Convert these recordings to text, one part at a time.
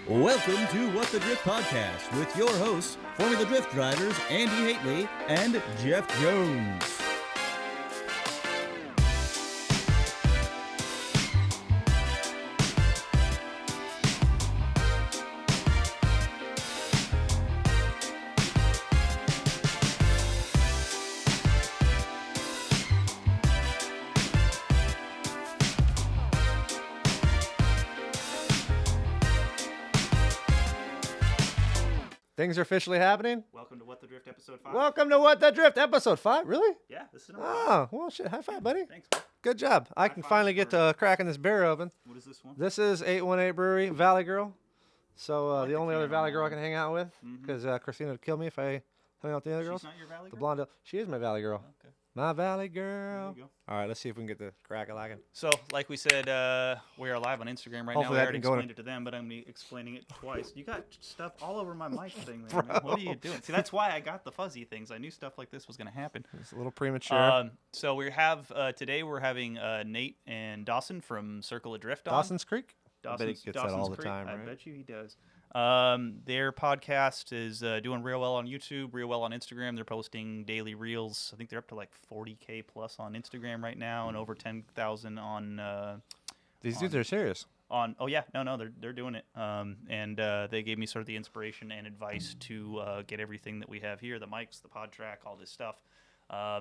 Welcome to What the Drift Podcast with your hosts, Formula Drift drivers Andy Haitley and Jeff Jones. Things are officially happening. Welcome to What the Drift episode 5. Welcome to What the Drift episode 5. Really? Yeah, this is number 5. Oh, well, shit. High five, buddy. Thanks, man. Good job. I can five finally get for- to cracking this beer open. What is this one? This is 818 Brewery, Valley Girl. So like the the only other can Valley on girl I that. can hang out with, because Christina would kill me if I hung out with the other girls. She's not your Valley The girl? blonde, she is my Valley Girl. Okay. My Valley There Girl. you go. All right, let's see if we can get the crack a lacking. So, like we said, we are live on Instagram right Hopefully now. We that already can go in- explained it to them, but I'm going to be explaining it twice. You got stuff all over my mic thing there, man. What are you doing? See, that's why I got the fuzzy things. I knew stuff like this was going to happen. It's a little premature. So we have, today we're having Nate and Dawson from Circle of Drift on. Dawson's Creek? I bet he Dawson's, gets that all Dawson's the Creek. time, I right? bet you he does. Their podcast is doing real well on YouTube, real well on Instagram. They're posting daily reels. I think they're up to like 40K plus on Instagram right now, and over 10,000 on These dudes are serious. on. Oh yeah, no, they're doing it. And they gave me sort of the inspiration and advice to get everything that we have here: the mics, the pod track, all this stuff.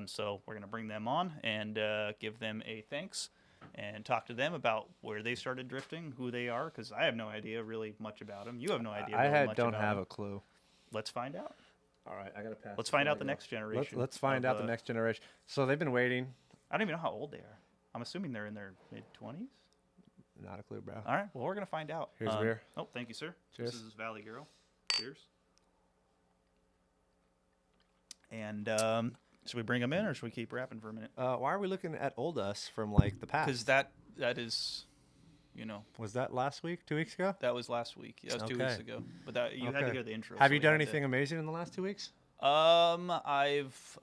So we're gonna bring them on and give them a thanks and talk to them about where they started drifting, who they are, because I have no idea really much about them. You have no idea. Really much don't about have them. a clue. Let's find out. All right, I got to pass. Let's find out the next generation. Let's find out the next generation. So they've been waiting. I don't even know how old they are. I'm assuming they're in their mid-20s. Not a clue, bro. All right, well, we're going to find out. Here's beer. Oh, thank you, sir. Cheers. This is Valley Girl. Cheers. And should we bring them in, or should we keep rapping for a minute? Why are we looking at old us from like the past? Because that is, you know, Was that last week, 2 weeks ago? that was last week. Yeah, that was 2 weeks Okay. ago. But that you had to Okay. hear the intro. Have so you we done had to- anything amazing in the last 2 weeks? I've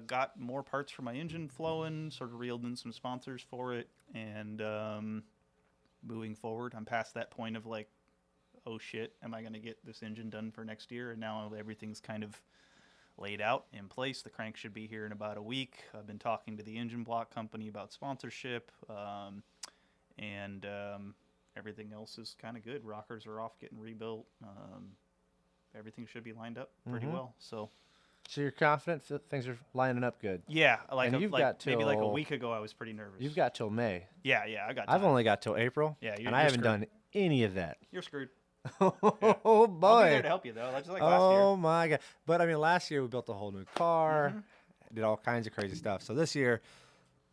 got more parts for my engine flowing, sort of reeled in some sponsors for it, and moving forward, I'm past that point of like, oh shit, am I going to get this engine done for next year? And now everything's kind of laid out in place. The crank should be here in about a week. I've been talking to the engine block company about sponsorship, and everything else is kind of good. Rockers are off getting rebuilt. Everything should be lined up pretty well. So you're confident that things are lining up good? yeah, like, And you've like got maybe like a till- week ago, I was pretty nervous. You've got till May. yeah, I got. I've time. only got till April. Yeah, and I haven't screwed. done any of that. You're screwed. Oh I'll be there boy! to help you though. Just like last year. Oh my god! But I mean, last year we built a whole new car, Mm-hmm. did all kinds of crazy stuff. So this year,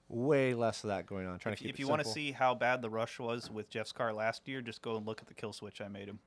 way less of that going on. Trying to keep If it you want to simple. see how bad the rush was with Jeff's car last year, just go and look at the kill switch I made him.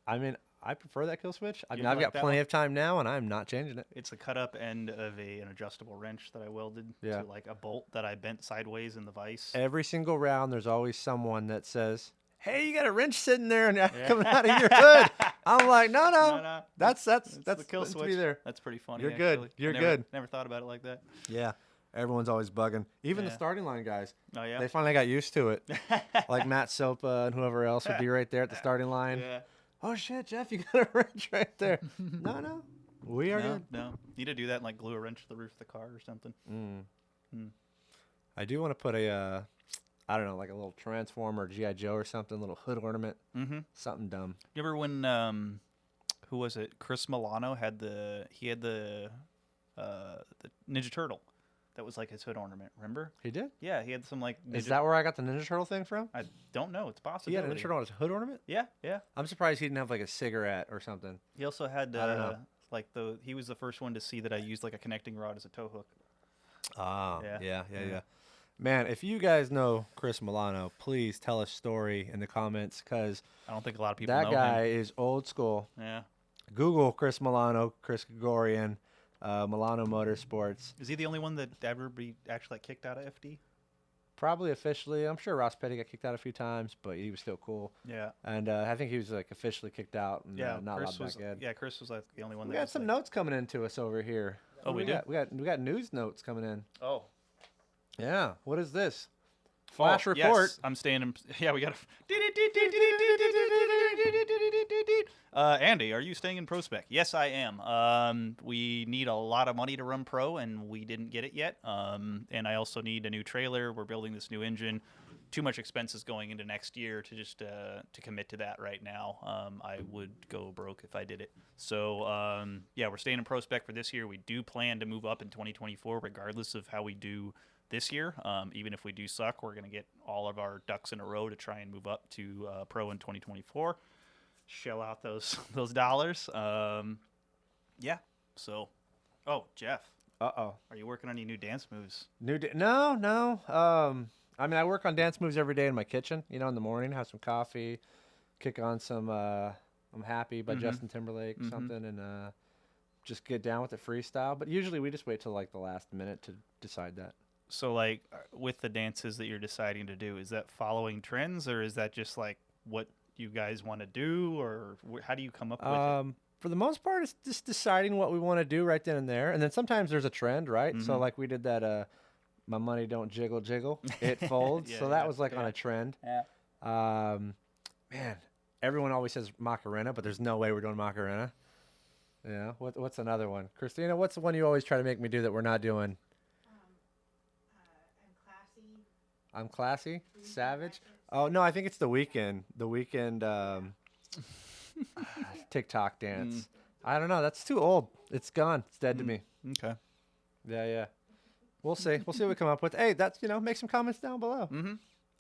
I mean, I prefer that kill switch. I You mean, I've like got that plenty one? of time now, and I'm not changing it. It's a cut up end of an adjustable wrench that I welded Yeah. to like a bolt that I bent sideways in the vise. Every single round, there's always someone that says, "Hey, you got a wrench sitting there and coming out of your hood." I'm like, no, No, that's it's the kill meant to switch. be there. That's pretty funny. You're good. actually. You're I never, good. Never thought about it like that. Yeah, everyone's always bugging. Even the Yeah. starting line guys, Oh yeah. they finally got used to it. Like Matt Sopa and whoever else would be right there at the starting line. yeah. Oh shit, Jeff, you got a wrench right there. No, we are No, good. no. Need to do that and like glue a wrench to the roof of the car or something. I do want to put a, I don't know, like a little transformer, GI Joe or something, little hood ornament, something dumb. You remember when who was it? Chris Milano had the Ninja Turtle. That was like his hood ornament. Remember? He did. Yeah, he had some like. Is Ninja- that where I got the Ninja Turtle thing from? I don't know. It's possible. He had a Ninja Turtle on his hood ornament. Yeah, yeah. I'm surprised he didn't have like a cigarette or something. He also had I don't know. like he was the first one to see that I used like a connecting rod as a tow hook. Ah, Yeah. yeah. Man, if you guys know Chris Milano, please tell a story in the comments, because I don't think a lot of people that know guy him. is old school. Yeah. Google Chris Milano, Chris Gregorian, Milano Motorsports. Is he the only one that ever be actually like kicked out of FD? Probably officially. I'm sure Ross Petty got kicked out a few times, but he was still cool. Yeah. And I think he was like officially kicked out and Yeah. not Chris allowed was. back in. Yeah, Chris was like the only one. We that got was, some like, notes coming into us over here. Oh, What we do we got news notes coming in. Oh. Yeah. What is this? Flash report. Yes, I'm staying in. Yeah, we got to. Andy, are you staying in Pro Spec? Yes, I am. We need a lot of money to run Pro, and we didn't get it yet. And I also need a new trailer. We're building this new engine. Too much expenses going into next year to just to commit to that right now. I would go broke if I did it. So yeah, we're staying in Pro Spec for this year. We do plan to move up in 2024, regardless of how we do this year. Even if we do suck, we're going to get all of our ducks in a row to try and move up to Pro in 2024. Shell out those dollars. Yeah. So, Jeff. Uh-oh. Are you working on any new dance moves? No. I mean, I work on dance moves every day in my kitchen, in the morning, have some coffee, kick on some I'm Happy by Justin Timberlake or something, and just get down with it freestyle. But usually we just wait till like the last minute to decide that. So, like, with the dances that you're deciding to do, is that following trends, or is that just, like, what you guys want to do, or how do you come up with it? For the most part, it's just deciding what we want to do right then and there. And then sometimes there's a trend, right? So, like, we did that, my money don't jiggle, jiggle. It folds. So that was, like, on a trend. Yeah. Man, everyone always says Macarena, but there's no way we're doing Macarena. Yeah. What's another one? Christina, what's the one you always try to make me do that we're not doing? I'm classy, savage. Oh no, I think it's the weekend. The weekend TikTok dance. I don't know. That's too old. It's gone. It's dead to me. Okay. Yeah. We'll see. We'll see what we come up with. Hey, that's make some comments down below.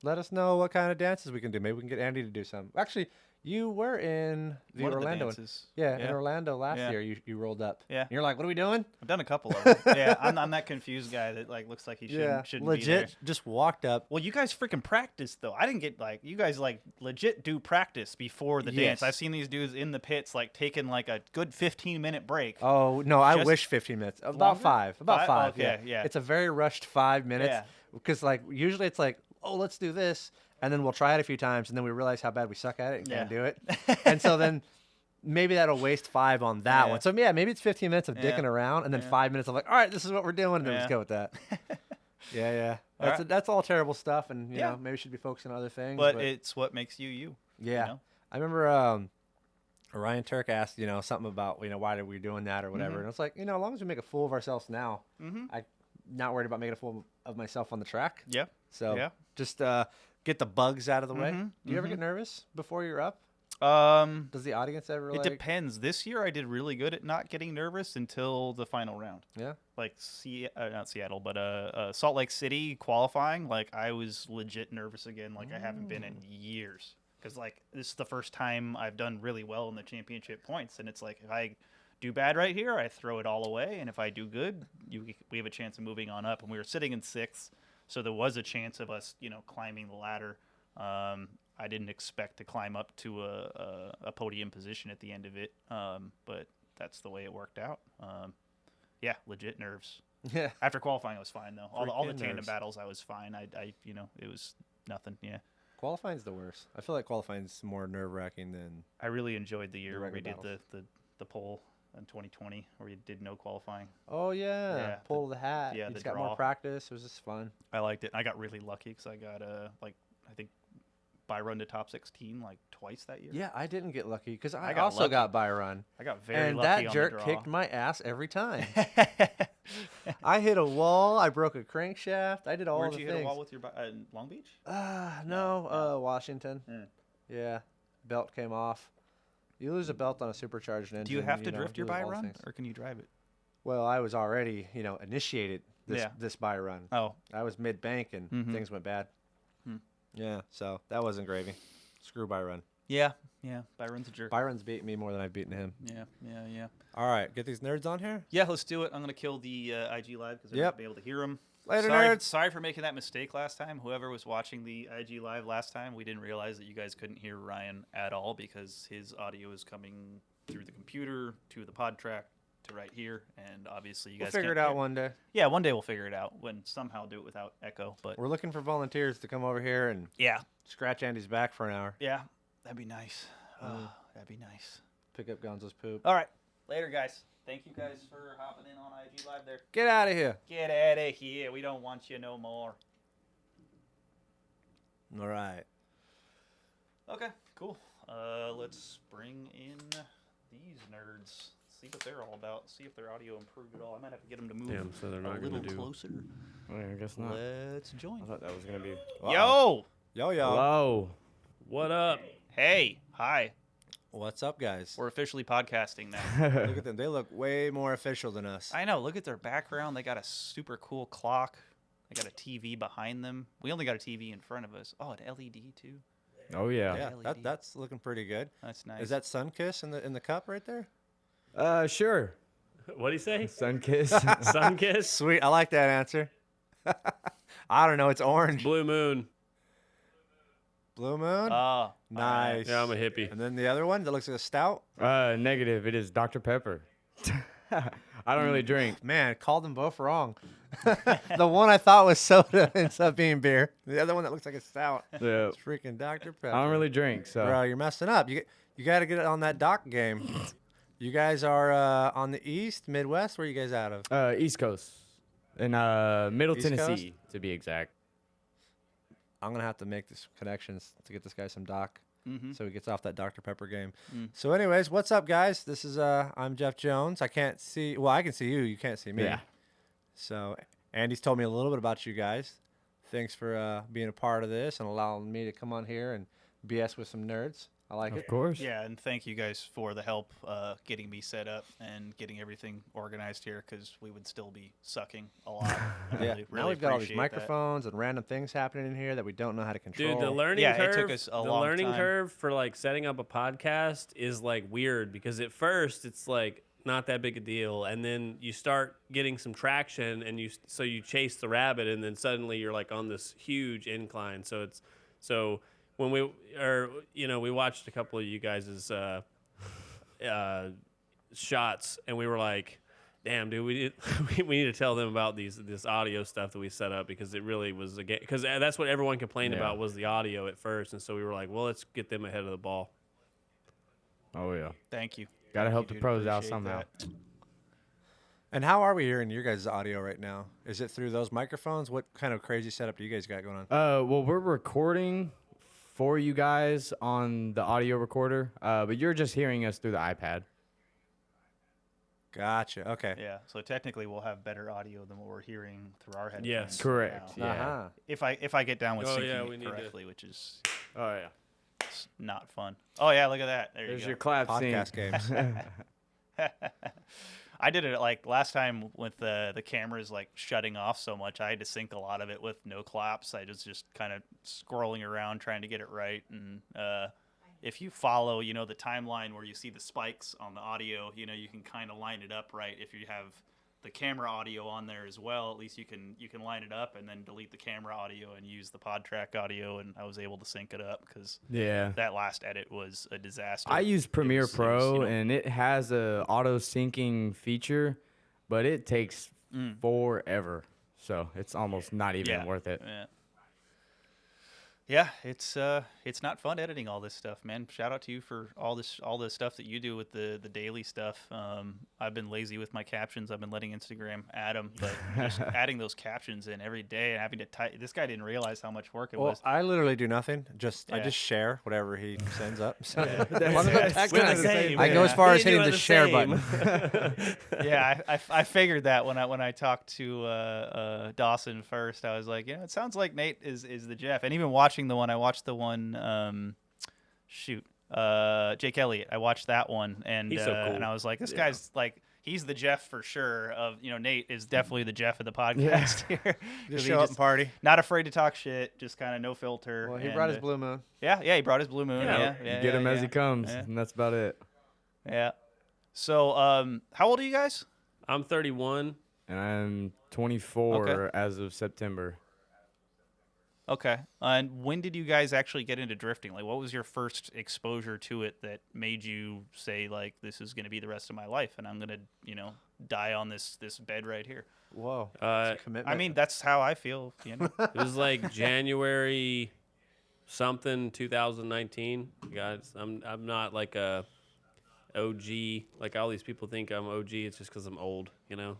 Let us know what kind of dances we can do. Maybe we can get Andy to do some. Actually, you were in the Orlando. In Orlando last year. You rolled up. Yeah. And you're like, what are we doing? I've done a couple of them. Yeah, I'm that confused guy that like looks like he shouldn't legit be there. Just walked up. Well, you guys freaking practiced though. I didn't get you guys legit do practice before the dance. I've seen these dudes in the pits taking like a good 15-minute break. Oh no, I wish 15 minutes. About five. Okay, yeah. It's a very rushed 5 minutes because usually it's like, oh, let's do this. And then we'll try it a few times, and then we realize how bad we suck at it and can't do it. And so then maybe that'll waste 5 on that one. So, yeah, maybe it's 15 minutes of dicking around, and then 5 minutes of all right, this is what we're doing, and then let's go with that. Yeah. That's all terrible stuff, and, you know, maybe we should be focusing on other things. But it's what makes you. Yeah. You know? I remember Ryan Turk asked, something about, why are we doing that or whatever. And it's like, as long as we make a fool of ourselves now, I'm not worried about making a fool of myself on the track. Yeah. So just get the bugs out of the way. Do you ever get nervous before you're up? Does the audience ever? It depends. This year I did really good at not getting nervous until the final round. Yeah. Not Seattle, but Salt Lake City qualifying. I was legit nervous again. I haven't been in years. Because this is the first time I've done really well in the championship points, and it's if I do bad right here, I throw it all away, and if I do good, we have a chance of moving on up. And we were sitting in 6th. So there was a chance of us, climbing the ladder. I didn't expect to climb up to a podium position at the end of it, but that's the way it worked out. Yeah, legit nerves. Yeah. After qualifying, I was fine though. All the tandem battles, I was fine. It was nothing. Yeah. Qualifying's the worst. I feel like qualifying's more nerve-wracking than. I really enjoyed the year where we did the pole in 2020 where you did no qualifying. Oh yeah, pull the hat. Yeah, you got more practice. It was just fun. I liked it. I got really lucky because I got I think by run to top 16 twice that year. Yeah, I didn't get lucky because I also got by run. I got very lucky. And that jerk kicked my ass every time. I hit a wall. I broke a crankshaft. I did all the things. Where'd you hit a wall with your Long Beach? No, Washington. Yeah, belt came off. You lose a belt on a supercharged engine. Do you have to drift your by run, or can you drive it? Well, I was already, initiated this by run. Oh, I was mid bank and things went bad. Yeah, so that wasn't gravy. Screw by run. Yeah. Byron's a jerk. Byron's beaten me more than I've beaten him. Yeah. All right, get these nerds on here. Yeah, let's do it. I'm gonna kill the IG live because they're not gonna be able to hear them. Later, nerds. Sorry for making that mistake last time. Whoever was watching the IG live last time, we didn't realize that you guys couldn't hear Ryan at all because his audio is coming through the computer to the pod track to right here, and obviously you guys we'll figure it out one day. Yeah, one day we'll figure it out when somehow do it without echo. But we're looking for volunteers to come over here and scratch Andy's back for an hour. Yeah, that'd be nice. That'd be nice. Pick up Gonzo's poop. All right, later, guys. Thank you guys for hopping in on IG Live there. Get out of here. Get out of here. We don't want you no more. All right. Okay, cool. Let's bring in these nerds. See what they're all about. See if their audio improved at all. I might have to get them to move So they're not a little gonna do. closer. I guess not. Let's join. I thought that was gonna be. Yo! Yo. Hello. What up? Hey! Hi. What's up, guys? We're officially podcasting now. Look at them. They look way more official than us. I know. Look at their background. They got a super cool clock. They got a TV behind them. We only got a TV in front of us. Oh, an LED too. Oh yeah. Yeah, LED. that's looking pretty good. That's nice. Is that Sunkiss in the cup right there? Sure. What'd he say? Sun kiss. Sun kiss? Sweet. I like that answer. I don't know. It's orange. Blue moon. Blue moon. Oh, Nice. Yeah, I'm a hippie. And then the other one that looks like a stout. Negative. It is Dr. Pepper. I don't really drink. Man, called them both wrong. The one I thought was soda ends up being beer. The other one that looks like a stout. Yeah. It's freaking Dr. Pepper. I don't really drink, so. Bro, you're messing up. You got to get on that doc game. You guys are on the East, Midwest. Where are you guys out of? East Coast. In Middle East Tennessee, to be exact. I'm going to have to make this connections to get this guy some doc Mm-hmm. so he gets off that Dr. Pepper game. Mm. So anyways, what's up, guys? This is, I'm Jeff Jones. I can't see, well, I can see you. You can't see me. Yeah. So Andy's told me a little bit about you guys. Thanks for being a part of this and allowing me to come on here and BS with some nerds. I like it. Of course. Yeah, and thank you guys for the help getting me set up and getting everything organized here, because we would still be sucking a lot. I Yeah. really Now we've got all these appreciate that. microphones and random things happening in here that we don't know how to control. Dude, the learning Yeah, it curve. took us a the long learning time. curve for like setting up a podcast is like weird because at first it's like not that big a deal, and then you start getting some traction, and you chase the rabbit, and then suddenly you're like on this huge incline. So when we watched a couple of you guys' shots, and we were like, damn, dude, we need to tell them about this audio stuff that we set up, because it really was because that's what everyone complained about was the audio at first, and so we were like, well, let's get them ahead of the ball. Oh, yeah. Thank you. Gotta Thank help you, the dude. pros out Appreciate somehow. that. And how are we hearing your guys' audio right now? Is it through those microphones? What kind of crazy setup do you guys got going on? Well, we're recording for you guys on the audio recorder, but you're just hearing us through the iPad. Gotcha. Okay. Yeah, so technically we'll have better audio than what we're hearing through our headphones. Yes. Correct. now. Yeah. Uh-huh. If I get down with Oh, syncing yeah, it we need to- correctly, which is Oh, yeah. not fun. Oh yeah, look at that. There's you your go. clap Podcast scene. games. I did it like last time with the cameras like shutting off so much. I had to sync a lot of it with no claps. I was just kind of scrolling around trying to get it right. And if you follow, the timeline where you see the spikes on the audio, you can kind of line it up right. If you have the camera audio on there as well, at least you can line it up and then delete the camera audio and use the pod track audio. And I was able to sync it up because Yeah. that last edit was a disaster. I use Premiere It was, Pro, and it has a auto syncing feature, but it takes forever. So it's almost not even worth it. Yeah, it's not fun editing all this stuff, man. Shout out to you for all the stuff that you do with the daily stuff. I've been lazy with my captions. I've been letting Instagram add them, but just adding those captions in every day and having to type. This guy didn't realize how much work it Well, was. I literally do nothing. I Yeah. just share whatever he sends up. So Yeah. one of the text We're the messages, same, I go as man. far Me as and you hitting are the share same. button. Yeah, I figured that when I talked to Dawson first. I was like, it sounds like Nate is the Jeff. And even watching the one, I watched the one, Jake Elliott. I watched that one, and He's so cool. and I was like, this guy's like, he's the Jeff for sure. Nate is definitely the Jeff of the podcast here. 'Cause Just he show up and party. not afraid to talk shit, just kind of no filter. Well, he and, brought his blue moon. Yeah, he brought his blue moon. Yeah. Yeah, You get him as yeah. he comes, Yeah. and that's about it. Yeah. So, how old are you guys? I'm 31. And I'm 24 Okay. as of September. Okay. And when did you guys actually get into drifting? Like, what was your first exposure to it that made you say, like, this is going to be the rest of my life, and I'm going to, die on this bed right here? Whoa. Uh, Commitment. I mean, that's how I feel. It was like January something 2019. Guys, I'm not like a OG. Like all these people think I'm OG. It's just because I'm old, you know.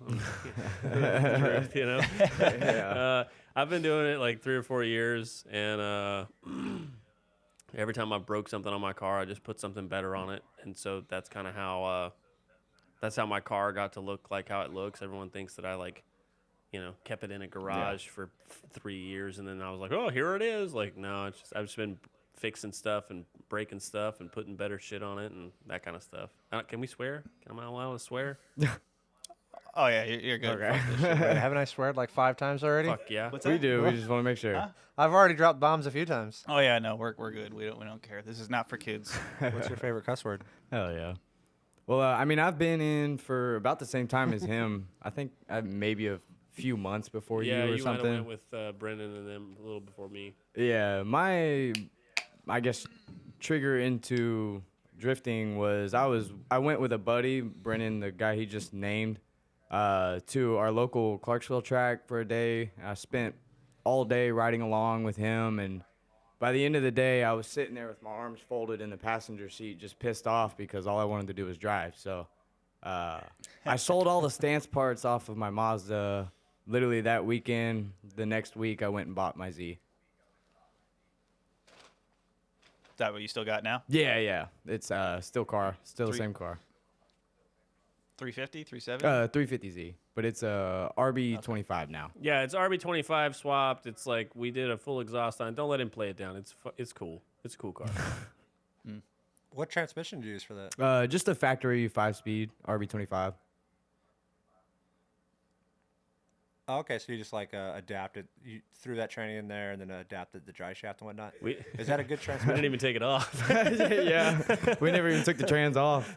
The truth, you know. Yeah. I've been doing it like 3 or 4 years, and every time I broke something on my car, I just put something better on it, and so that's kind of how my car got to look like how it looks. Everyone thinks that I like, you know, kept it in a garage for 3 years, and then I was like, oh, here it is. Like, no, it's just I've just been fixing stuff and breaking stuff and putting better shit on it and that kind of stuff. Can we swear? Am I allowed to swear? Oh yeah, you're good. Okay. Wait, haven't I sweared like 5 times already? Fuck yeah. What's We that? do. We just want to make sure. Huh? I've already dropped bombs a few times. Oh yeah, no, we're good. We don't care. This is not for kids. What's your favorite cuss word? Hell yeah. Well, I mean, I've been in for about the same time as him. I think maybe a few months before you or you something. might have went with Brendan and them a little before me. Yeah, I guess, trigger into drifting was I went with a buddy, Brennan, the guy he just named, to our local Clarksville track for a day. I spent all day riding along with him, and by the end of the day, I was sitting there with my arms folded in the passenger seat, just pissed off because all I wanted to do was drive. So I sold all the stance parts off of my Mazda literally that weekend. The next week, I went and bought my Z. Is that what you still got now? Yeah. It's still the same car. 350, 370? 350Z, but it's a RB25 now. Yeah, it's RB25 swapped. It's like we did a full exhaust on it. Don't let him play it down. It's cool. It's a cool car. What transmission do you use for that? Just a factory 5-speed RB25. Oh, okay, so you just like adapted, you threw that tranny in there and then adapted the dry shaft and whatnot. Is that a good We transmission? didn't even take it off. Yeah, we never even took the trans off.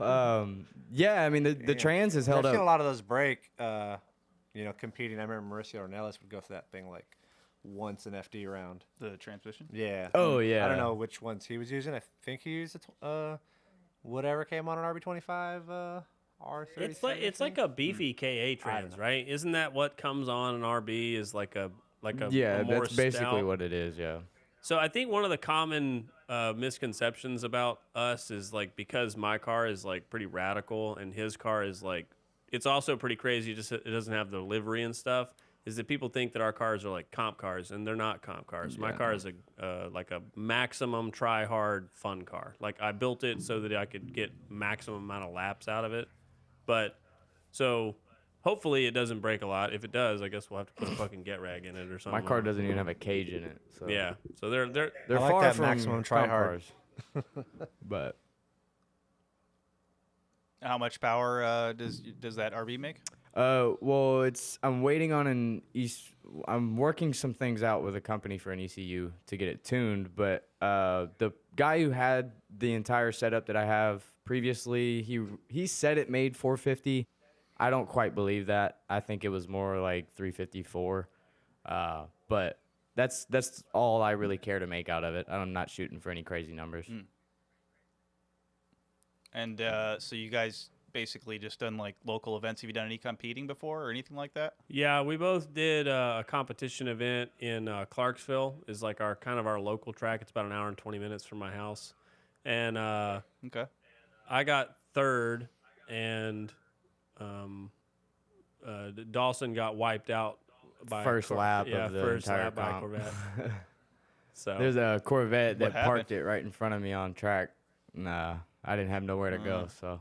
Yeah, I mean the trans has held I've seen a up. lot of those break, competing. I remember Mauricio Ornelas would go for that thing like once an FD round. The transmission? Yeah. Oh yeah. I don't know which ones he was using. I think he used whatever came on an RB25 R30. It's like a beefy KA trans, right? Isn't that what comes on an RB? Is like a Yeah, a more that's basically stout? what it is. Yeah. So I think one of the common misconceptions about us is like because my car is like pretty radical and his car is like it's also pretty crazy. Just it doesn't have the livery and stuff. Is that people think that our cars are like comp cars and they're not comp cars. My car is like a maximum try hard fun car. Like I built it so that I could get maximum amount of laps out of it. But so hopefully it doesn't break a lot. If it does, I guess we'll have to put a fucking get rag in it or something. My car doesn't even have a cage in it. So. Yeah. So they're I like far that from maximum try comp hard. cars. But How much power does that RB make? well, I'm waiting on I'm working some things out with a company for an ECU to get it tuned, but the guy who had the entire setup that I have previously, he said it made 450. I don't quite believe that. I think it was more like 354. But that's all I really care to make out of it. I'm not shooting for any crazy numbers. And so you guys basically just done like local events. Have you done any competing before or anything like that? Yeah, we both did a competition event in Clarksville. Is like our local track. It's about an hour and 20 minutes from my house, and Okay. I got third, and Dawson got wiped out by First lap of the first entire lap by a comp. Corvette. So There's a Corvette What that parked happened? it right in front of me on track. Nah, I didn't have nowhere to go, so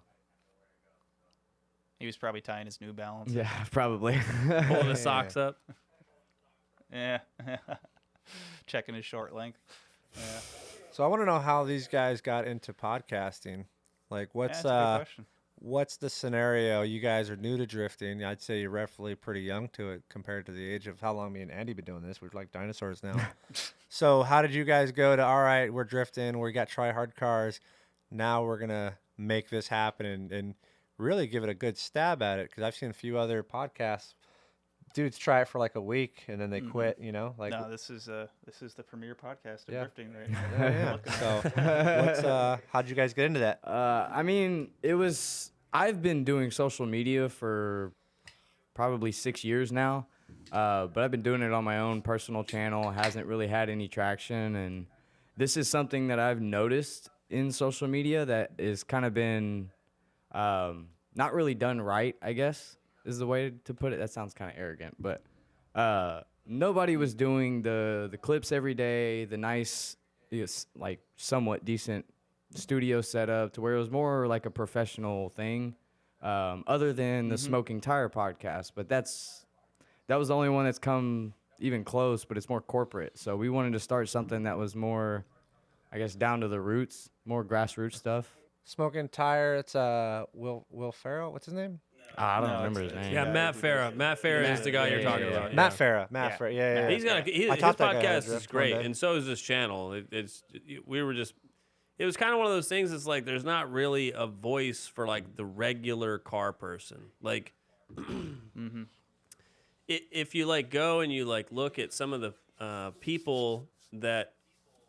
He was probably tying his New Balance. yeah, probably. pulling his socks up. Yeah. Checking his short length. Yeah. So I want to know how these guys got into podcasting. Like, That's a good question. what's the scenario? You guys are new to drifting. I'd say you're roughly pretty young to it compared to the age of how long me and Andy been doing this. We're like dinosaurs now. So how did you guys go to, all right, we're drifting, we got try-hard cars, now we're going to make this happen and really give it a good stab at it? Because I've seen a few other podcasts. Dudes try it for like a week and then they quit, you know? Like, No, this is the premier podcast of Yeah. drifting right now. yeah. So how'd you guys get into that? I mean, I've been doing social media for probably 6 years now, but I've been doing it on my own personal channel. Hasn't really had any traction, and this is something that I've noticed in social media that has kind of been not really done right, I guess, is the way to put it. That sounds kind of arrogant, but nobody was doing the clips every day, the nice, like somewhat decent studio setup to where it was more like a professional thing, other than the Smoking Tire podcast. But that was the only one that's come even close, but it's more corporate. So we wanted to start something that was more, I guess, down to the roots, more grassroots stuff. Smoking Tire. It's Will Ferrell. What's his name? I don't remember his name. Yeah, Matt Farah. Matt Farah is the guy you're talking about. Matt Farah. Matt Farah. Yeah. He's got his podcast is great, and so is this channel. It was kind of one of those things. It's like there's not really a voice for like the regular car person. Like, if you like go and you like look at some of the people that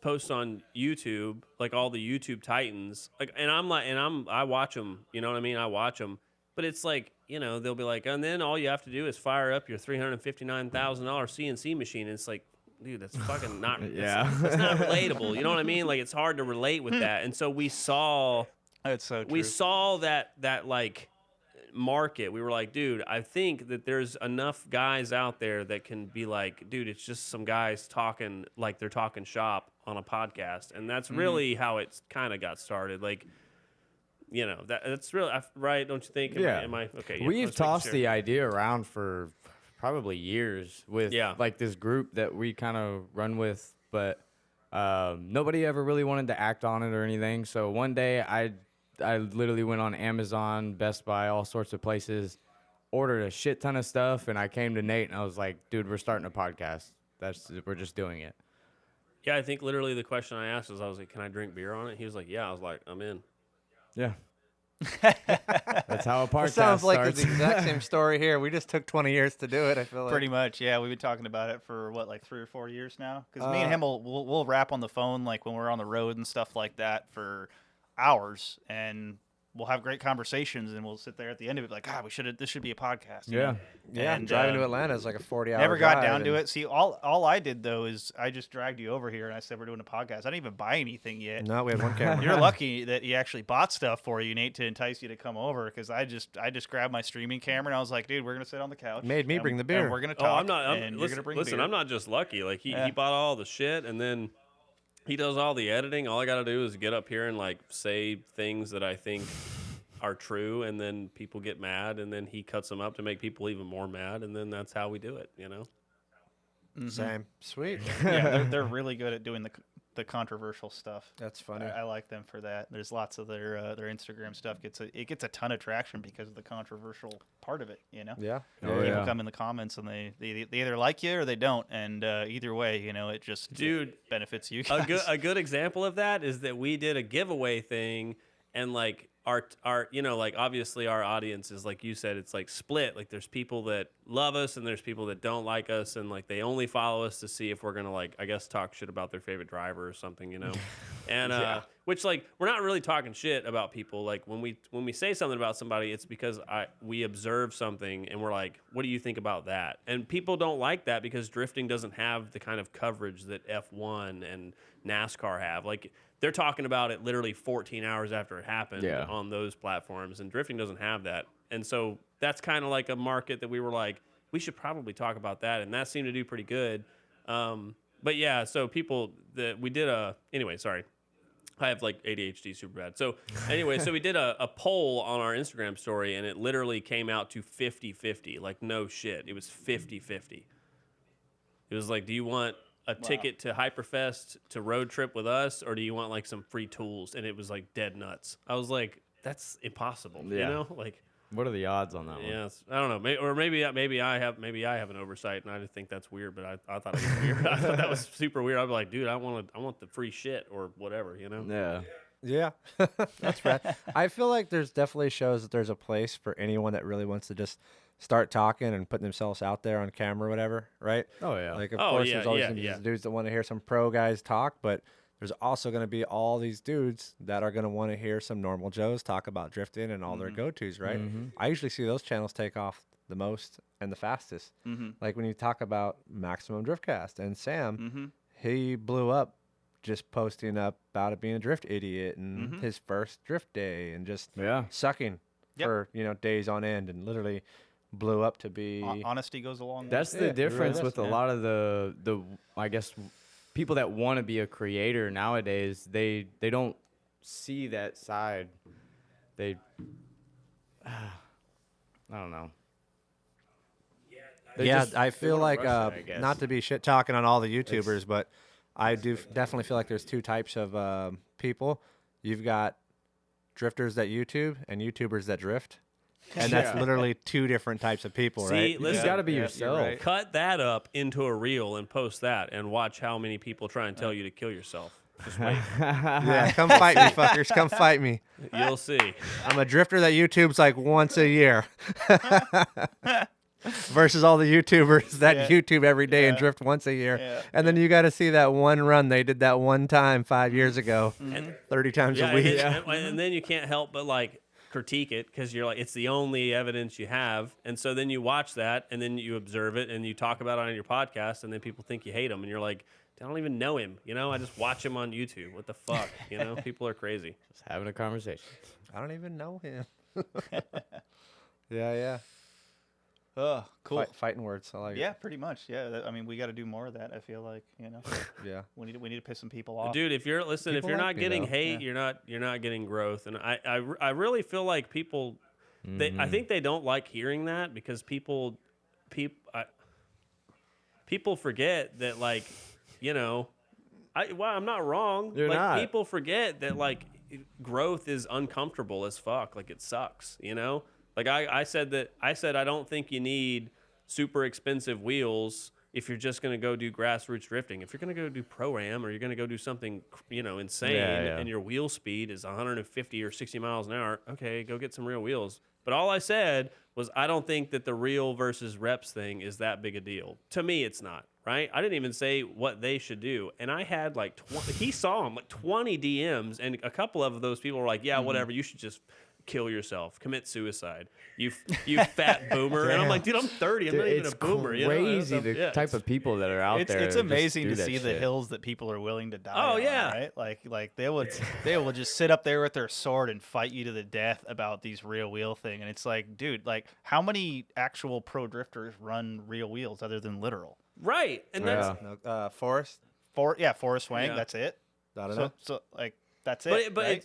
post on YouTube, like all the YouTube titans, like, I watch them. You know what I mean? I watch them. But it's like, they'll be like, and then all you have to do is fire up your $359,000 CNC machine. And it's like, dude, that's fucking not, it's not relatable. You know what I mean? Like, it's hard to relate with that. And so we saw, that's so true. We saw that like market. We were like, dude, I think that there's enough guys out there that can be like, dude, it's just some guys talking like they're talking shop on a podcast. And that's really how it kind of got started. Like, that's really right, don't you think? Am I okay? Yeah, we've tossed the idea around for probably years with like this group that we kind of run with, but nobody ever really wanted to act on it or anything. So one day I literally went on Amazon, Best Buy, all sorts of places, ordered a shit ton of stuff, and I came to Nate and I was like, dude, we're starting a podcast. We're just doing it. Yeah, I think literally the question I asked was, I was like, can I drink beer on it? He was like, yeah. I was like, I'm in. Yeah. That's how a podcast sounds like starts. the exact same story here. We just took 20 years to do it, I feel like. Pretty much, yeah. We've been talking about it for, like 3 or 4 years now? Because me and him we'll rap on the phone, like when we're on the road and stuff like that for hours, and we'll have great conversations, and we'll sit there at the end of it like, this should be a podcast. Yeah. Yeah, and driving to Atlanta is like a 40-hour Never got drive, down to it. See, all I did, though, is I just dragged you over here, and I said we're doing a podcast. I didn't even buy anything yet. No, we had one camera. You're lucky that he actually bought stuff for you, Nate, to entice you to come over, because I just grabbed my streaming camera, and I was like, dude, we're going to sit on the couch. Made me bring the beer. And we're going to talk. Listen, I'm not just lucky. Like, he bought all the shit, and then he does all the editing. All I got to do is get up here and, like, say things that I think are true, and then people get mad, and then he cuts them up to make people even more mad, and then that's how we do it, Same. Sweet. Yeah, they're really good at doing the controversial stuff. That's funny. I like them for that. There's lots of their Instagram stuff gets a ton of traction because of the controversial part of it. Yeah. People come in the comments and they either like you or they don't, and either way, it just benefits you guys. A good example of that is that we did a giveaway thing, and like our like obviously our audience is, like you said, it's like split. Like there's people that love us and there's people that don't like us, and like they only follow us to see if we're gonna, like, I guess, talk shit about their favorite driver or something, and which, like, we're not really talking shit about people. Like when we say something about somebody, it's because we observe something and we're like, what do you think about that? And people don't like that because drifting doesn't have the kind of coverage that F1 and NASCAR have. Like, they're talking about it literally 14 hours after it happened on those platforms, and drifting doesn't have that. And so that's kind of like a market that we were like, we should probably talk about that, and that seemed to do pretty good. But yeah, so people that we did anyway, sorry. I have like ADHD super bad. So anyway, so we did a poll on our Instagram story, and it literally came out to 50-50. Like, no shit. It was 50-50. It was like, do you want a ticket to Hyperfest to road trip with us, or do you want like some free tools? And it was like dead nuts. I was like, that's impossible. Like, what are the odds on that one? Yes, I don't know. Maybe I have an oversight, and I just think that's weird. But I thought it was weird. I thought that was super weird. I'd be like, dude, I want the free shit or whatever, Yeah, that's right. I feel like there's definitely shows that there's a place for anyone that really wants to just start talking and putting themselves out there on camera or whatever, right? Oh yeah. Like, of course, there's always gonna be these dudes that want to hear some pro guys talk, but there's also going to be all these dudes that are going to want to hear some normal Joes talk about drifting and all their go-tos, right? I usually see those channels take off the most and the fastest. Like when you talk about Maximum Driftcast and Sam, he blew up just posting up about it being a drift idiot and his first drift day and just sucking for days on end, and literally blew up to be. Honesty goes along. That's the difference with a lot of the I guess people that want to be a creator nowadays. They don't see that side. I don't know. I feel like rush it, I guess. not to be shit talking on all the YouTubers, but I do definitely feel like there's two types of people. You've got drifters that YouTube and YouTubers that drift, and that's literally two different types of people, right? Listen, You got to be yourself. right. cut that up into a reel and post that, and watch how many people try and tell you to kill yourself. Just wait. Yeah, come fight me, fuckers. Come fight me. You'll see. I'm a drifter that YouTube's like once a year. Versus all the YouTubers that YouTube every day and drift once a year. Yeah. And then you got to see that one run they did that one time 5 years ago, 30 times a week. And then you can't help but like critique it because you're like, it's the only evidence you have. And so then you watch that and then you observe it and you talk about it on your podcast, and then people think you hate him, and you're like, I don't even know him. I just watch him on YouTube. What the fuck? People are crazy. Just having a conversation. I don't even know him. Yeah. Oh, cool. Fighting words. I like Yeah, pretty much. Yeah, I mean, we got to do more of that. I feel like Yeah. we need to piss some people off. Dude, if you're if People you're like not me, getting though. hate, you're not getting growth. And I really feel like people, I think they don't like hearing that because people forget that, like, I'm not wrong. You're like, not. People forget that, like, growth is uncomfortable as fuck. Like, it sucks. Like I said I don't think you need super expensive wheels if you're just going to go do grassroots drifting. If you're going to go do pro-am or you're going to go do something, insane, and your wheel speed is 150 or 60 miles an hour, okay, go get some real wheels. But all I said was I don't think that the real versus reps thing is that big a deal. To me, it's not, right? I didn't even say what they should do. And I had like 20, he saw them, like 20 DMs, and a couple of those people were like, yeah, whatever, you should just kill yourself, commit suicide, you fat boomer. And I'm like, dude, I'm 30, I'm not even a boomer. It's crazy the type of people that are out there. It's amazing to just do see that the shit. hills that people are willing to die Oh, on, yeah. right? Like they will just sit up there with their sword and fight you to the death about these real wheel thing. And it's like, dude, like how many actual pro drifters run real wheels other than Litteral? Right. And that's Forrest. Forest Wang, Yeah. that's it. I don't know. So like that's it. but right?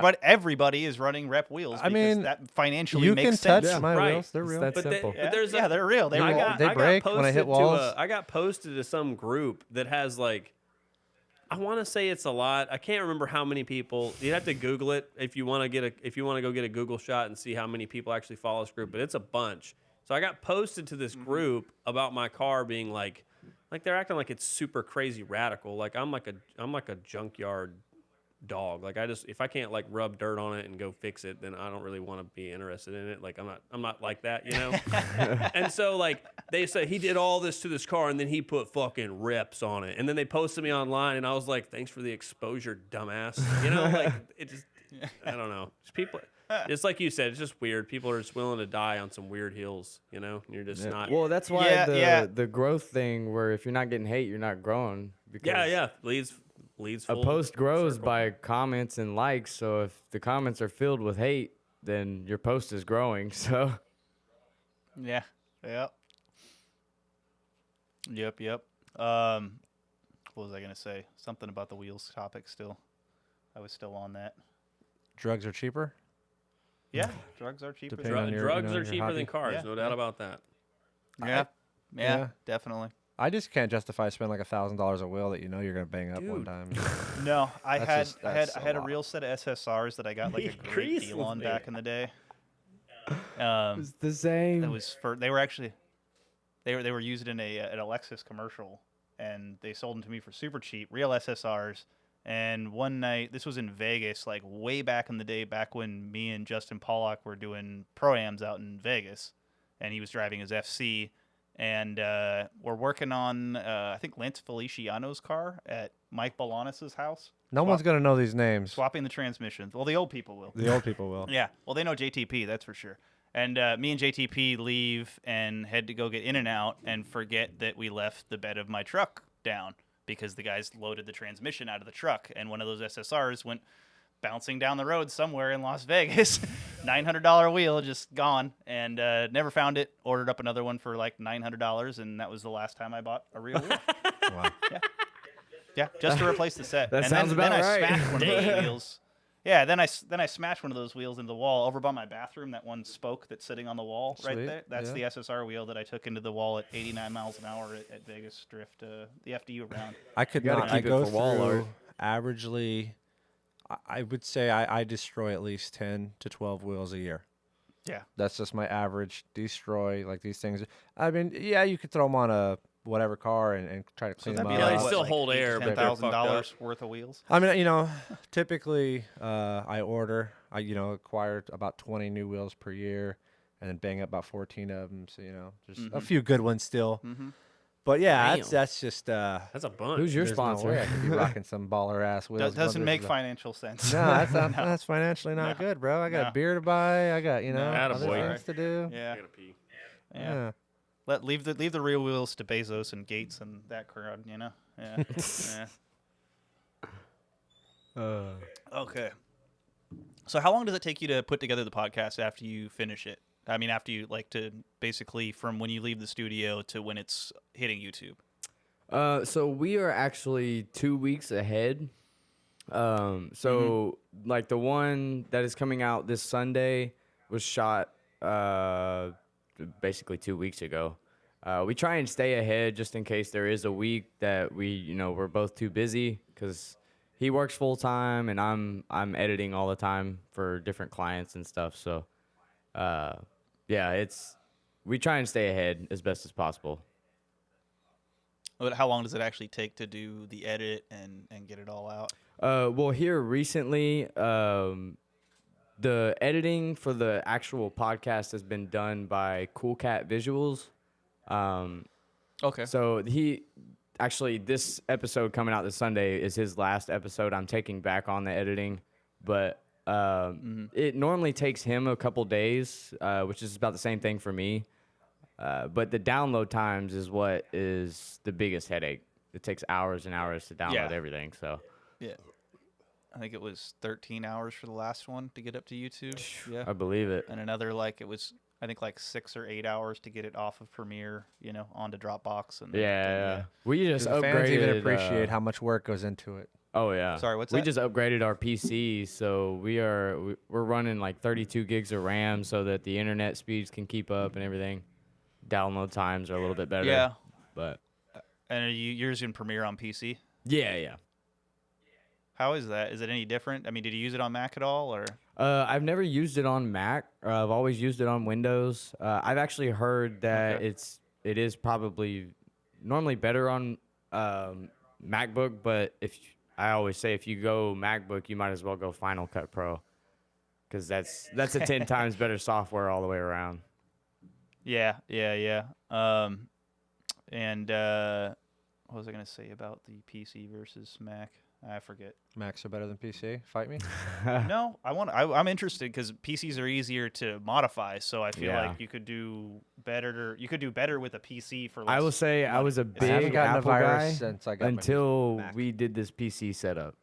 but Everybody is running rep wheels. I mean, because that financially You makes can sense. touch my Right. wheels. They're It's real. that But simple. but there's yeah, they're real. They roll. They break when I hit posted walls. I got posted to some group that has like, I want to say it's a lot. I can't remember how many people. You'd have to Google it if you want to go get a Google shot and see how many people actually follow this group. But it's a bunch. So I got posted to this group about my car being like they're acting like it's super crazy radical. Like I'm like a junkyard dog. Like if I can't like rub dirt on it and go fix it, then I don't really want to be interested in it. Like I'm not like that, And so like they say he did all this to this car and then he put fucking reps on it. And then they posted me online and I was like, thanks for the exposure, dumbass. Like it just, I don't know. Just people, it's like you said, it's just weird. People are just willing to die on some weird hills, and you're just not. Well, that's why Yeah, the growth thing, where if you're not getting hate, you're not growing. Because Yeah. Leads a full post grows circle. by comments and likes. So if the comments are filled with hate, then your post is growing. So Yeah. Yep. What was I gonna say? Something about the wheels topic. Still, I was still on that. Drugs are cheaper. Yeah, drugs are cheaper. Depending on your- Drugs your are cheaper hobby. than cars, Yeah. no doubt about that. Yeah. Yeah, Yeah. definitely. I just can't justify spending like $1,000 a wheel that you're gonna bang up one Dude. time. No, I That's had just- I that's had a a real set of SSRs that I got like a Be great deal on agrees with back me. in the day. it's the same. That was for they were actually they were used in an Lexus commercial, and they sold them to me for super cheap, real SSRs. And one night, this was in Vegas, like way back in the day, back when me and Justin Pollock were doing pro-ams out in Vegas, and he was driving his FC, and we're working on I think Lance Feliciano's car at Mike Bolanis's house. No one's gonna know these names. Swapping the transmissions. Well, the old people will. The old people will. Yeah, well, they know JTP, that's for sure. And me and JTP leave and head to go get in and out and forget that we left the bed of my truck down because the guys loaded the transmission out of the truck, and one of those SSRs went bouncing down the road somewhere in Las Vegas. $900 wheel just gone, and never found it. Ordered up another one for like $900, and that was the last time I bought a real wheel. Wow. Yeah, just to replace the set. That and sounds then, about then right. I smashed one of those wheels. Yeah, then I smashed one of those wheels into the wall over by my bathroom. That one spoke that's sitting on the wall right Sweet, there. That's yeah. the SSR wheel that I took into the wall at 89 miles an hour at Vegas Drift, the FDU round. I could gotta not. keep I it go for wall through art. averagely. I would say I destroy at least 10 to 12 wheels a year. Yeah. That's just my average destroy. Like these things. I mean, yeah, you could throw them on a whatever car and try to clean them that'd up. be they like, still what, hold like air, but they're fucked $10,000 up. worth of wheels. I mean, typically I order. I acquire about 20 new wheels per year, and then bang up about 14 of them. So there's a few good ones still. But yeah, Damn. that's just. That's a bunch. Who's your There's no sponsor? way I could be rocking some baller ass wheels. Doesn't but make there's financial sense. No, that's not, that's financially not No. good, bro. I got No. a beer to buy. I got other Attaboy. things to do. Yeah. I gotta pee. Yeah. Leave the real wheels to Bezos and Gates and that crowd. Yeah. Yeah. Okay. So how long does it take you to put together the podcast after you finish it? I mean, after you to basically from when you leave the studio to when it's hitting YouTube. So we are actually 2 weeks ahead. Like the one that is coming out this Sunday was shot basically 2 weeks ago. We try and stay ahead just in case there is a week that we're both too busy because he works full time and I'm editing all the time for different clients and stuff. So, we try and stay ahead as best as possible. But how long does it actually take to do the edit and get it all out? Well, here recently, the editing for the actual podcast has been done by Cool Cat Visuals. Okay. So this episode coming out this Sunday is his last episode. I'm taking back on the editing, but it normally takes him a couple days, which is about the same thing for me. But the download times is what is the biggest headache. It takes hours and hours to download everything. So Yeah. I think it was 13 hours for the last one to get up to YouTube. Yeah. I believe it. And another it was I think 6 or 8 hours to get it off of Premiere, onto Dropbox and Yeah. We just The upgraded. fans even appreciate how much work goes into it. Oh yeah. Sorry, what's we that? just upgraded our PC, so we're running 32 gigs of RAM so that the internet speeds can keep up and everything. Download times are a little bit better. Yeah. But And are you using Premiere on PC? yeah. How is that? Is it any different? I mean, did you use it on Mac at all or? I've never used it on Mac. I've always used it on Windows. I've actually heard that it is probably normally better on MacBook, but I always say if you go MacBook, you might as well go Final Cut Pro, because that's a 10 times better software all the way around. Yeah. And what was I gonna say about the PC versus Mac? I forget. Macs are better than PC. Fight me. No, I'm interested because PCs are easier to modify. So I feel Yeah. like you could do better. You could do better with a PC for less. I will say I was a I haven't big gotten a Apple guy virus since I got my until Mac. we did this PC setup.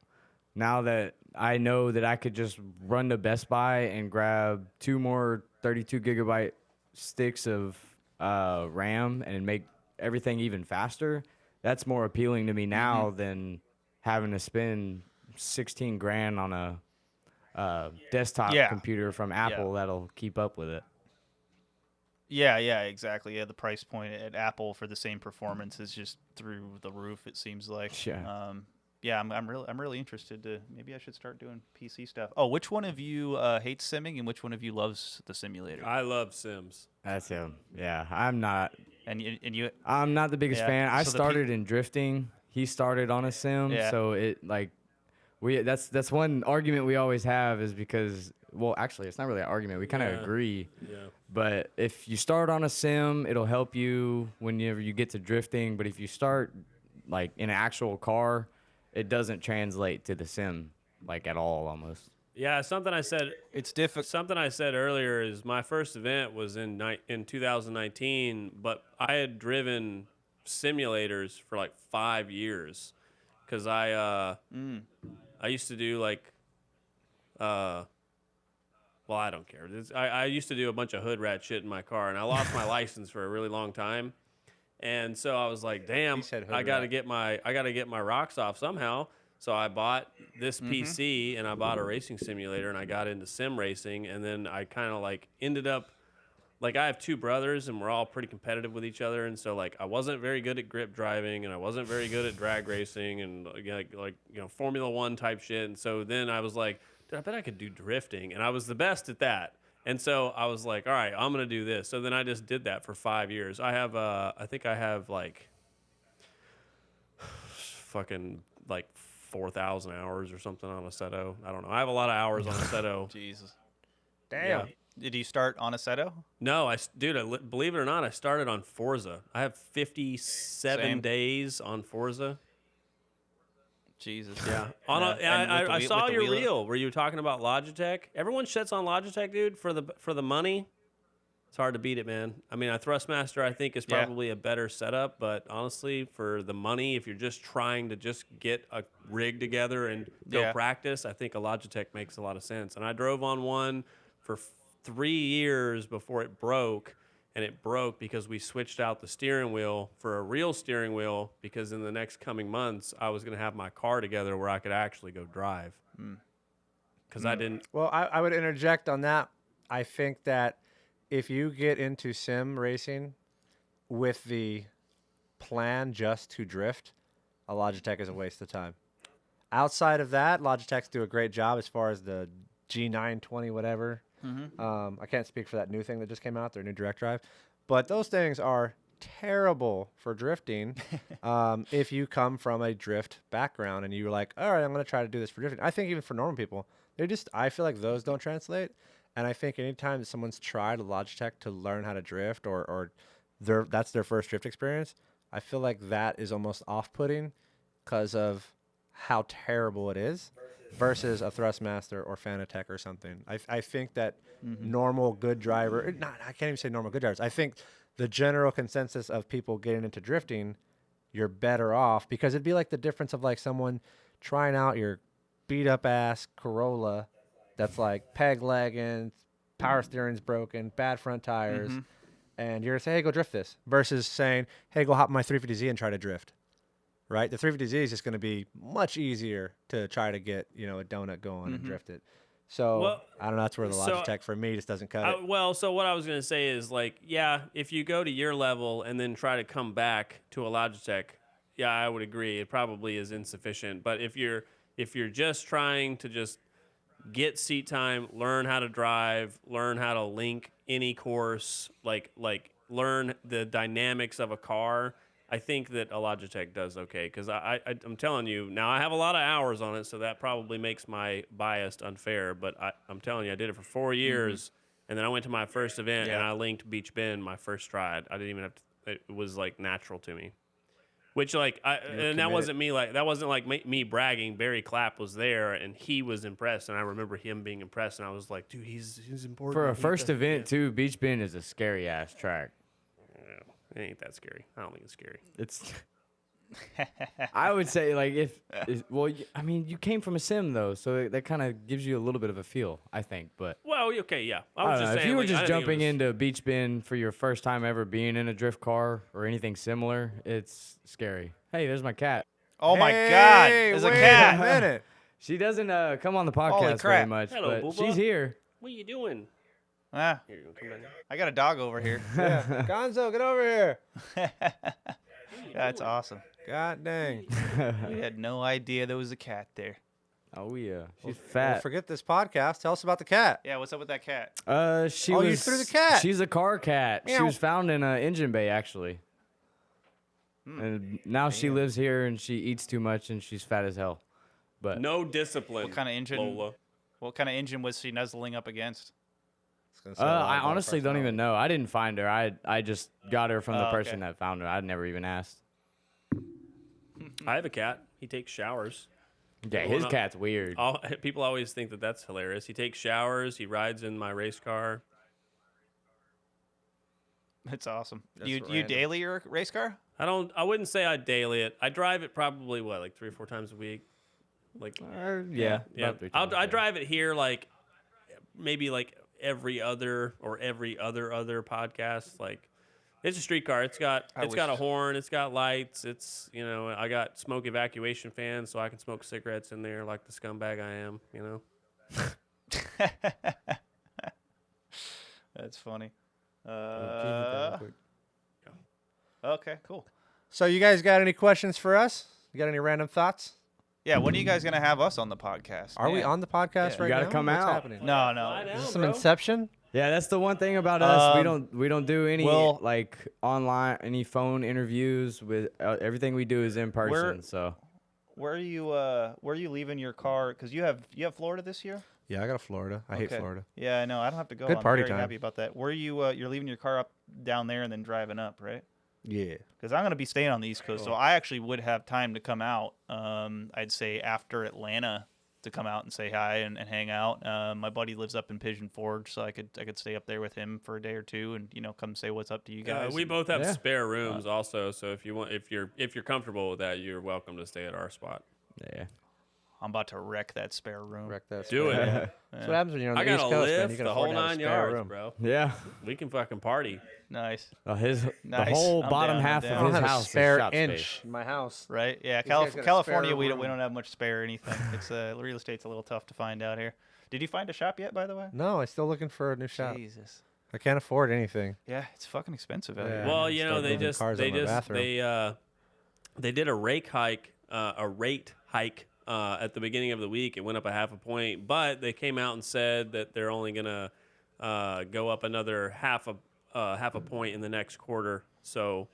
Now that I know that I could just run to Best Buy and grab 2 more 32 gigabyte sticks of RAM and make everything even faster, that's more appealing to me now than having to spend 16 grand on a desktop computer from Apple that'll keep up with it. Yeah, exactly. Yeah, the price point at Apple for the same performance is just through the roof. It seems like. Yeah. I'm really interested to. Maybe I should start doing PC stuff. Oh, which one of you hates simming and which one of you loves the simulator? I love Sims. That's him. Yeah, I'm not. And you. I'm not the biggest fan. I so the started in drifting. He started on a sim, so that's one argument we always have is because, well, actually, it's not really an argument. We kind of agree. Yeah. But if you start on a sim, it'll help you whenever you get to drifting. But if you start in an actual car, it doesn't translate to the sim at all almost. Yeah, something I said. It's difficult. Something I said earlier is my first event was in 2019, but I had driven simulators for 5 years because I used to do well, I don't care. I used to do a bunch of hood rat shit in my car, and I lost my license for a really long time. And so I was like, damn, I got to get my rocks off somehow. So I bought this PC and I bought a racing simulator and I got into sim racing. And then I kind of like ended up, like I have two brothers and we're all pretty competitive with each other. And so like I wasn't very good at grip driving and I wasn't very good at drag racing and like Formula One type shit. And so then I was like, dude, I bet I could do drifting. And I was the best at that. And so I was like, all right, I'm going to do this. So then I just did that for 5 years. I think I have like fucking like 4,000 hours or something on a Seto. I don't know. I have a lot of hours on a Seto. Jesus. Damn. Yeah. Did you start on a Seto? No, believe it or not, I started on Forza. I have 57 days on Forza. Jesus. Yeah. I saw your reel where you were talking about Logitech. Everyone shits on Logitech, dude, for the money. It's hard to beat it, man. I mean, a Thrustmaster I think is probably a better setup, but honestly, for the money, if you're just trying to just get a rig together and go practice, I think a Logitech makes a lot of sense. And I drove on one for 3 years before it broke, and it broke because we switched out the steering wheel for a real steering wheel because in the next coming months, I was going to have my car together where I could actually go drive. Because I didn't. Well, I would interject on that. I think that if you get into sim racing with the plan just to drift, a Logitech is a waste of time. Outside of that, Logitechs do a great job as far as the G920 whatever. I can't speak for that new thing that just came out, their new direct drive. But those things are terrible for drifting if you come from a drift background and you're like, all right, I'm going to try to do this for drifting. I think even for normal people, I feel like those don't translate. And I think anytime that someone's tried a Logitech to learn how to drift or that's their first drift experience, I feel like that is almost off-putting because of how terrible it is versus a Thrustmaster or Fanatec or something. I think that normal good driver, I can't even say normal good drivers. I think the general consensus of people getting into drifting, you're better off because it'd be like the difference of like someone trying out your beat up ass Corolla that's like peg lagging, power steering's broken, bad front tires, and you're going to say, hey, go drift this, versus saying, hey, go hop in my 350Z and try to drift, right? The 350Z is just going to be much easier to try to get, a donut going and drift it. So, I don't know, that's where the Logitech for me just doesn't cut it. So what I was going to say is like, yeah, if you go to your level and then try to come back to a Logitech, yeah, I would agree. It probably is insufficient. But if you're just trying to just get seat time, learn how to drive, learn how to link any course, like learn the dynamics of a car, I think that a Logitech does okay. Because I'm telling you, now I have a lot of hours on it, so that probably makes my bias unfair. But I'm telling you, I did it for 4 years, and then I went to my first event, and I linked Beach Bend my first stride. I didn't even have to, it was like natural to me. Which that wasn't like me bragging. Barry Clapp was there and he was impressed, and I remember him being impressed, and I was like, dude, he's important. For a first event too, Beach Bend is a scary ass track. Yeah, it ain't that scary. I don't think it's scary. It's. I would say like you came from a sim though, so that kind of gives you a little bit of a feel, I think. But okay, yeah. I was just saying, if you were just jumping into Beach Bend for your first time ever being in a drift car or anything similar, it's scary. Hey, there's my cat. Oh my God, there's a cat. Wait a minute. She doesn't come on the podcast very much, Hello, but Booba. she's here. What are you doing? Here you go, come back. I got a dog over here. Yeah. Gonzo, get over here. That's awesome. God dang. We had no idea there was a cat there. Oh yeah, she's fat. Well, forget this podcast. Tell us about the cat. Yeah, what's up with that cat? You threw the cat. She's a car cat. Meow. She was found in an engine bay actually, and now she lives here and she eats too much and she's fat as hell. But no discipline. What kind of engine? Lola. What kind of engine was she nuzzling up against? I honestly don't even know. I didn't find her. I just got her from the person that found her. I'd never even asked. I have a cat. He takes showers. Yeah, his cat's weird. People always think that that's hilarious. He takes showers. He rides in my race car. That's awesome. That's You random. daily your race car? I wouldn't say I daily it. I drive it probably like 3 or 4 times a week. Like Yeah. yeah. about 3 times, I drive it here like maybe like every other podcast. Like, it's a street car. It's got a horn. It's got lights. It's, you know, I got smoke evacuation fans so I can smoke cigarettes in there like the scumbag I am, you know. That's funny. Okay, cool. So you guys got any questions for us? You got any random thoughts? Yeah, when are you guys gonna have us on the podcast? Are we on the podcast right now? You gotta come What's out. happening? No. Is this some Inception? Yeah, that's the one thing about us. We don't do any well- like online, any phone interviews. With everything we do is in person. So Where are you leaving your car? Because you have Florida this year. Yeah, I got a Florida. I hate Okay. Florida. Yeah, I know. I don't have to go. Good I'm party very time. happy about that. Where are you? You're leaving your car up down there and then driving up, right? Yeah. Because I'm gonna be staying on the East Coast, so I actually would have time to come out. I'd say after Atlanta to come out and say hi and hang out. My buddy lives up in Pigeon Forge, so I could stay up there with him for a day or two and come say what's up to you guys. We both have spare rooms also, so if you're comfortable with that, you're welcome to stay at our spot. yeah. I'm about to wreck that spare room. Wreck that. Do it. spare. That's what happens when you're on I the got East a Coast, man. lift, You can the afford whole to have a 9 spare yards, room. bro. Yeah. We can fucking party. Nice. The Nice. whole I'm bottom down, I'm half down. I of don't his have a house spare is shop inch space. in my house. Right? Yeah. These guys got a California, spare we room. don't have much spare anything. It's real estate's a little tough to find out here. Did you find a shop yet, by the way? No, I'm still looking for a new shop. Jesus. I can't afford anything. Yeah, it's fucking expensive out Yeah. here. Well, Start building cars on my bathroom. they did a rate hike at the beginning of the week. It went up a half a point, but they came out and said that they're only gonna go up another half a point in the next quarter. So,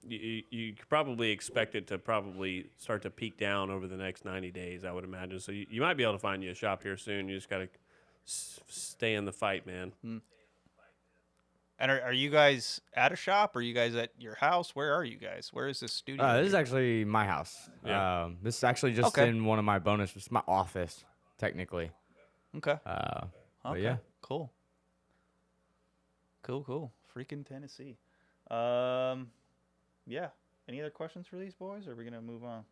you could probably expect it to probably start to peak down over the next 90 days, I would imagine. So you might be able to find you a shop here soon. You just gotta stay in the fight, man. And are you guys at a shop? Are you guys at your house? Where are you guys? Where is this studio? This is actually my house. Yeah. This is actually just in one of my bonus. It's my office, technically. Okay. But Okay. yeah. Cool. Freaking Tennessee. Yeah. Any other questions for these boys, or are we gonna move on?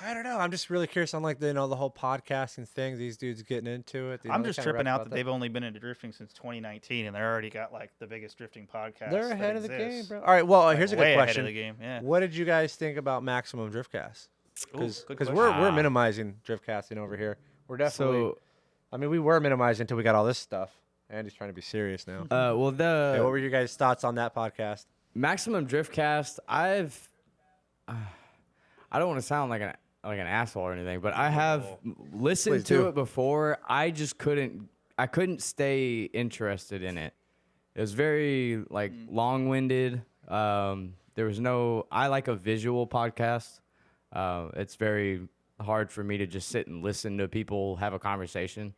I don't know. I'm just really curious on like the whole podcasting thing. These dudes getting into it. I'm just tripping out that they've only been into drifting since 2019, and they're already got like the biggest drifting podcast. They're that ahead of the game, exists. bro. All right. Well, Like, here's a way good ahead question. of the game. Yeah. What did you guys think about Maximum Driftcast? Ooh, good Because question. we're minimizing driftcasting over here. We're definitely. So, I mean, we were minimizing until we got all this stuff. Andy's trying to be serious now. well, Okay, what were your guys' thoughts on that podcast? Maximum Driftcast, I don't want to sound like an asshole or anything, but I have listened Please to do. it before. I just couldn't stay interested in it. It was very like long-winded. There was no. I like a visual podcast. It's very hard for me to just sit and listen to people have a conversation.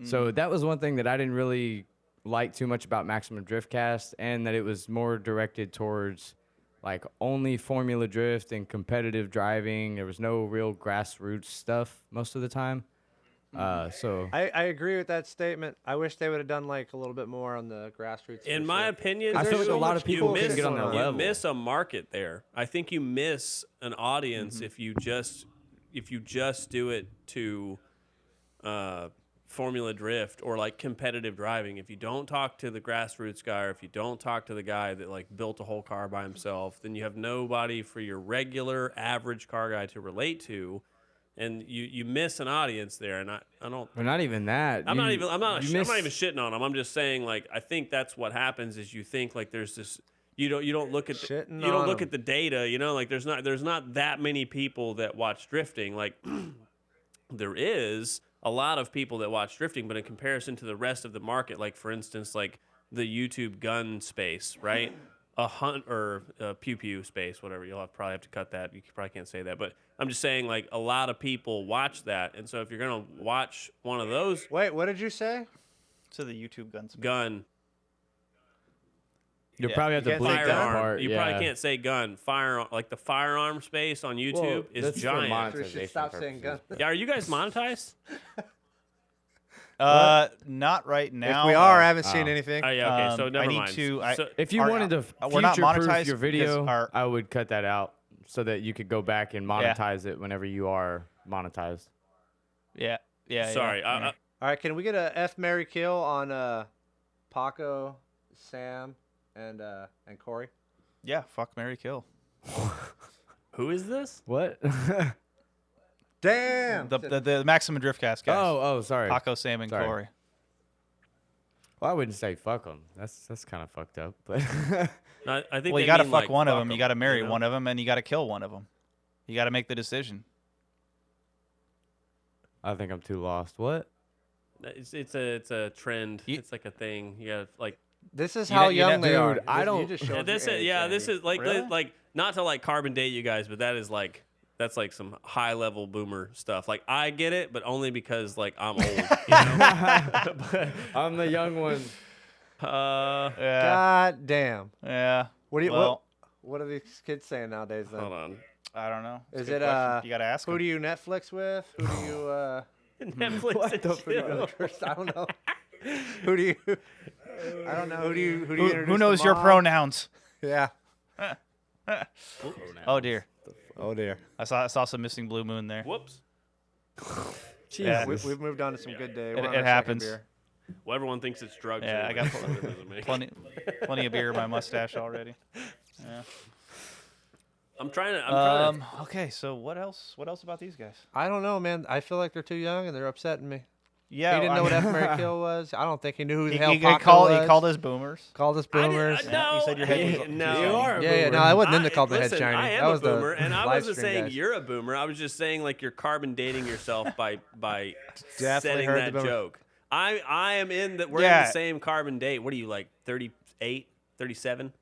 So that was one thing that I didn't really like too much about Maximum Driftcast, and that it was more directed towards like only Formula Drift and competitive driving. There was no real grassroots stuff most of the time. So I agree with that statement. I wish they would have done like a little bit more on the grassroots. In for my sure. opinion, I feel there's like a so lot much of people you can miss, get on their you level. miss a market there. I think you miss an audience if you just do it to Formula Drift or like competitive driving. If you don't talk to the grassroots guy, or if you don't talk to the guy that like built a whole car by himself, then you have nobody for your regular average car guy to relate to, and you miss an audience there. And I don't. Or not even that. I'm not even miss- shitting on them. I'm just saying, like, I think that's what happens is you think like there's this. You don't look at Shitting you don't on look 'em. at the data. Like there's not that many people that watch drifting. Like there is a lot of people that watch drifting, but in comparison to the rest of the market, like for instance, like the YouTube gun space, right? Pew pew space, whatever. Probably have to cut that. You probably can't say that, but I'm just saying, like, a lot of people watch that, and so if you're gonna watch one of those, Wait, what did you say? To the YouTube guns. gun You'll probably have to can't bleep say that gun. part. you yeah. probably can't say gun. Firearm, like the firearm space on YouTube is that's for giant. monetization We should stop saying gun. purposes. Yeah, are you guys monetized? Not right now. If we are, I haven't seen anything. Oh yeah, okay. So I never need mind. to- So- If you Are- wanted to we're not future-proof monetized your because video, our- I would cut that out so that you could go back and monetize it whenever you are monetized. Yeah. Sorry. Yeah. All right, can we get a F, Mary, kill on Paco, Sam, and Corey? Yeah. Fuck, marry, kill. Who is this? What? Damn. The Maximum Driftcast guys. oh, sorry. Paco, Sam, and Sorry. Corey. Well, I wouldn't say fuck them. That's kind of fucked up. But No, I think Well, you they got to mean, fuck like, one of fuck them. You got to marry you know? one of them, and you got to kill one of them. You got to make the decision. I think I'm too lost. What? It's a trend. It's like a thing. You got like. This is You how know- you young know- they are. Dude, I don't- You just showed Yeah, this your is age, this Andy. is like Really? like not to like carbon date you guys, but that is like that's like some high level boomer stuff. Like I get it, but only because like I'm old. I'm the young one. Yeah. God damn. Yeah. What do you Well, what are these kids saying nowadays then? Hold on. I don't know. It's Is a good it question. You got to ask who them. do you Netflix with? Who do you Netflix and chill. I don't know. Who do you I don't know. Who do you Who introduce knows to your mom? pronouns? Yeah. Oh dear. Oh dear. I saw some missing blue moon there. Whoops. Yeah. We've moved on to some good day. It- We're on it our second happens. beer. Well, everyone thinks it's drugs. Yeah, I anyway, got so it doesn't make- plenty of beer in my mustache already. Yeah. I'm trying to. Okay, so what else? What else about these guys? I don't know, man. I feel like they're too young and they're upsetting me. Yeah, He didn't I know what mean, F Mary Kill was. I don't think he knew who the he, hell he Paco called was. he called us boomers. Called us I boomers. didn't, no, You said your head was no. You are a Yeah, boomer. no, I wasn't into called the head Listen, shiny. I am that a was boomer, the and I live wasn't stream saying guys. you're a boomer. I was just saying like you're carbon dating yourself by Definitely setting heard that the boomer. joke. I am in that. We're in Yeah. the same carbon date. What are you like? 38, 37?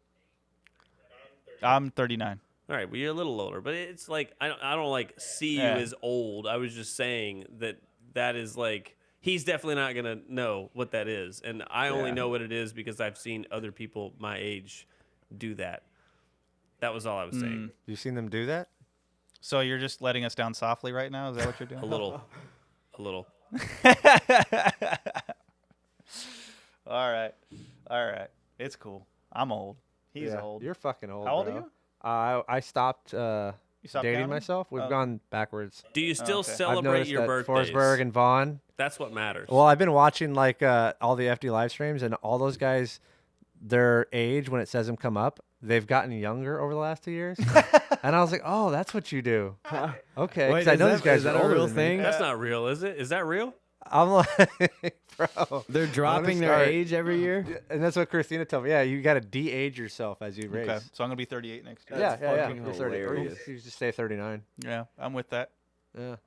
I'm 39. All right, well you're a little older, but it's like I don't like see you Yeah. as old. I was just saying that is like he's definitely not gonna know what that is, and I only Yeah. know what it is because I've seen other people my age do that. That was all I was saying. You seen them do that? So you're just letting us down softly right now? Is that what you're doing? A little. All right. It's cool. I'm old. He's Yeah, old. You're fucking old. How old bro. are you? I stopped You stopped dating counting? myself. We've Oh. gone backwards. Do you still okay. I've I've celebrate noticed your that birthdays? Forsberg and Vaughn. That's what matters. Well, I've been watching like all the FD live streams, and all those guys, their age when it says them come up, they've gotten younger over the last 2 years. And I was like, oh, that's what you do. Okay, Wait, because I is know that- these guys is that are a older real than me. thing? That's not real, is it? Is that real? I'm like, bro. They're dropping their start- age every year. And that's what Christina told me. Yeah, you got to de-age yourself as you race. Okay. So I'm going to be 38 next year. Yeah, yeah. fucking You're 30. Or hilarious. you just say 39. Yeah, I'm with that. Yeah.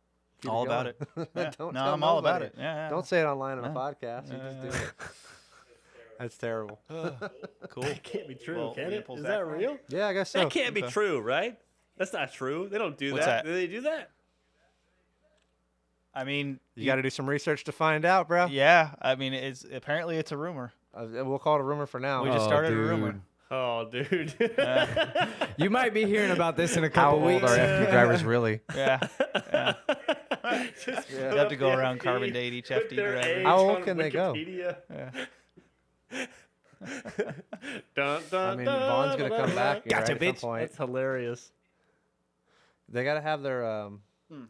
Keep All it about going. it. Yeah. Don't No, tell I'm all about nobody. it. Yeah. Don't say it online on a No. podcast. You just do it. That's terrible. Cool. That can't be true, Well, can we it? pull Is Zack that on. real? Yeah, I guess so. That can't be true, right? That's not true. They don't do What's that. that? Do they do that? I mean, You got to do some research to find out, bro. yeah. I mean, it's apparently it's a rumor. We'll call it a rumor for now. We just started a dude. rumor. Oh, dude. You might be hearing about this in a How couple old weeks. are FD drivers really? Yeah. Just You put have up to go the around FD, carbon date each put FD their driver. age How old on can they go? Wikipedia. Yeah. Dun, dun, I mean, dun, Vaughn's gonna dun, come back here, Gotcha, right, at some bitch. point. That's hilarious. They got to have their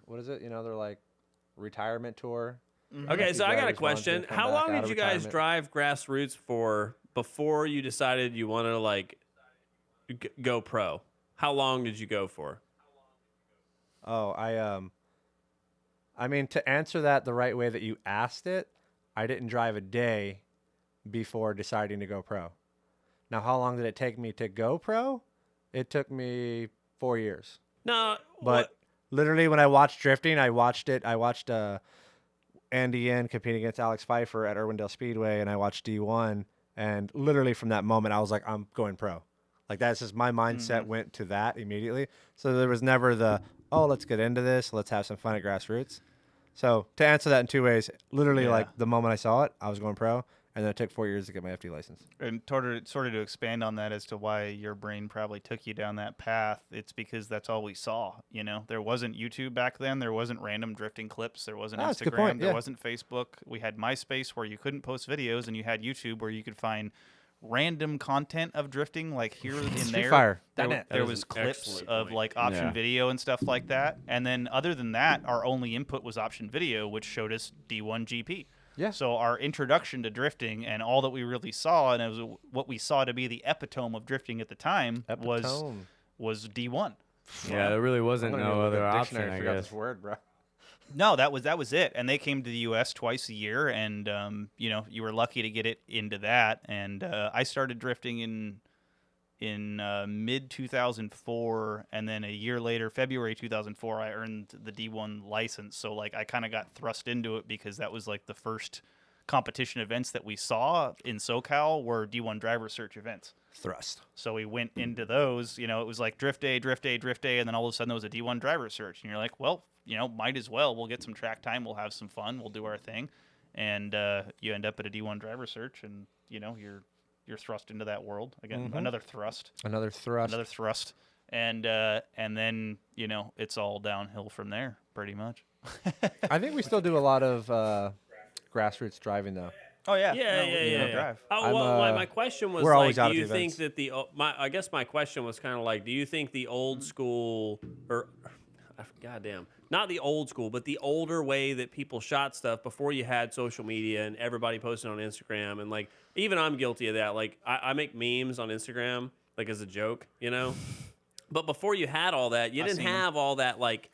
what is it? You know, their like retirement tour. Okay, FD so I got a drivers, Vaughn's question. gonna come How back long out did of you guys retirement. drive grassroots for before you decided you wanted to like go pro? How long did you go for? Oh, I mean, to answer that the right way that you asked it, I didn't drive a day before deciding to go pro. Now, how long did it take me to go pro? It took me 4 years. No, But literally, when I watched drifting, I watched Andy Yen compete against Alex Pfeiffer at Irwindale Speedway, and I watched D1. And literally from that moment, I was like, I'm going pro. Like, that's just my mindset went to that immediately. So there was never the, oh, let's get into this. Let's have some fun at grassroots. So to answer that in two ways, literally, Yeah. like the moment I saw it, I was going pro. And then it took 4 years to get my FD license. And sort of to expand on that as to why your brain probably took you down that path, it's because that's all we saw. You know, there wasn't YouTube back then. There wasn't random drifting clips. There wasn't That's a good Instagram. point, There yeah. wasn't Facebook. We had MySpace where you couldn't post videos, and you had YouTube where you could find random content of drifting, like here and there. Fire. There was clips of like option video and stuff like that. And then other than that, our only input was option video, which showed us D1 GP. Yeah. So our introduction to drifting and all that we really saw, and it was what we saw to be the epitome of drifting at the time, was D1. Yeah, there really wasn't no other option, I forgot guess. this word, bro. No, that was it. And they came to the U.S. twice a year, and you were lucky to get it into that. And I started drifting in mid 2004, and then a year later, February 2004, I earned the D1 license. So like I kind of got thrust into it because that was like the first competition events that we saw in SoCal were D1 driver search events. Thrust. So we went into those. It was like drift day, and then all of a sudden there was a D1 driver search, and you're like, well, might as well. We'll get some track time. We'll have some fun. We'll do our thing, and you end up at a D1 driver search, and you're thrust into that world again. Another thrust, and then it's all downhill from there, pretty much. I think we still do a lot of grassroots driving though. Oh yeah, yeah. Drive. Oh well, my question was we're always like, out do you of think events. that I guess my question was kind of like, do you think the old school goddamn, not the old school, but the older way that people shot stuff before you had social media and everybody posted on Instagram, and like even I'm guilty of that. Like I make memes on Instagram like as a joke, but before you had all that, you didn't have all that like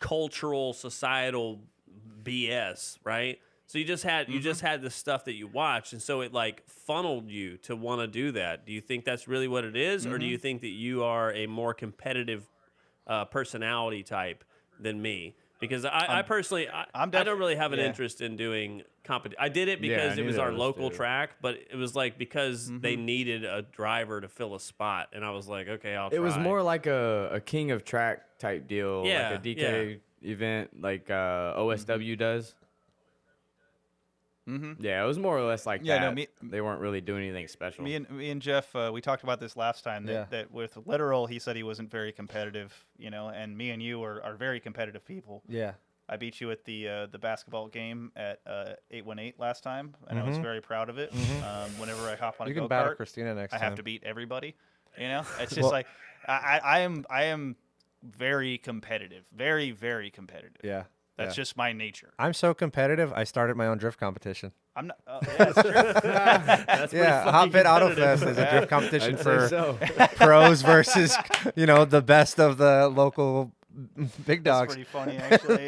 cultural societal BS, right? So you just had the stuff that you watched, and so it like funneled you to want to do that. Do you think that's really what it is, or do you think that you are a more competitive personality type than me? Because I personally, I don't really have an interest in doing competition. I did it because it was our local track, but it was like because they needed a driver to fill a spot, and I was like, okay, I'll try. It was more like a king of track type deal, like a DK event, like OSW does. Yeah, it was more or less like that. No, they weren't really doing anything special. Me and Jeff, we talked about this last time. That with Litteral, he said he wasn't very competitive, and me and you are very competitive people. Yeah. I beat you at the basketball game at 818 last time, and I was very proud of it. Whenever I hop on a go-kart, can battle Christina next time. I have to beat everybody. It's just like I am very competitive, very very competitive. Yeah. That's just my nature. I'm so competitive. I started my own drift competition. I'm not. That's true. That's Hotbit Autofest is a drift competition for pros versus the best of the local big dogs. That's pretty funny, actually.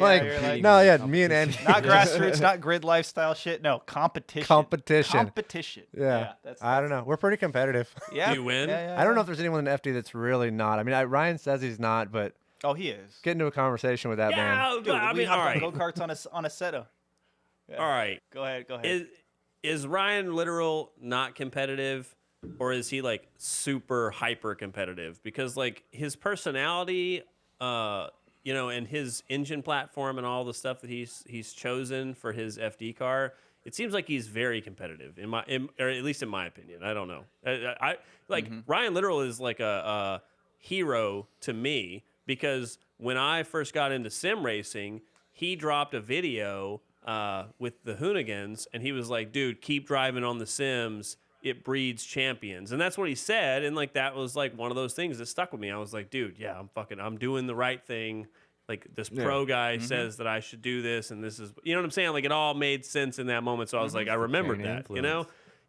Me and Andy. Not grassroots, not grid lifestyle shit. No, competition. Yeah. I don't know. We're pretty competitive. Yeah. Do you win? I don't know if there's anyone in FD that's really not. I mean, Ryan says he's not, but. Oh, he is. Get into a conversation with that man. Dude, I mean, all right. Go-karts on a Seta. Yeah. All right. Go ahead. Is Ryan Litteral not competitive, or is he like super hyper competitive? Because like his personality, and his engine platform and all the stuff that he's chosen for his FD car, it seems like he's very competitive or at least in my opinion. I don't know. Ryan Litteral is like a hero to me. Because when I first got into sim racing, he dropped a video with the Hoonigans, and he was like, dude, keep driving on the sims. It breeds champions. And that's what he said, and like that was like one of those things that stuck with me. I was like, dude, yeah, I'm doing the right thing. Like this pro guy says that I should do this, and this is, you know what I'm saying? Like it all made sense in that moment, so I was like, I remembered that,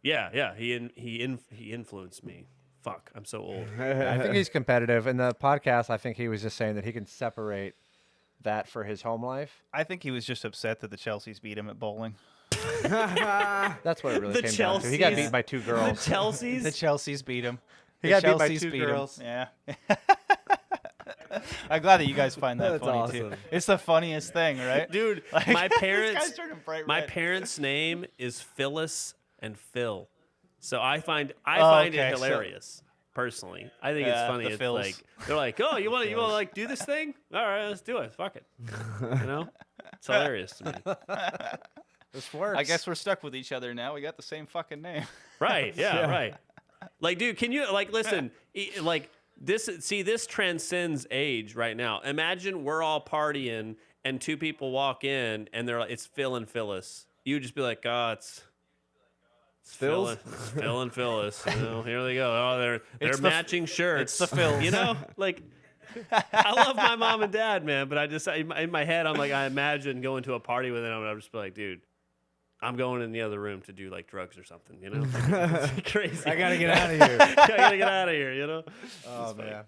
Yeah, he influenced me. Fuck, I'm so old. I think he's competitive. In the podcast, I think he was just saying that he can separate that for his home life. I think he was just upset that the Chelseas beat him at bowling. That's what it really came down to. He got beat by two girls. The Chelseas? The Chelseas beat him. He got beat by two girls. Yeah. I'm glad that you guys find that funny too. It's the funniest thing, right? Dude, like, my my parents' name is Phyllis and Phil. So I find it hilarious. Personally, I think it's funny. It's Phils. like they're like, "Oh, you want to like do this thing? All right, let's do it. Fuck it." It's hilarious to me. This works. I guess we're stuck with each other now. We got the same fucking name. Right? Yeah. Right. Like, dude, can you like listen? Like this. See, this transcends age right now. Imagine we're all partying and two people walk in and they're like, "It's Phil and Phyllis." You would just be like, "Oh, Phil and Phyllis. You know, here they go. Oh, they're matching shirts. It's the Phils. You know, like I love my mom and dad, man, but I just in my head I'm like I imagine going to a party with them and I'm just like, dude, I'm going in the other room to do like drugs or something, you know? It's crazy. I gotta get out of here. I gotta get out of here, you know? Oh man.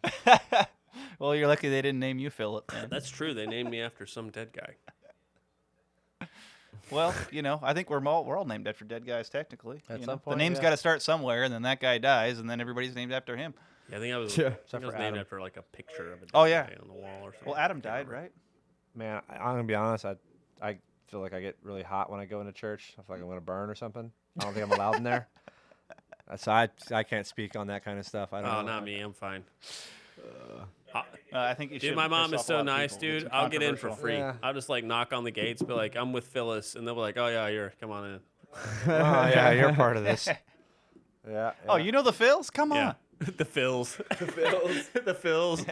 Well, you're lucky they didn't name you Philip, man. That's true. They named me after some dead guy. Well, you know, I think we're all named after dead guys technically. At you some know? point, the name's yeah. got to start somewhere, and then that guy dies, and then everybody's named after him. Yeah, I think I was, Yeah. I think I was for named Adam. after like a picture of a dead Oh, yeah. guy on the wall or something. Well, Adam died, right? Man, I'm gonna be honest. I feel like I get really hot when I go into church. I feel like I'm gonna burn or something. I don't think I'm allowed in there. So I can't speak on that kind of stuff. I don't Oh, know. not me. I'm fine. I think you should. Dude, my mom piss is off a so lot of nice, people. dude. It's I'll get in for controversial. free. Yeah. I'll just like knock on the gates, be like, I'm with Phyllis, and they'll be like, oh yeah, come on in. Oh yeah, you're part of this. Yeah. Oh, you know the Phils? Come on. Yeah. The Phils. The Phils.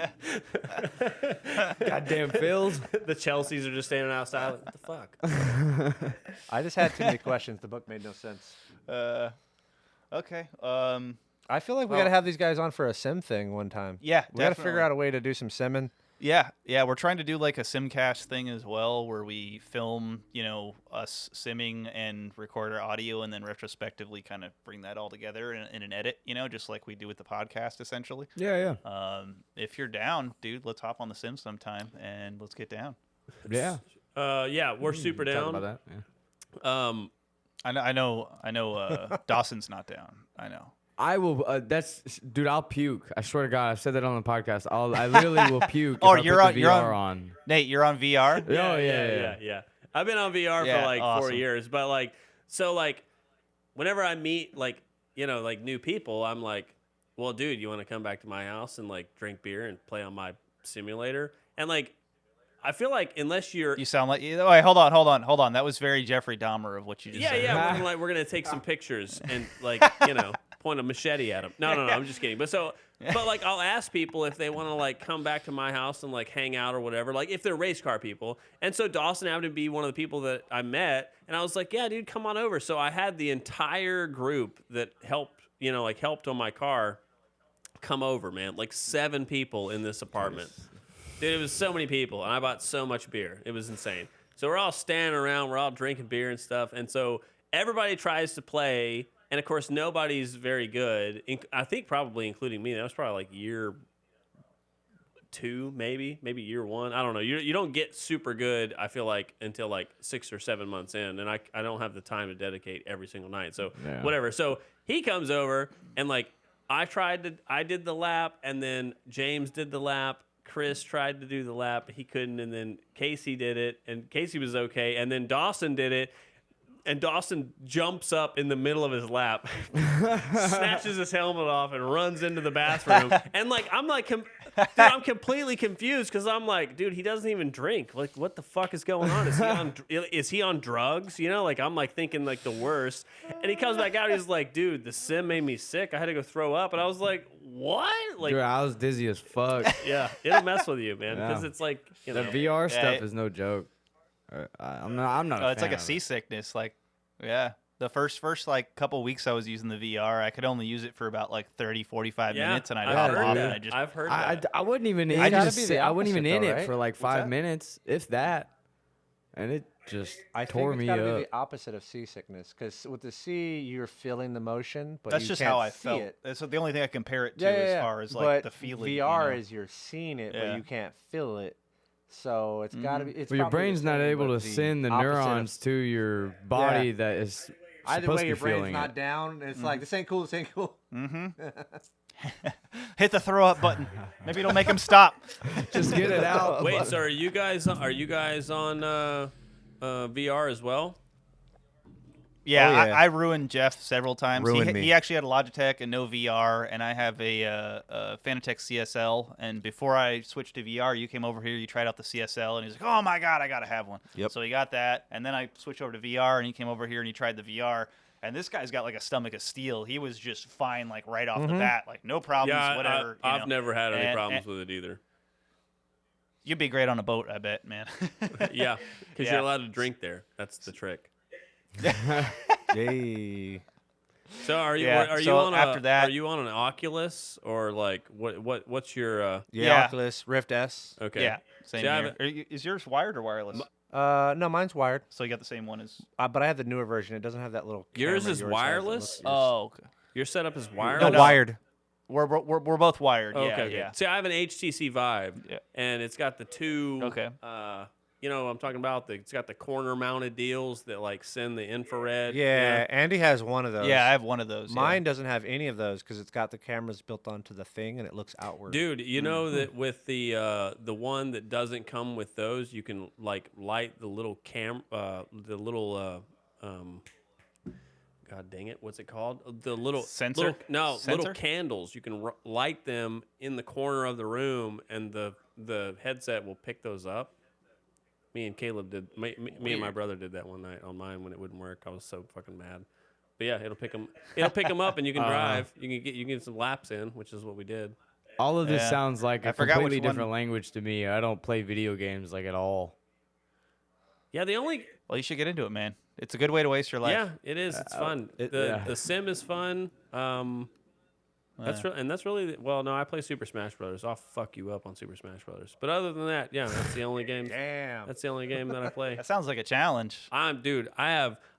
Goddamn Phils. The Chelseas are just standing outside. Like, what the fuck? I just had too many questions. The book made no sense. Okay. I feel like we got to have these guys on for a sim thing one time. Yeah, We got to figure definitely. out a way to do some simming. Yeah, we're trying to do like a simcast thing as well, where we film, you know, us simming and record our audio, and then retrospectively kind of bring that all together in an edit, you know, just like we do with the podcast, essentially. Yeah. If you're down, dude, let's hop on the sim sometime and let's get down. Yeah. Yeah, we're super Talk down. about that. Yeah. I know. Dawson's not down. I know. I will. Dude. I'll puke. I swear to God, I've said that on the podcast. I literally will puke. Oh, if I you're put the you're VR on. Nate, you're on VR. Oh yeah. Yeah. I've been on VR Yeah, for like 4 awesome. years, but like, so like, whenever I meet like, you know, like new people, I'm like, well, dude, you want to come back to my house and like drink beer and play on my simulator? And like, I feel like unless you're, You sound like. Oh, wait, hold on. That was very Jeffrey Dahmer of what you just said. yeah, we're gonna take some pictures and like, you know, point a machete at them. No, I'm just kidding. But like, I'll ask people if they want to like come back to my house and like hang out or whatever. Like if they're race car people. And so Dawson happened to be one of the people that I met, and I was like, yeah, dude, come on over. So I had the entire group that helped on my car come over, man. Like 7 people in this apartment. Dude, it was so many people, and I bought so much beer. It was insane. So we're all standing around, we're all drinking beer and stuff, and so everybody tries to play, and of course nobody's very good. I think probably including me. That was probably like year 2, maybe year 1. I don't know. You don't get super good, I feel like, until like 6 or 7 months in, and I don't have the time to dedicate every single night. So whatever. So he comes over, and like I did the lap, and then James did the lap. Chris tried to do the lap, he couldn't, and then Casey did it, and Casey was okay, and then Dawson did it, and Dawson jumps up in the middle of his lap, snatches his helmet off, and runs into the bathroom, and like I'm completely confused because I'm like, dude, he doesn't even drink. Like, what the fuck is going on? Is he on drugs? You know, like I'm like thinking like the worst, and he comes back out, he's like, dude, the sim made me sick. I had to go throw up, and I was like, what? Like, Dude, I was dizzy as fuck. yeah, it'll mess with you, man, because Yeah. it's like, you The know. VR stuff it- is no joke. I'm not. It's like fan a of it. seasickness. Like, yeah. The first like couple weeks I was using the VR, I could only use it for about like 30, 45 Yeah, minutes, and I'd I've hop heard off that. and I just. I've heard I that. wasn't even in. It's gotta just be the sit- I wasn't even opposite, in though, it right? for like What's 5 that? minutes, if that, and it just I tore think me it's gotta up. be the opposite of seasickness, because with the sea, you're feeling the motion, but That's you just can't how I see felt. it. That's the only thing I compare it to Yeah, as far as like but the feeling. VR you know? is you're seeing it, Yeah. but you can't feel it. So it's got to be. It's Well, your probably the brain's not same, able but to send the opposite of- neurons to your body that is Either supposed way, to your be brain's feeling not it. down. It's like this ain't cool. This ain't cool. Hit the throw up button. Maybe it'll make him stop. Just get it out. Wait, so are you guys on VR as well? Yeah, Oh, yeah. I ruined Jeff several times. Ruined me. He actually had a Logitech and no VR, and I have a Fanatec CSL. And before I switched to VR, you came over here, you tried out the CSL, and he's like, "Oh my god, I gotta have one." Yep. So he got that, and then I switched over to VR, and he came over here and he tried the VR. And this guy's got like a stomach of steel. He was just fine, like right off the bat, like no problems, Yeah, whatever. you I've know. never had any And- problems with it either. You'd be great on a boat, I bet, man. Yeah, because Yeah. you're allowed to drink there. That's the trick. Yay. So are you are you on an Oculus or like what's your Oculus Rift S. okay? Yeah, same here. Is yours wired or wireless? No, mine's wired. So you got the same one as. But I have the newer version. It doesn't have that little. Yours camera. is wireless. Oh, okay. Your setup is No, wireless. wired. We're both wired. Oh, Yeah, okay. yeah. See, I have an HTC Vive, Yeah. and it's got the two. Okay. You know what I'm talking about? It's got the corner-mounted deals that like send the infrared. Yeah, Andy has one of those. Yeah, I have one of those. Mine doesn't have any of those because it's got the cameras built onto the thing and it looks outward. Dude, you know that with the one that doesn't come with those, you can like light the little God dang it, what's it called? The little sensor. Little candles. You can light them in the corner of the room, and the headset will pick those up. Me and Caleb did. Me and my brother did that one night on mine when it wouldn't work. I was so fucking mad. But yeah, it'll pick them. It'll pick them up, and you can drive. You can get some laps in, which is what we did. All of this sounds like a forgot completely which one. different language to me. I don't play video games like at all. Yeah, Well, you should get into it, man. It's a good way to waste your life. Yeah, it is. It's fun. The sim is fun. That's really well. No, I play Super Smash Brothers. I'll fuck you up on Super Smash Brothers. But other than that, yeah, that's the only game. Damn. That's the only game that I play. That sounds like a challenge. I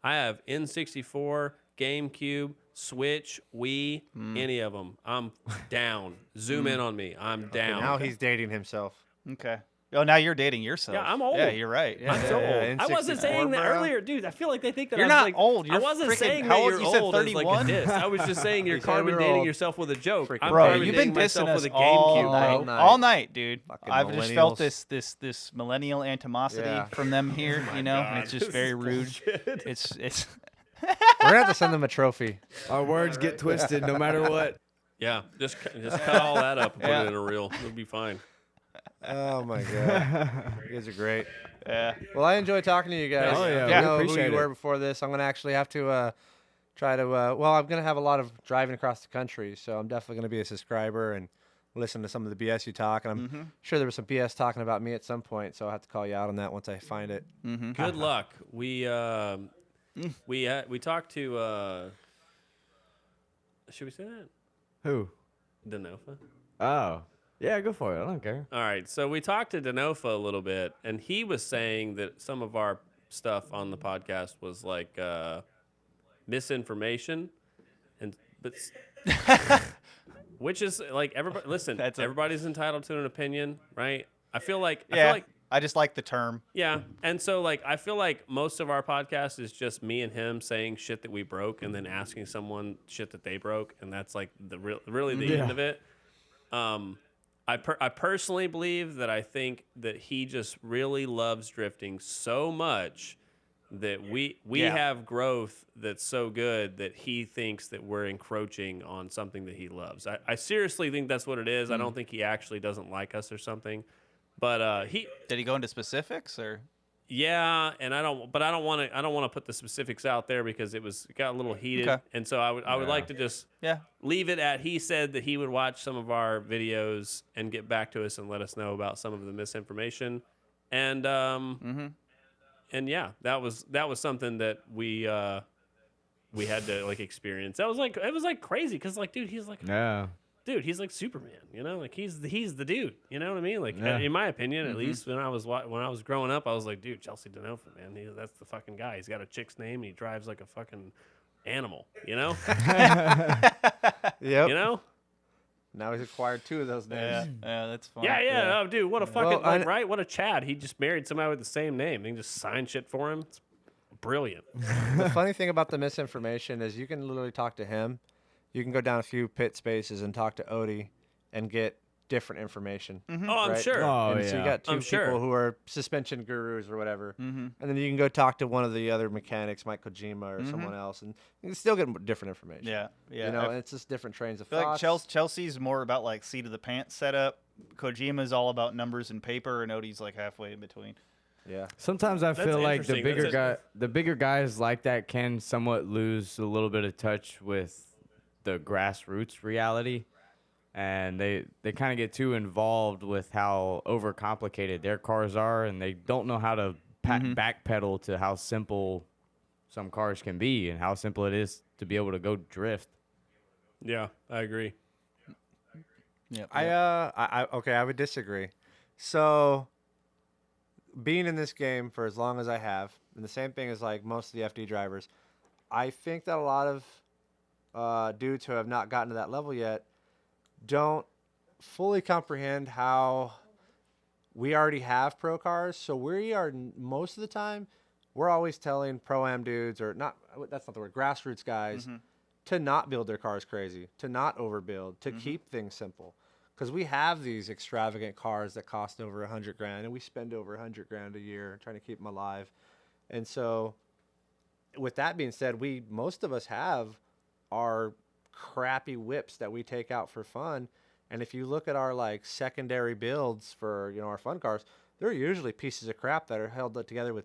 have N64, GameCube, Switch, Wii, any of them. I'm down. Zoom in on me. I'm down. Now he's dating himself. Okay. Oh, now you're dating yourself. Yeah, I'm old. Yeah, you're right. Yeah. I'm so old. yeah, I wasn't N64, saying that bro. earlier, dude. I feel like they think that You're I was not like, old. I You're wasn't freaking- saying how that old? you're You said old as like a 31? diss. I was just saying you're He said carbon we were dating old. yourself with a joke. I'm Bro, carbon you've been dating myself dissing with us a all GameCube, night. bro. All night, dude. Fucking I've just felt millennials. this millennial animosity Yeah. from them here, you know, and God, it's just this very is rude. bullshit. It's We're gonna have to send them a trophy. Our words get twisted no matter what. Yeah, just cut all that up and put it in a reel. It'll be fine. Oh my god, you guys are great. yeah. Well, I enjoy talking to you guys. Oh, yeah, I we know who appreciate you it. were before this. I'm gonna actually have to try to. Well, I'm gonna have a lot of driving across the country, so I'm definitely gonna be a subscriber and listen to some of the BS you talk. And I'm sure there was some BS talking about me at some point, so I'll have to call you out on that once I find it. Good luck. We talked to. Should we say that? Who? Denofa. Oh. Yeah, go for it. I don't care. All right, so we talked to Denofa a little bit, and he was saying that some of our stuff on the podcast was like misinformation, which is like everybody. Listen, everybody's entitled to an opinion, right? I feel like I just like the term. yeah, and so like I feel like most of our podcast is just me and him saying shit that we broke, and then asking someone shit that they broke, and that's like really the end of it. I personally believe that I think that he just really loves drifting so much that we have growth that's so good that he thinks that we're encroaching on something that he loves. I seriously think that's what it is. I don't think he actually doesn't like us or something. But Did he go into specifics or? yeah, and I don't want to put the specifics out there because it got a little heated, Okay. and so I would like to just leave it at he said that he would watch some of our videos and get back to us and let us know about some of the misinformation, and and yeah, that was something that we had to like experience. It was like crazy because like dude, he's like he's like Superman, you know, like he's the dude, you know what I mean? Like in my opinion, at least when I was growing up, I was like, dude, Chelsea Denofa, man, that's the fucking guy. He's got a chick's name and he drives like a fucking animal, you know? Yep. You know? Now he's acquired 2 of those names. Yeah, that's fine. Yeah. Oh, dude, what a fucking Well, right? What a Chad. He just married somebody with the same name. They can just sign shit for him. It's brilliant. The funny thing about the misinformation is you can literally talk to him. You can go down a few pit spaces and talk to Odie and get different information. Oh, I'm right? sure. Oh, And so you got 2 I'm people sure. who are suspension gurus or whatever. And then you can go talk to one of the other mechanics, Mike Kojima or someone else, and you can still get different information. Yeah. You know, and it's just different trains of I feel thoughts. like Chelsea's more about like seat of the pants setup. Kojima's all about numbers and paper, and Odie's like halfway in between. Yeah. Sometimes I That's feel like the interesting. bigger guys like that can somewhat lose a little bit of touch with the grassroots reality, and they kind of get too involved with how overcomplicated their cars are, and they don't know how to backpedal to how simple some cars can be and how simple it is to be able to go drift. Yeah, I agree. Yeah. I would disagree. So, being in this game for as long as I have, and the same thing as like most of the FD drivers, I think that a lot of dudes who have not gotten to that level yet don't fully comprehend how we already have pro cars. So we are most of the time, we're always telling pro-am dudes, or not, that's not the word, grassroots guys, to not build their cars crazy, to not overbuild, to keep things simple. Because we have these extravagant cars that cost over $100,000, and we spend over $100,000 a year trying to keep them alive. And so, with that being said, most of us have our crappy whips that we take out for fun. And if you look at our like secondary builds for our fun cars, they're usually pieces of crap that are held together with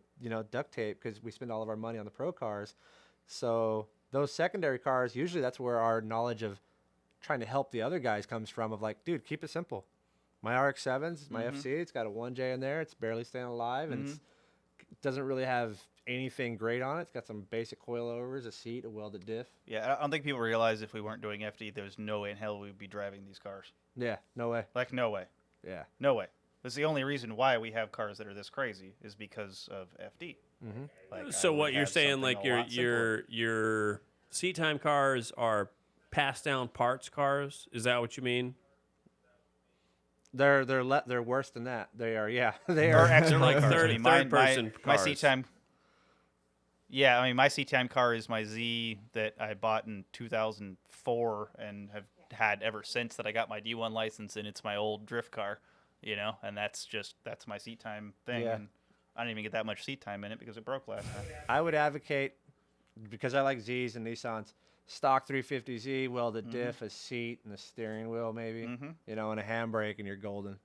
duct tape because we spend all of our money on the pro cars. So those secondary cars, usually that's where our knowledge of trying to help the other guys comes from, of like, dude, keep it simple. My RX-7's, my FC, it's got a 1J in there. It's barely staying alive, and it doesn't really have anything great on it. It's got some basic coilovers, a seat, a welded diff. Yeah, I don't think people realize if we weren't doing FD, there's no way in hell we'd be driving these cars. Yeah, no way. Like, no way. Yeah. No way. That's the only reason why we have cars that are this crazy is because of FD. Like, So what you're saying, like your seat time cars are passed down parts cars? Is that what you mean? They're worse than that. They are, yeah. They Or are actually, like cars. third person my cars. seat time. Yeah, I mean, my seat time car is my Z that I bought in 2004 and have had ever since that I got my D1 license, and it's my old drift car, and that's my seat time thing. Yeah. And I didn't even get that much seat time in it because it broke last time. I would advocate, because I like Zs and Nissans, stock 350Z, welded diff, a seat, and a steering wheel maybe, and a handbrake, and you're golden.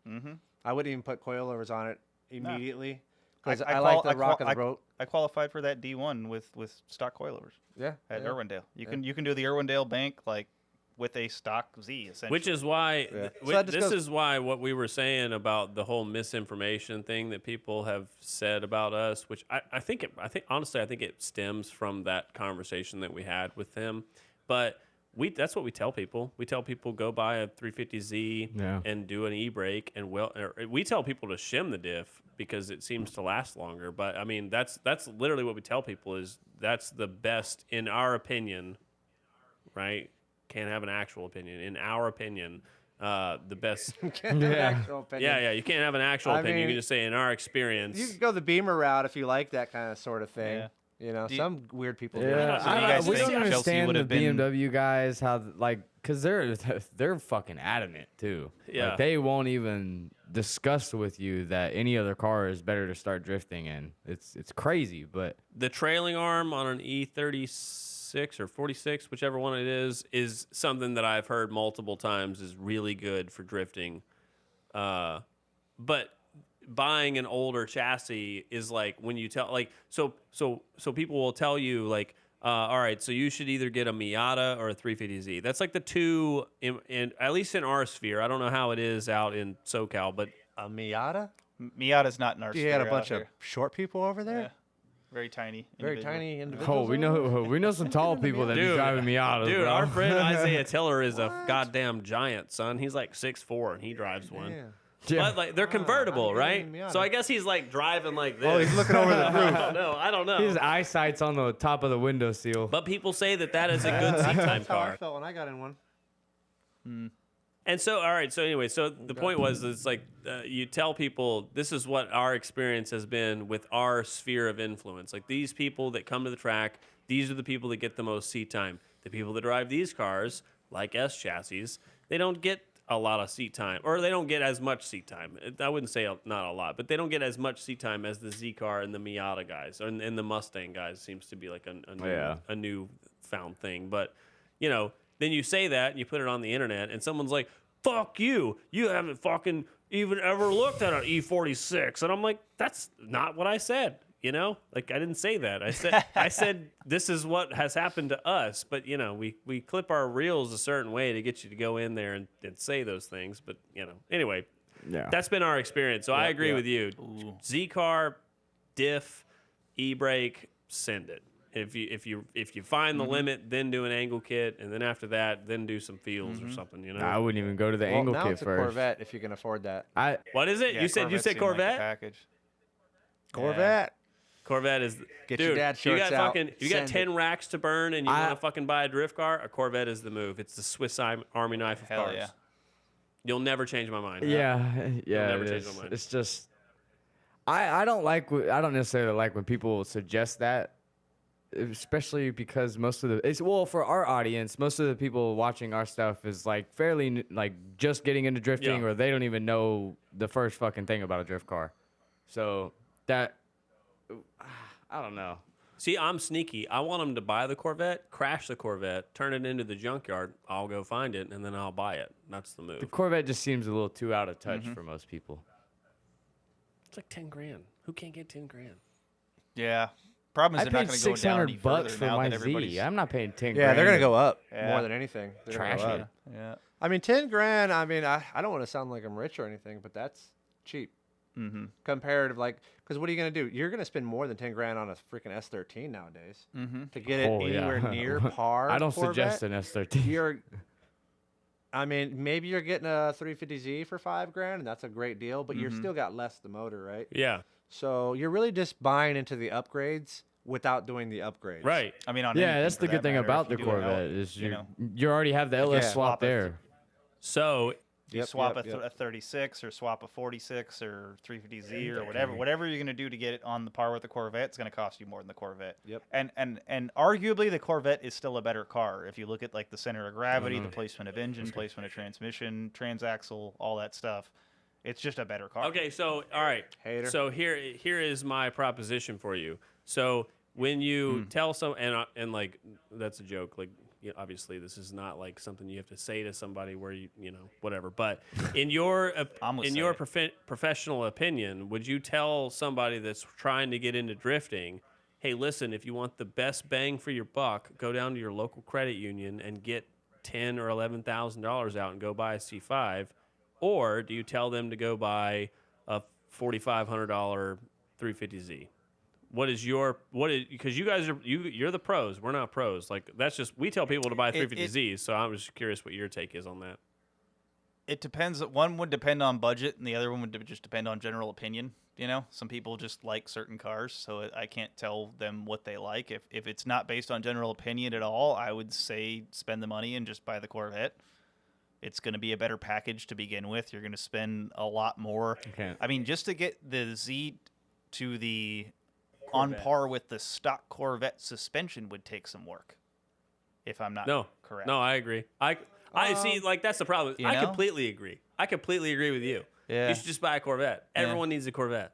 I wouldn't even put coilovers on it immediately because I like the rock of the road. I qualified for that D1 with stock coilovers. Yeah, at Irwindale. You can do the Irwindale bank like with a stock Z essentially. Which is why this is why what we were saying about the whole misinformation thing that people have said about us, which I think honestly it stems from that conversation that we had with them. But that's what we tell people. We tell people go buy a 350Z and do an e-brake, and we tell people to shim the diff because it seems to last longer. But I mean that's literally what we tell people is that's the best in our opinion, right? Can't have an actual opinion. In our opinion, the best. Can't have an actual opinion. Yeah, you can't have an actual opinion. You mean, can just say in our experience. You can go the Beamer route if you like that kind of sort of thing. Yeah. Some weird people do Yeah, So do you guys we think don't Chelsea understand would the have been- BMW guys how because they're fucking adamant too. Yeah. Like, they won't even discuss with you that any other car is better to start drifting in. It's crazy, but The trailing arm on an E36 or 46, whichever one it is something that I've heard multiple times is really good for drifting. But buying an older chassis is like when you tell so people will tell you like all right, so you should either get a Miata or a 350Z. That's like the two in at least in our sphere. I don't know how it is out in SoCal, but A Miata? Miata's not in our You had a sphere bunch out of here. short people over there? Yeah. Very tiny. Very individual. tiny individuals. we know some tall people that be driving Miatas, dude, bro. our friend Isaiah Tiller is a goddamn giant, son. He's like 6'4" and he drives one. Yeah. Yeah. But like they're convertible, I'm right? getting Miata. So I guess he's like driving like this. Oh, he's looking over the roof. I don't know. His eyesight's on the top of the window seal. But people say that is a good seat time That's how I car. felt when I got in one. And so, all right. So anyway, so the point was, it's like you tell people this is what our experience has been with our sphere of influence. Like these people that come to the track, these are the people that get the most seat time. The people that drive these cars, like S chassis, they don't get a lot of seat time, or they don't get as much seat time. I wouldn't say not a lot, but they don't get as much seat time as the Z car and the Miata guys, and the Mustang guys. Seems to be like a new found thing. But then you say that and you put it on the internet, and someone's like, "Fuck you! You haven't fucking even ever looked at an E46," and I'm like, "That's not what I said." Like I didn't say that. I said this is what has happened to us. But we clip our reels a certain way to get you to go in there and say those things. But anyway, that's been our experience. So I agree with you. Z car, diff, e-brake, send it. If you find the limit, then do an angle kit, and then after that, then do some feels or something. You know, I wouldn't even go to the angle now kit it's a first. Corvette if you can afford that. What is it? Yeah, you said Corvettes seem like the Corvette. package. Corvette. Corvette is Get dude. your dad you shorts got out. fucking. You got Send 10 racks to burn, and you want to fucking buy a drift car. A Corvette is the move. It's the Swiss Army knife of Hell cars. yeah. You'll never change my mind. Yeah, never it change is. my mind. It's just I don't I don't necessarily like when people suggest that, especially because most of for our audience, most of the people watching our stuff is like fairly like just getting into drifting, or they don't even know the first fucking thing about a drift car. So that I don't know. See, I'm sneaky. I want them to buy the Corvette, crash the Corvette, turn it into the junkyard. I'll go find it, and then I'll buy it. That's the move. The Corvette just seems a little too out of touch for most people. It's like 10 grand. Who can't get 10 grand? Yeah. Problem is I they're not paid going to go down any $600 further for now my that everybody's. Z. I'm not paying 10 Yeah, grand. they're gonna go up Yeah. more than anything. They're gonna Trash go it. up. Yeah. I mean, 10 grand. I mean, I don't want to sound like I'm rich or anything, but that's cheap. Mm-hmm. Comparative, like, because what are you gonna do? You're gonna spend more than 10 grand on a freaking S13 nowadays to get it anywhere near par. I don't Corvette. suggest an S13. I mean, maybe you're getting a 350Z for $5 grand, and that's a great deal, but you're still got less the motor, right? Yeah. So you're really just buying into the upgrades without doing the upgrades. Right. I mean, on Yeah, anything that's for the that good thing matter, about if the you do an L, Corvette is you know, you already have the LS swap swap it. there. So you swap a 36 or swap a 46 or 350Z or whatever you're going to do to get it on the par with the Corvette, it's going to cost you more than the Corvette. Yep. And arguably the Corvette is still a better car if you look at like the center of gravity, the placement of engine, placement of transmission, transaxle, all that stuff. It's just a better car. okay, so all right. Hater. So here is my proposition for you. So when you tell and like that's a joke, like obviously this is not like something you have to say to somebody where you know whatever, but in your professional opinion, would you tell somebody that's trying to get into drifting, hey, listen, if you want the best bang for your buck, go down to your local credit union and get $10,000 or $11,000 out and go buy a C5, or do you tell them to go buy a $4,500 350Z? Because you guys you're the pros, we're not pros. Like that's just we tell people to buy 350Zs. So I'm just curious what your take is on that. It depends. One would depend on budget, and the other one would just depend on general opinion. You know, some people just like certain cars, so I can't tell them what they like. If it's not based on general opinion at all, I would say spend the money and just buy the Corvette. It's going to be a better package to begin with. You're going to spend a lot more. Okay. I mean, just to get the Z to the on par with the stock Corvette suspension would take some work. If I'm not correct. No, I agree. I see. Like that's the problem. I completely agree. I completely agree with you. Yeah. You should just buy a Corvette. Everyone needs a Corvette.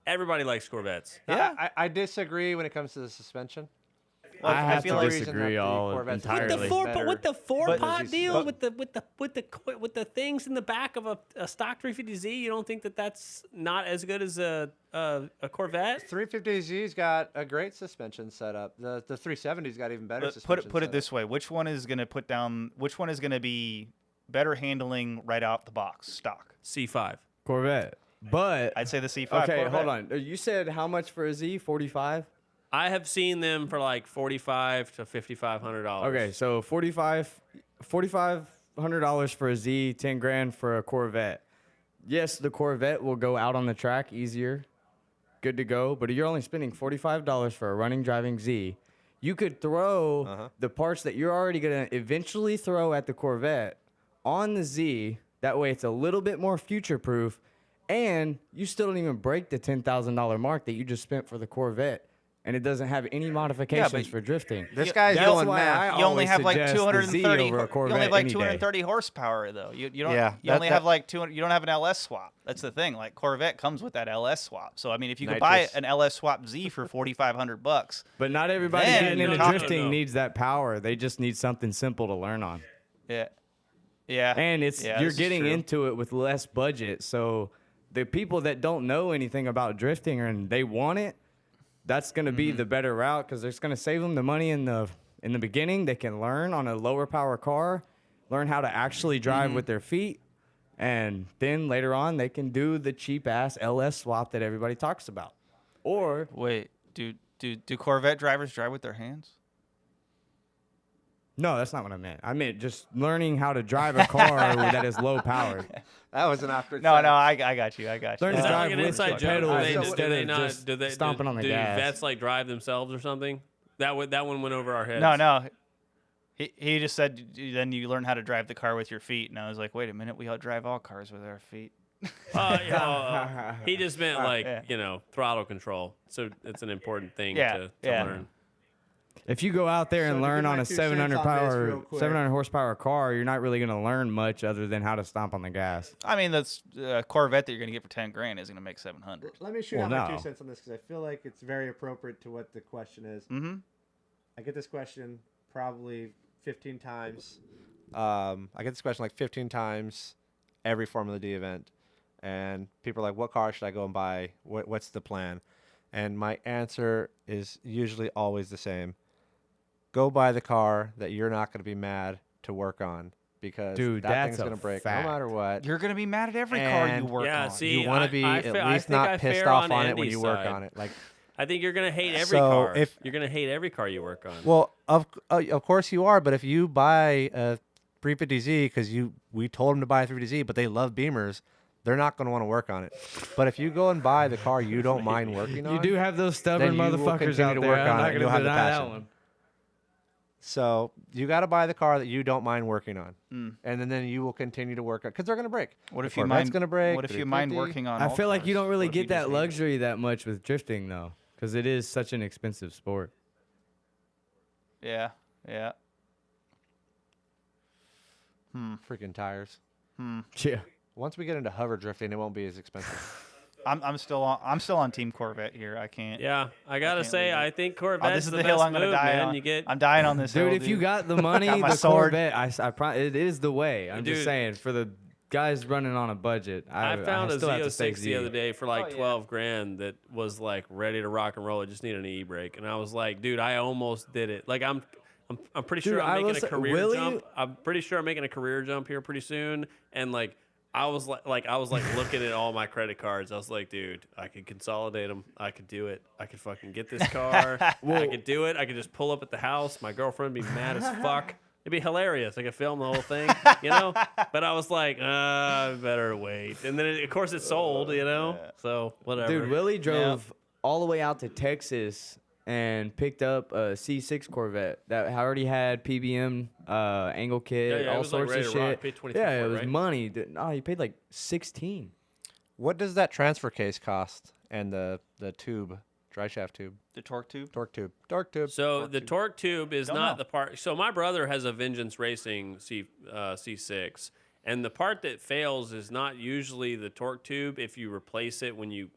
Everybody likes Corvettes. Yeah, I disagree when it comes to the suspension. I have feel to like disagree all entirely. With the four pot but- deal, with the things in the back of a stock 350Z, you don't think that's not as good as a Corvette? 350Z's got a great suspension setup. The 370's got even better suspension. Put it this way: which one is going to be better handling right out the box? Stock C5. Corvette. But I'd say the C5. okay, Corvette. hold on. You said how much for a Z? 45? I have seen them for like $4,500 to $5,500. Okay, so $4,500 for a Z, 10 grand for a Corvette. Yes, the Corvette will go out on the track easier, good to go. But you're only spending $45 for a running, driving Z. You could throw the parts that you're already gonna eventually throw at the Corvette on the Z. That way, it's a little bit more future-proof, and you still don't even break the $10,000 mark that you just spent for the Corvette. And it doesn't have any modifications for drifting. This guy's That's doing why math. You only have like suggest the 230. Z over a You Corvette only have like any day. 230 horsepower though. You don't. Yeah, you only have like 200. You don't have an LS swap. That's the thing. Like Corvette comes with that LS swap. So I mean, if you could buy Nitrous. an LS swap Z for $4,500, But not everybody Then getting into you're talking- drifting needs that power. They just need something simple to learn on. yeah. And you're this is getting true. into it with less budget. So the people that don't know anything about drifting and they want it, that's going to be the better route because it's going to save them the money in the beginning. They can learn on a lower power car, learn how to actually drive with their feet, and then later on they can do the cheap ass LS swap that everybody talks about. Or Wait, do Do Corvette drivers drive with their hands? No, that's not what I meant. I meant just learning how to drive a car that is low powered. That was an awkward. No, I got you. Learn Is to that drive like an with inside the joke? pedals Do instead they of not? just Do they stomping on the do gas. vets like drive themselves or something? That one went over our heads. No. He just said then you learn how to drive the car with your feet, and I was like, wait a minute, we all drive all cars with our feet. He just meant like throttle control. So it's an important thing to learn. If you go out there and learn on a 700 horsepower car, you're not really going to learn much other than how to stomp on the gas. I mean, that's a Corvette that you're going to get for $10,000 is going to make 700. Let me shoot out my 2 cents on this because I feel like it's very appropriate to what the question is. Mm-hmm. I get this question probably 15 times. I get this question like 15 times every Formula D event, and people are like, "What car should I go and buy? What's the plan?" And my answer is usually always the same. Go buy the car that you're not going to be mad to work on, because that thing's going to break no matter what. You're going to be mad at every car you work on. See, you want to be at least not pissed off on it when you work on it. Like, I think you're going to hate every car. You're going to hate every car you work on. Well, of course you are, but if you buy a 350Z because we told them to buy a 350Z, but they love Beamers, they're not going to want to work on it. But if you go and buy the car you don't mind working on, you do have those stubborn then you will motherfuckers continue out to there. work I'm on not it. going You'll to have the deny that passion. one. So you got to buy the car that you don't mind working on, and then you will continue to work on, because they're going to break. What if The you Corvette's mind? going to break? What if you mind 350? working on? I all feel like cars? you don't really What if you get that just hate it? luxury that much with drifting, though, because it is such an expensive sport. Yeah. Freaking tires. Yeah. Once we get into hover drifting, it won't be as expensive. I'm still on Team Corvette here. I can't. Yeah, I gotta can't say, leave it. I think Corvette's this is the the best hill I'm move, gonna die man. on. You get I'm dying on this hill, Dude, if you got the money, Got my the sword. Corvette, it is the way. I'm Dude. just saying, for the guys running on a budget, I found a still have to stay Z06 the other day for like $12,000 that was like ready to rock and roll. It just needed an e-brake, and I was like, dude, I almost did it. Like I'm pretty sure I'm making a career jump. I'm pretty sure I'm making a career jump here pretty soon, and like. I was like looking at all my credit cards. I was like, dude, I could consolidate them. I could do it. I could fucking get this car. I could do it. I could just pull up at the house. My girlfriend would be mad as fuck. It'd be hilarious. I could film the whole thing, you know? But I was like, I better wait. And then, of course, it sold, you know? So, whatever. Dude, Willie drove all the way out to Texas and picked up a C6 Corvette that already had PBM, angle kit, all sorts of shit. Yeah, it was money. No, he paid like 16. What does that transfer case cost? And the tube, dry shaft tube, the torque tube. Torque tube. So the torque tube is not the part. So my brother has a Vengeance Racing C6, and the part that fails is not usually the torque tube. If you replace it when you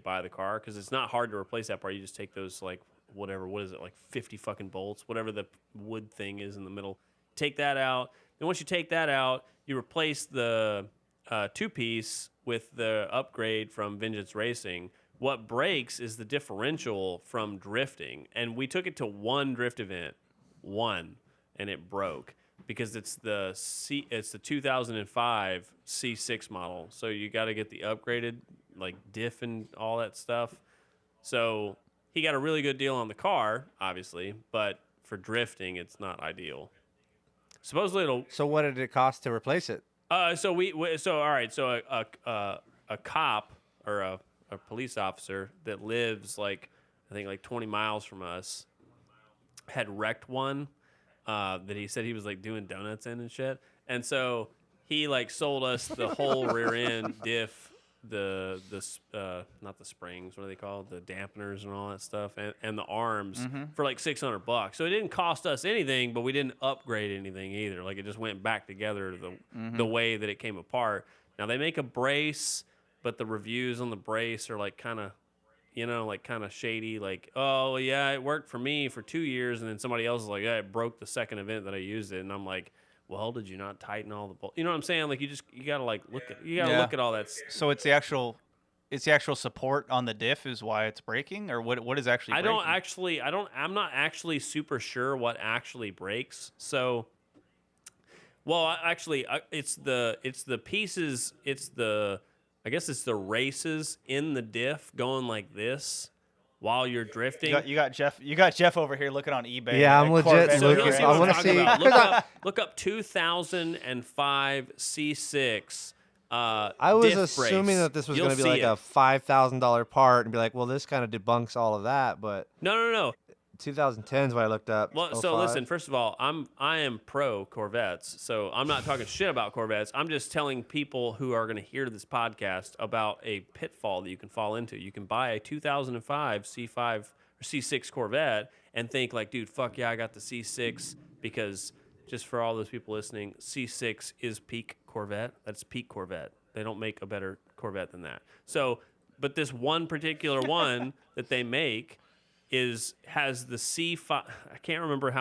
buy the car, because it's not hard to replace that part. You just take those like what is it, like 50 fucking bolts, whatever the wood thing is in the middle. Take that out. Then once you take that out, you replace the two-piece with the upgrade from Vengeance Racing. What breaks is the differential from drifting, and we took it to one drift event, and it broke because it's the 2005 C6 model. So you got to get the upgraded like diff and all that stuff. So he got a really good deal on the car, obviously, but for drifting, it's not ideal. Supposedly it'll. So what did it cost to replace it? So all right. So a cop or a police officer that lives like I think like 20 miles from us had wrecked one that he said he was like doing donuts in and shit, and so he like sold us the whole rear end diff, the not the springs, what are they called, the dampeners and all that stuff, and the arms for like $600. So it didn't cost us anything, but we didn't upgrade anything either. Like it just went back together the way that it came apart. Now they make a brace, but the reviews on the brace are like kind of, like kind of shady. Like, oh yeah, it worked for me for 2 years, and then somebody else is like, yeah, it broke the second event that I used it, and I'm like, well, did you not tighten all the bolts? You know what I'm saying? Like you gotta like look at all that. So it's the actual support on the diff is why it's breaking, or what is actually breaking? I'm not actually super sure what actually breaks. So, well, actually, it's the pieces. I guess it's the races in the diff going like this while you're drifting. You got Jeff over here looking on eBay. Yeah, I'm legit Corvette. So looking. he'll see I what I'm wanna talking see- about. Look up 2005 C6. I was diff assuming brace. that this was You'll going to be see like it. a $5,000 part and be like, well, this kind of debunks all of that. But No. 2010 is what I looked up. Well, so 05. listen. First of all, I am pro Corvettes, so I'm not talking shit about Corvettes. I'm just telling people who are going to hear this podcast about a pitfall that you can fall into. You can buy a 2005 C5 or C6 Corvette and think like, dude, fuck yeah, I got the C6 because just for all those people listening, C6 is peak Corvette. That's peak Corvette. They don't make a better Corvette than that. So, but this one particular one that they make has the C5. I can't remember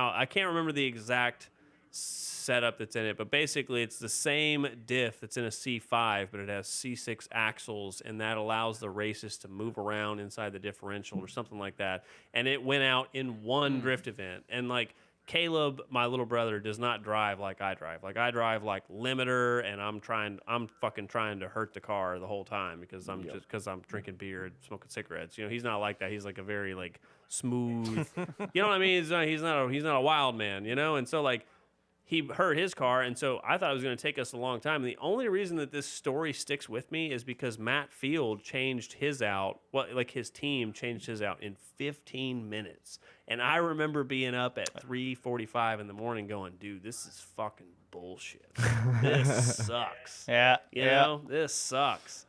the exact setup that's in it, but basically it's the same diff that's in a C5, but it has C6 axles, and that allows the races to move around inside the differential or something like that. And it went out in one drift event, and like Caleb, my little brother, does not drive like I drive. Like I drive like limiter, and I'm fucking trying to hurt the car the whole time because I'm drinking beer and smoking cigarettes. You know, he's not like that. He's like a very like smooth. You know what I mean? He's not a wild man. You know, and so like he hurt his car, and so I thought it was going to take us a long time. And the only reason that this story sticks with me is because Matt Field changed his out. Well, like his team changed his out in 15 minutes. And I remember being up at 3:45 in the morning going, dude, this is fucking bullshit. This sucks. Yeah. You know, this sucks.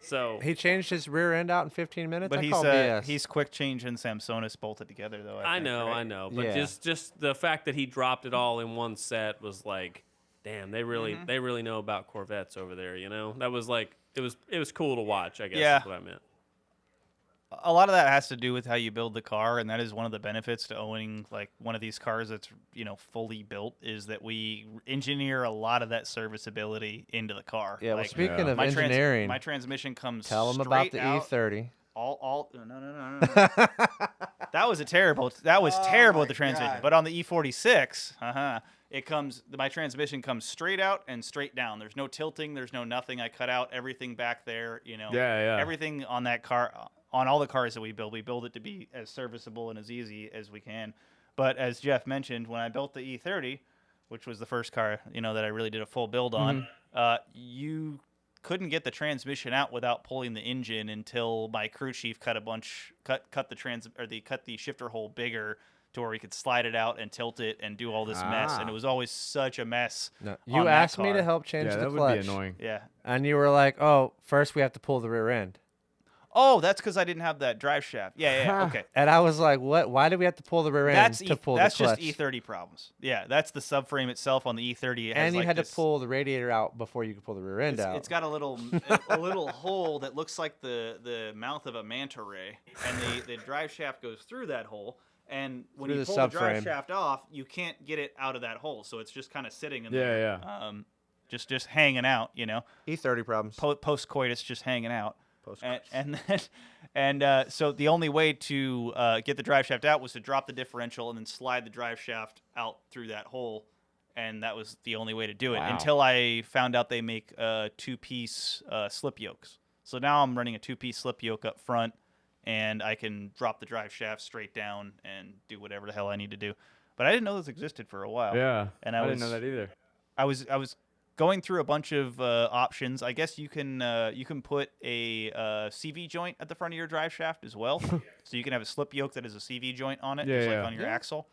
So He changed his rear end out in 15 minutes. But I call BS. he's quick change and Samsonis bolted together though. I know. But Yeah. just the fact that he dropped it all in one set was like, damn, they really know about Corvettes over there, you know? That was like it was cool to watch, I guess Yeah. is what I meant. A lot of that has to do with how you build the car, and that is one of the benefits to owning like one of these cars that's, you know, fully built, is that we engineer a lot of that serviceability into the car. Yeah, well, Like, speaking of my engineering, my transmission comes tell them about straight the out. E30. No. That was terrible with the transmission. But on the E46, my transmission comes straight out and straight down. There's no tilting, there's no nothing. I cut out everything back there, you know. Yeah. Everything on that car, on all the cars that we build it to be as serviceable and as easy as we can. But as Jeff mentioned, when I built the E30, which was the first car, you know, that I really did a full build on, you couldn't get the transmission out without pulling the engine until my crew chief cut the shifter hole bigger to where we could slide it out and tilt it and do all this mess. And it was always such a mess. No, on you that asked me car. to help change Yeah, the that clutch. would be annoying. Yeah. And you were like, oh, first we have to pull the rear end. Oh, that's because I didn't have that drive shaft. Yeah, okay. And I was like, what? Why do we have to pull the rear end to pull the clutch? That's just E30 problems. Yeah, that's the subframe itself on the E30. It has And you like had this, to pull the radiator out before you could pull the rear end out. It's got a little hole that looks like the mouth of a manta ray, and the drive shaft goes through that hole. And when Through you the pull the drive subframe. shaft off, you can't get it out of that hole, so it's just kind of sitting in Yeah, there. yeah. Just hanging out, you know. E30 problems. Post coitus, just hanging out. So the only way to get the drive shaft out was to drop the differential and then slide the drive shaft out through that hole, and that was the only way to do it. Wow. Until I found out they make two-piece slip yokes. So now I'm running a two-piece slip yoke up front, and I can drop the drive shaft straight down and do whatever the hell I need to do. But I didn't know this existed for a while. Yeah. And I didn't know that either. I was going through a bunch of options. I guess you can put a CV joint at the front of your drive shaft as well. So you can have a slip yoke that has a CV joint on it, just like on your axle.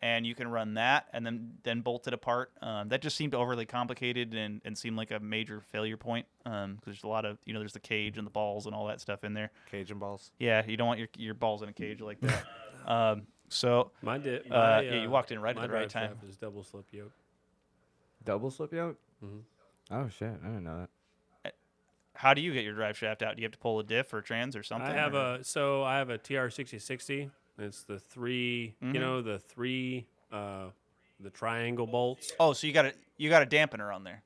And you can run that and then bolt it apart. That just seemed overly complicated and seemed like a major failure point because there's a lot of, you know, there's the cage and the balls and all that stuff in there. Cage and balls. Yeah, you don't want your balls in a cage like that. So you walked in right at the right time. My drive shaft is double slip yoke. Double slip yoke? Mhm. Oh, shit. I didn't know that. How do you get your drive shaft out? Do you have to pull a diff or trans or something? I have a TR6060. It's the three, you know, the triangle bolts. Oh, so you got a dampener on there.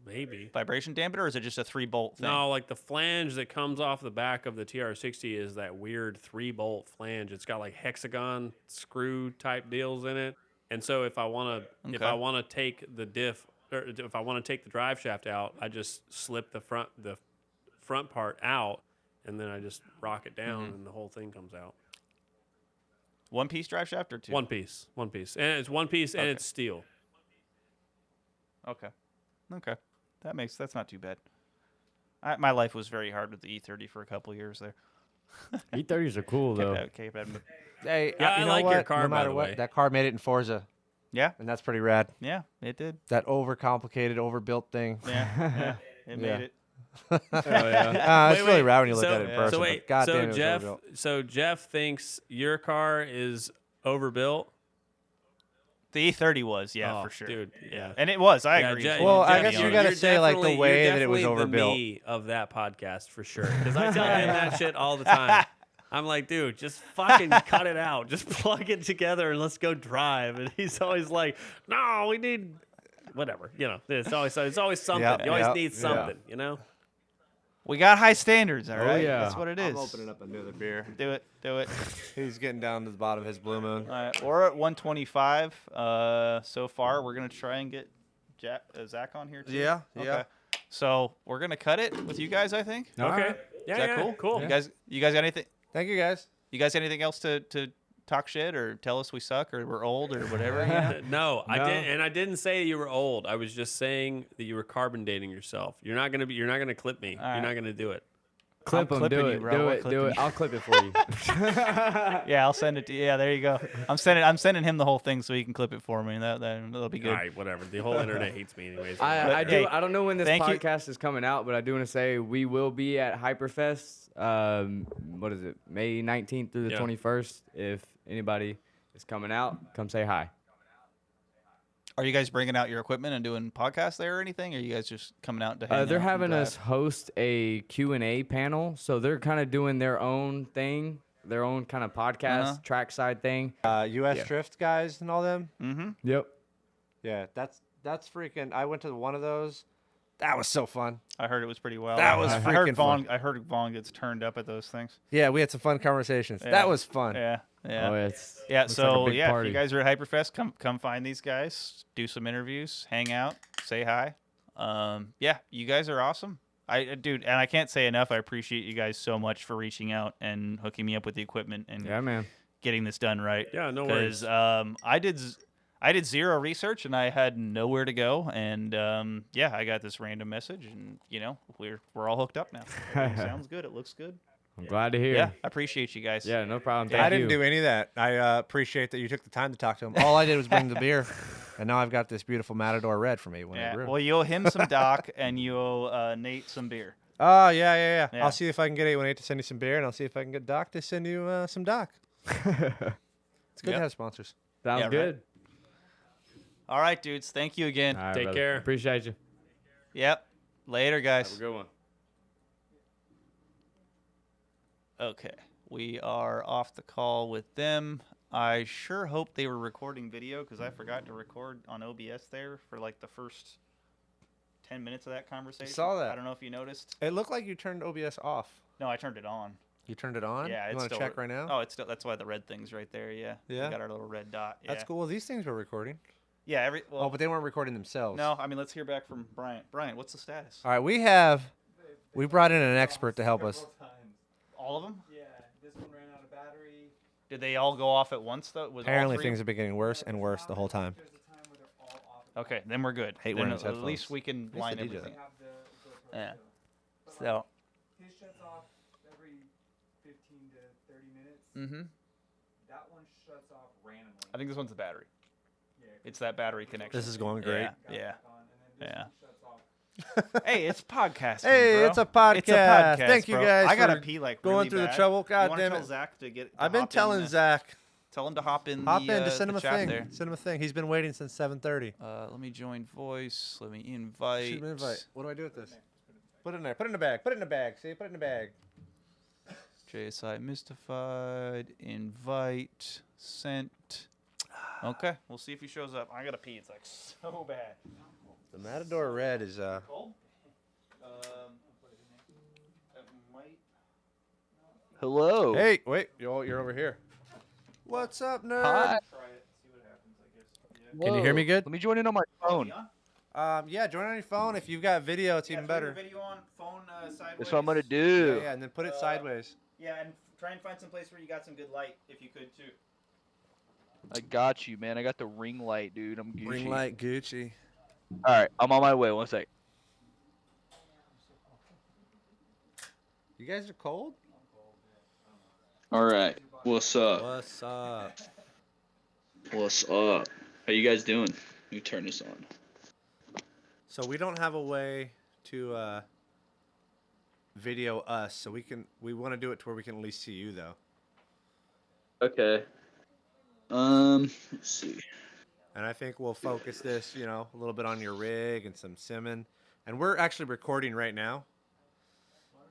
Maybe. Vibration dampener, or is it just a 3-bolt thing? No, like the flange that comes off the back of the TR60 is that weird 3-bolt flange. It's got like hexagon screw type deals in it. And so if I want to take the diff, or if I want to take the drive shaft out, I just slip the front part out and then I just rock it down, and the whole thing comes out. One piece drive shaft or two? One piece, and it's one piece, and it's steel. Okay. That's not too bad. My life was very hard with the E30 for a couple of years there. E30s are cool though. Hey, Yeah, you I know like what? your car, No by matter the what, way. that car made it in Forza, Yeah, and that's pretty rad. yeah, it did. That overcomplicated, overbuilt thing. Yeah, it made it. Oh, yeah. It's really rad when you look at it in person. So but wait, goddamn, so it was Jeff, overbuilt. so Jeff thinks your car is overbuilt. The E30 was, yeah, Oh, for sure. dude. Yeah. And it was. I Yeah, agree. Jeff- Well, I Jeff, guess you you're- gotta you're say, like, the definitely- way you're that it was definitely overbuilt. The me of that podcast for sure, because I tell him that shit all the time. I'm like, dude, just fucking cut it out. Just plug it together and let's go drive. And he's always like, no, we need whatever. You know, it's always something. Yep, You always yep, need something. You know. We got high standards, all right? yeah. That's what it is. I'm opening up another beer. Do it. He's getting down to the bottom of his blue moon. All right, we're at 125 so far. We're going to try and get Zach on here, too. Yeah. So we're going to cut it with you guys, I think. All Okay. right. Yeah. Is that yeah, cool? Cool. You guys got anything? Thank you, guys. You guys anything else to talk shit or tell us we suck or we're old or whatever? You know? No, I didn't say you were old. I was just saying that you were carbon dating yourself. You're not gonna clip me. All right. You're not gonna do it. Clip I'm them. clipping Do you, it. bro. Do We're it. Do clipping it. I'll clip it for you. Yeah, I'll send it to you. Yeah, there you go. I'm sending him the whole thing so he can clip it for me. That'll be good. All right, whatever. The whole internet hates me anyways. I Hey, don't know when this thank you. podcast is coming out, but I do want to say we will be at Hyperfest. What is it? May 19th through the Yeah. 21st. If anybody is coming out, come say hi. Are you guys bringing out your equipment and doing podcasts there or anything? Or are you guys just coming out to hang out They're and having drive? us host a Q&A panel, so they're kind of doing their own thing, their own kind of podcast trackside thing. U.S. Yeah. Drift guys and all them. Mm-hmm. Yep. Yeah, that's freaking. I went to one of those. That was so fun. I heard it was pretty well. That was I heard freaking Vaughn. fun. I heard Vaughn gets turned up at those things. Yeah, we had some fun conversations. Yeah. That was fun. Yeah. Yeah. Oh, it's Yeah, looks so like a big yeah, if party. you guys are at Hyperfest, come find these guys, do some interviews, hang out, say hi. Yeah, you guys are awesome. Dude, and I can't say enough. I appreciate you guys so much for reaching out and hooking me up with the equipment and Yeah, man. getting this done right. Yeah, no worries. Because I did zero research and I had nowhere to go, and yeah, I got this random message, and we're all hooked up now. Everything sounds good. It looks good. I'm glad to hear. Yeah, I appreciate you guys. Yeah, no problem. I Thank didn't you. do any of that. I appreciate that you took the time to talk to him. All I did was bring the beer, and now I've got this beautiful Matador Red for me when I Yeah. brew. Well, you owe him some Doc, and you owe Nate some beer. Oh, yeah. Yeah. I'll see if I can get A18 to send you some beer, and I'll see if I can get Doc to send you some Doc. It's good Yep. to have sponsors. Sounds Yeah, right. good. All right, dudes. Thank you again. All right, Take brother. care. Appreciate you. Yep. Later, guys. Have a good one. Okay. We are off the call with them. I sure hope they were recording video because I forgot to record on OBS there for like the first 10 minutes of that conversation. saw that. I don't know if you noticed. It looked like you turned OBS off. No, I turned it on. You turned it on? Yeah, You it's want to still check right now? Oh, it's still. That's why the red thing's right there. Yeah. Yeah? We got our little red dot. Yeah. That's cool. Well, these things were recording. Yeah. Oh, but they weren't recording themselves. No, I mean, let's hear back from Bryant. Bryant, what's the status? All right, we brought in an expert to help us. All of them? Yeah, this one ran out of battery. Did they all go off at once though? Was all Apparently, three things have been getting worse and worse the whole time. There's a time where they're all off. at Okay, then we're good. Hate Then wearing these at least headphones. we can At least line the DJ everything. once. Have the GoPro Yeah. still. So. His shuts off every 15 to 30 minutes. Mm-hmm. That one shuts off randomly. I think this one's the battery. Yeah, It's that battery connection. This is going great. Yeah. got Yeah. back on, and then this Yeah. one shuts off. Hey, it's podcasting. Hey, bro. it's a podcast. It's a podcast. Thank you bro. guys I gotta for pee like going really through the bad. trouble. You God wanna damn tell it. Zach to get. I've been hop in telling the- Zach. Tell him to hop in. Hop the, in to send him the a chat thing. there. Send him a thing. He's been waiting since 7:30. Let me join voice. Let me invite. Shoot him an invite. What do I do with this? Put it in there. Put it in the bag. Put it in the bag. See, put it in the bag. JSI Mistified. Invite. Sent. Okay, we'll see if he shows up. I gotta pee. It's like so bad. The Matador Red is Cold? That might. Hello. Hey, wait. You're over here. What's up, nerd? Hi. Can you hear me good? Let me join in on my phone. Yeah, join on your phone. If you've got video, it's even turn better. your video on, phone sideways. That's what I'm gonna do. Yeah, and then put it sideways. Yeah, and try and find some place where you got some good light, if you could too. I got you, man. I got the ring light, dude. I'm Gucci. Ring light Gucci. All right, I'm on my way. 1 sec. You guys are cold? All right. What's up? What's up? What's up? How you guys doing? Let me turn this on. So we don't have a way to video us, so we want to do it to where we can at least see you though. Okay. Let's see. And I think we'll focus this, a little bit on your rig and some simming. And we're actually recording right now.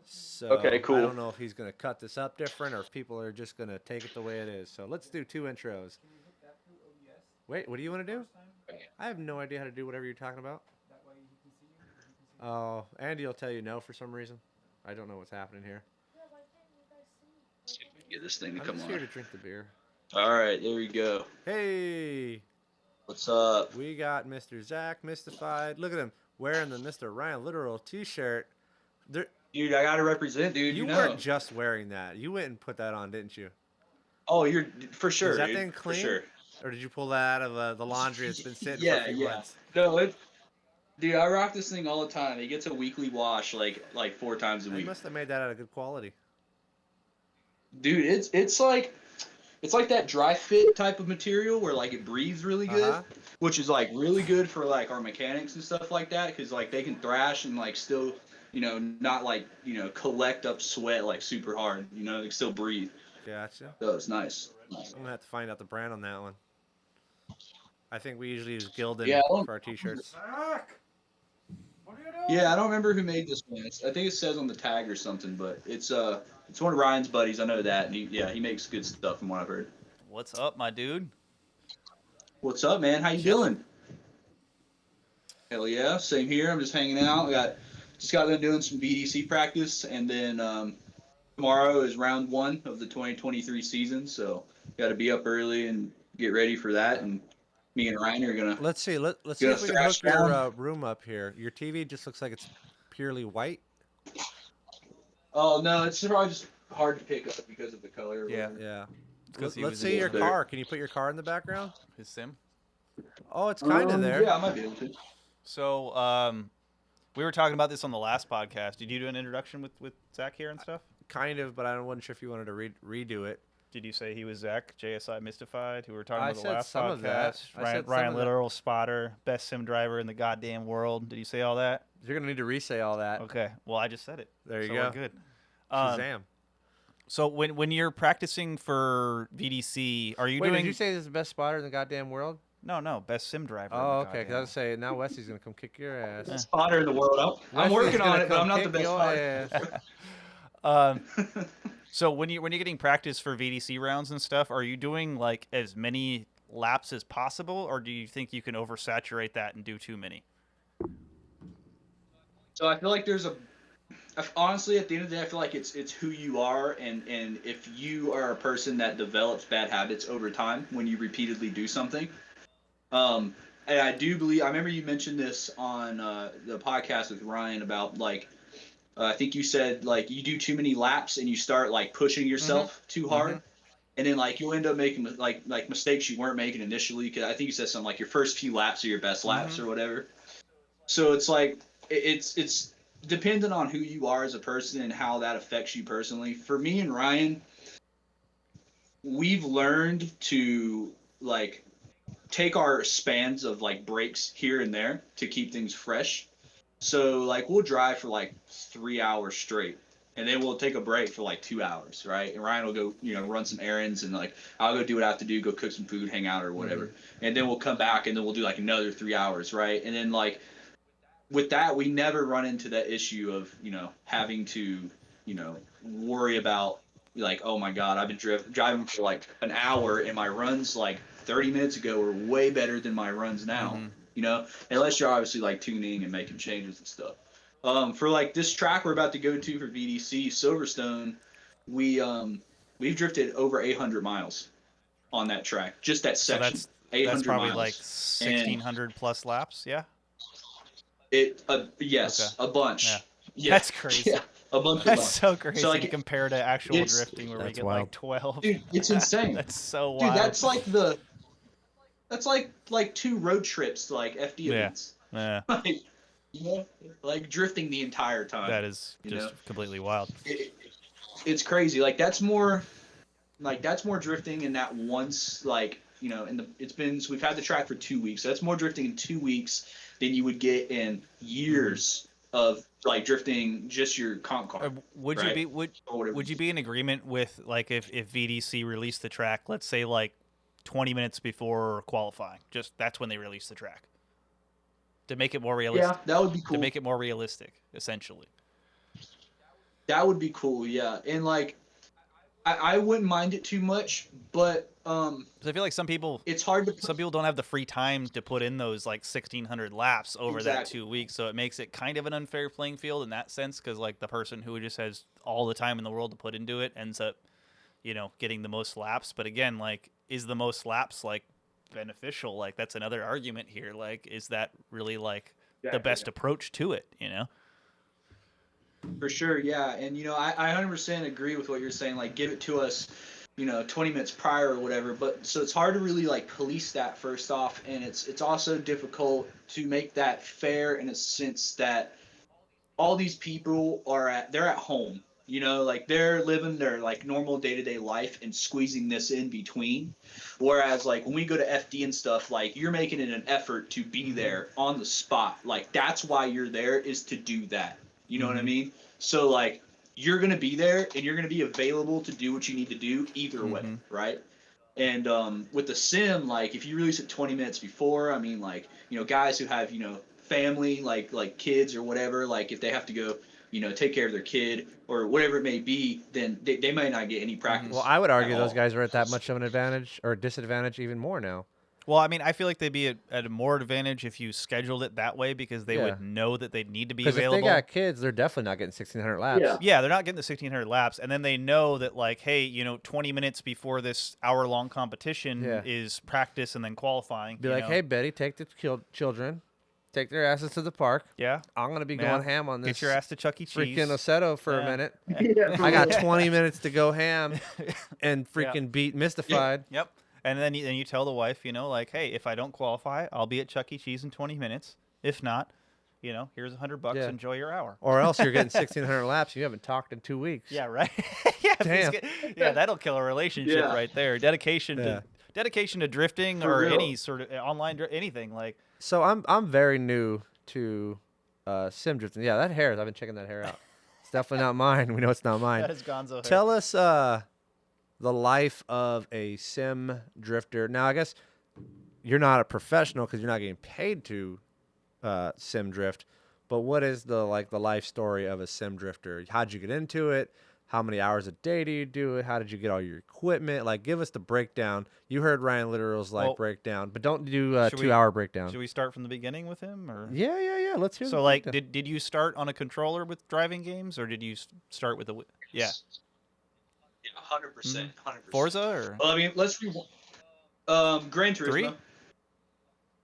So Okay, cool. I don't know if he's going to cut this up different or if people are just going to take it the way it is. So let's do 2 intros. Wait, what do you want to do? I have no idea how to do whatever you're talking about. Oh, Andy will tell you no for some reason. I don't know what's happening here. See if we can get this thing to I'm come just on. here to drink the beer. All right, there we go. Hey, What's up? we got Mr. Zack Mistified. Look at him wearing the Mr. Ryan Litteral t-shirt. There, Dude, I gotta represent, dude. you know. weren't just wearing that. You went and put that on, didn't you? Oh, you're for sure. Is that dude, thing For clean? sure. Or did you pull that out of the laundry that's been sitting for Yeah, a few yeah. months? No, dude, I rock this thing all the time. It gets a weekly wash, like 4 times a They week. must have made that out of good quality. Dude, it's like that dry fit type of material where like it breathes really good, Uh-huh. which is like really good for like our mechanics and stuff like that, because like they can thrash and like still, not like collect up sweat like super hard. They can still breathe. Gotcha. So it's nice. I'm gonna have to find out the brand on that one. I think we usually use Gildan Yeah, for our t-shirts. Yeah, I don't remember who made this one. I think it says on the tag or something, but it's one of Ryan's buddies. I know that, and he makes good stuff from what I've heard. What's up, my dude? What's up, man? How you doing? Hell yeah, same here. I'm just hanging out. Just got done doing some VDC practice, and then tomorrow is round 1 of the 2023 season, so got to be up early and get ready for that. And me and Ryan are gonna. Let's see. Let's see Gonna if we can thrash hook your down. room up here. Your TV just looks like it's purely white. Oh no, it's probably just hard to pick up because of the color. or Yeah. whatever. Yeah. Because he Let's was see your there. car. Can you put your car in the background? His sim. Oh, it's kind of there. Yeah, I might be able to. So, we were talking about this on the last podcast. Did you do an introduction with Zack here and stuff? Kind of, but I wasn't sure if you wanted to redo it. Did you say he was Zack, JSI Mistified, who we were talking I about the said last some of that. podcast? I Ryan, said some Ryan of that. Litteral, spotter, best sim driver in the goddamn world. Did you say all that? You're gonna need to re-say all that. Okay. Well, I just said it. There you So go. we're good. Shazam. So when you're practicing for VDC, are you Wait, doing? did you say this is the best spotter in the goddamn world? No, best sim driver. Oh, in the okay. Because I was saying now Wesley's gonna come kick your ass. Best spotter in the world. I'm Wesley's working on gonna it, but come I'm not the kick best your spotter. ass. So when you're getting practice for VDC rounds and stuff, are you doing like as many laps as possible, or do you think you can oversaturate that and do too many? So I feel like honestly, at the end of the day, I feel like it's who you are, and if you are a person that develops bad habits over time when you repeatedly do something, and I do believe, I remember you mentioned this on the podcast with Ryan about like, I think you said like you do too many laps and you start like pushing yourself too hard, and then like you'll end up making like mistakes you weren't making initially. Because I think you said something like your first few laps are your best laps or whatever. So it's like it's dependent on who you are as a person and how that affects you personally. For me and Ryan, we've learned to like take our spans of like breaks here and there to keep things fresh. So like we'll drive for like 3 hours straight, and then we'll take a break for like 2 hours, right? And Ryan will go, run some errands, and like I'll go do what I have to do, go cook some food, hang out or whatever. And then we'll come back and then we'll do like another 3 hours, right? And then like with that, we never run into that issue of, having to, worry about like, oh my God, I've been driving for like an hour and my runs like 30 minutes ago were way better than my runs now, unless you're obviously like tuning and making changes and stuff. For like this track we're about to go to for VDC Silverstone, we've drifted over 800 miles on that track, just that So section. that's 800 probably miles. like 1,600 plus laps. Yeah. Yes, a bunch. Yeah. Yeah. That's crazy. Yeah, a bunch. That's so crazy So, like, compared to actual it's- drifting where we That's get wild. like 12. Dude, it's insane. That's so Dude, wild. that's like 2 road trips to like FD Yeah. events. Yeah, Like, you know, like drifting the entire time. that is you just know? completely wild. It's crazy. Like that's more drifting in that once, like, you know, so we've had the track for 2 weeks. So that's more drifting in 2 weeks than you would get in years of like drifting just your comp car. Would right? you be would you be in agreement with like if VDC released the track, let's say like 20 minutes before qualifying? Just that's when they release the track to make it more realistic. Yeah, that would be cool. To make it more realistic, essentially. That would be cool, yeah. And like, I wouldn't mind it too much, but 'Cause I feel like some people don't have the free time to put in those like 1,600 laps over that 2 weeks, so it makes it kind of an unfair playing field in that sense. Because like the person who just has all the time in the world to put into it ends up, you know, getting the most laps. But again, like, is the most laps like beneficial? Like that's another argument here. Like, is that really like the best approach to it? You know. For sure, yeah. And, you know, I 100% agree with what you're saying. Like, give it to us, you know, 20 minutes prior or whatever. But so it's hard to really, like, police that first off. And it's also difficult to make that fair in a sense that all these people they're at home. You know, like, they're living their, like, normal day-to-day life and squeezing this in between. Whereas, like, when we go to FD and stuff, like, you're making it an effort to be there on the spot. Like, that's why you're there, is to do that. You know what I mean? So, like, you're going to be there, and you're going to be available to do what you need to do either way, right? And with the sim, like, if you release it 20 minutes before, I mean, like, you know, guys who have, you know, family, like kids or whatever, like, if they have to go, you know, take care of their kid or whatever it may be, then they might not get any practice. Well, I would argue those guys are at that much of an advantage or disadvantage even more now. Well, I mean, I feel like they'd be at a more advantage if you scheduled it that way because they would know that they'd need to be available. Because if they got kids, they're definitely not getting 1,600 laps. Yeah, they're not getting the 1,600 laps. And then they know that, like, hey, you know, 20 minutes before this hour-long competition is practice and then qualifying. Be like, hey, Betty, take the children. Take their asses to the park. Yeah. I'm going to be going ham on this. Get your ass to Chuck E. Cheese. Freaking Aceto for a minute. I got 20 minutes to go ham and freaking beat Mistified. Yep. And then you tell the wife, you know, like, hey, if I don't qualify, I'll be at Chuck E. Cheese in 20 minutes. If not, you know, here's $100. Enjoy your hour. Or else you're getting 1,600 laps. You haven't talked in 2 weeks. Yeah, right. Damn. That'll kill a relationship right there. Dedication to drifting or any sort of online anything like. So I'm very new to sim drifting. Yeah, that hair. I've been checking that hair out. It's definitely not mine. We know it's not mine. That is Gonzo hair. Tell us the life of a sim drifter. Now, I guess you're not a professional because you're not getting paid to sim drift. But what is the life story of a sim drifter? How'd you get into it? How many hours a day do you do it? How did you get all your equipment? Like, give us the breakdown. You heard Ryan Litteral's breakdown, but don't do a 2-hour breakdown. Should we start from the beginning with him, or? Yeah. Let's hear. So, like, did you start on a controller with driving games, or did you start with a? Yeah. 100%. Forza, or? Well, I mean, let's Gran Turismo.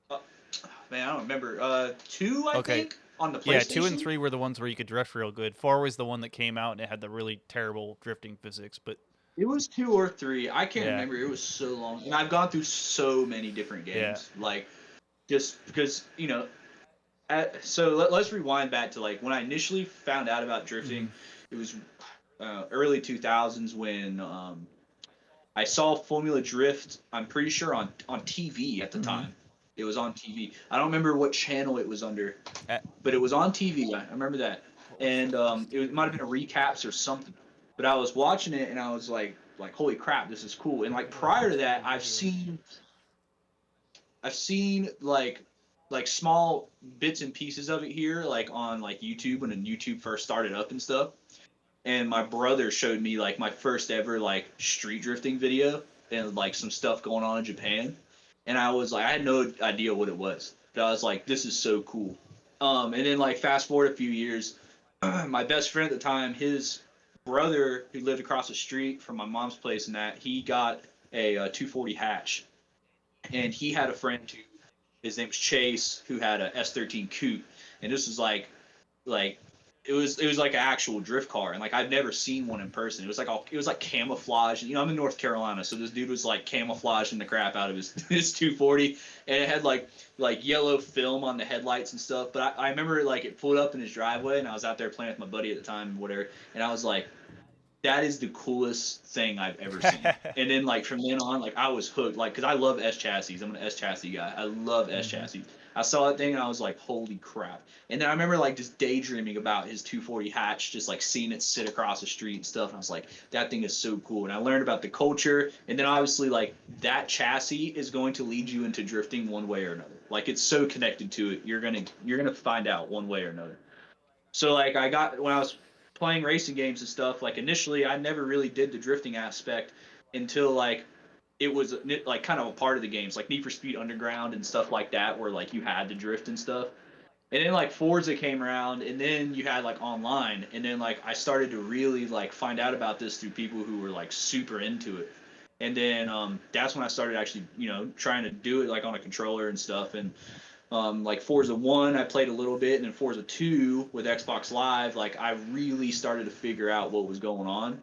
3? Man, I don't remember. 2, I think, on the PlayStation. Yeah, 2 and 3 were the ones where you could drift real good. 4 was the one that came out and it had the really terrible drifting physics. But it was 2 or 3. I can't remember. It was so long, and I've gone through so many different games. Like, just because, you know. So let's rewind back to like when I initially found out about drifting. It was early 2000s when I saw Formula Drift. I'm pretty sure on TV at the time. It was on TV. I don't remember what channel it was under, but it was on TV. I remember that, and it might have been a recaps or something. But I was watching it and I was like, holy crap, this is cool. And like prior to that, I've seen like small bits and pieces of it here, like on like YouTube when YouTube first started up and stuff. And my brother showed me like my first ever like street drifting video and like some stuff going on in Japan. And I was like, I had no idea what it was. But I was like, this is so cool. And then like fast forward a few years, my best friend at the time, his brother who lived across the street from my mom's place and that, he got a 240 hatch. And he had a friend who, his name's Chase, who had a S13 coupe. and this was like it was like an actual drift car, and like I've never seen one in person. It was like camouflage. You know, I'm in North Carolina, so this dude was like camouflaging the crap out of his 240, and it had like yellow film on the headlights and stuff. But I remember like it pulled up in his driveway, and I was out there playing with my buddy at the time, whatever, and I was like, that is the coolest thing I've ever seen. And then like from then on, like I was hooked, like because I love S chassis. I'm an S chassis guy. I love S chassis. I saw that thing and I was like, holy crap. And then I remember like just daydreaming about his 240 hatch, just like seeing it sit across the street and stuff. And I was like, that thing is so cool. And I learned about the culture. And then obviously like that chassis is going to lead you into drifting one way or another. Like it's so connected to it. You're gonna find out one way or another. So like when I was playing racing games and stuff, like initially I never really did the drifting aspect until like it was like kind of a part of the games, like Need for Speed Underground and stuff like that, where like you had to drift and stuff. And then like Forza came around, and then you had like online, and then like I started to really like find out about this through people who were like super into it. And then that's when I started actually, you know, trying to do it like on a controller and stuff. And like Forza 1 I played a little bit, and then Forza 2 with Xbox Live, like I really started to figure out what was going on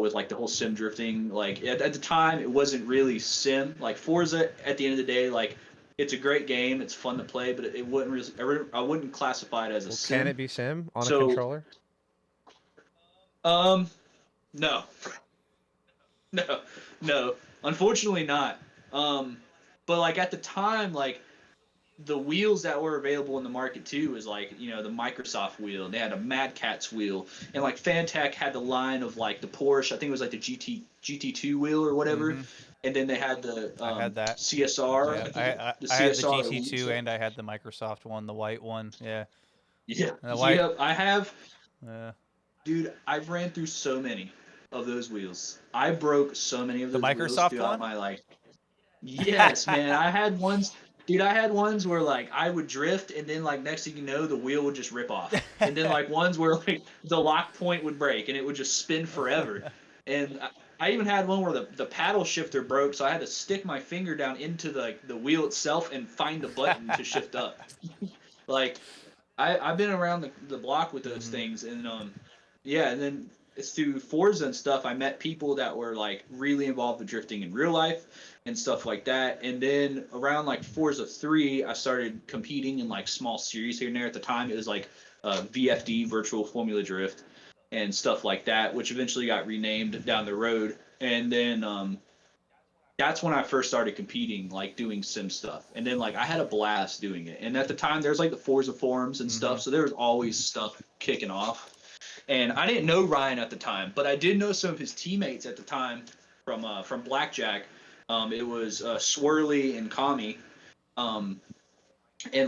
with like the whole sim drifting. Like at the time it wasn't really sim. Like Forza at the end of the day, like it's a great game, it's fun to play, but it wouldn't really, I wouldn't classify it as a sim. Can it be sim on a controller? No. No, unfortunately not. But like at the time, like the wheels that were available in the market too is like, you know, the Microsoft wheel, and they had a Mad Catz wheel, and like Fantech had the line of like the Porsche, I think it was like the GT2 wheel or whatever, and then they had the I had that CSR. Yeah, I had the GT2 and I had the Microsoft one, the white one. Yeah. Yep, I have. Dude, I've ran through so many of those wheels. I broke so many of those wheels throughout my life. Yes, man. I had ones where like I would drift, and then like next thing you know, the wheel would just rip off. And then like ones where like the lock point would break and it would just spin forever. And I even had one where the paddle shifter broke, so I had to stick my finger down into the wheel itself and find the button to shift up. Like I've been around the block with those things, and and then it's through Forza and stuff I met people that were like really involved with drifting in real life and stuff like that. And then around like Forza 3, I started competing in like small series here and there. At the time, it was like VFD, Virtual Formula Drift, and stuff like that, which eventually got renamed down the road. And then that's when I first started competing, like doing sim stuff. And then like I had a blast doing it. And at the time, there's like the Forza forums and stuff, so there was always stuff kicking off. And I didn't know Ryan at the time, but I did know some of his teammates at the time from Blackjack. It was Swirly and Kami. And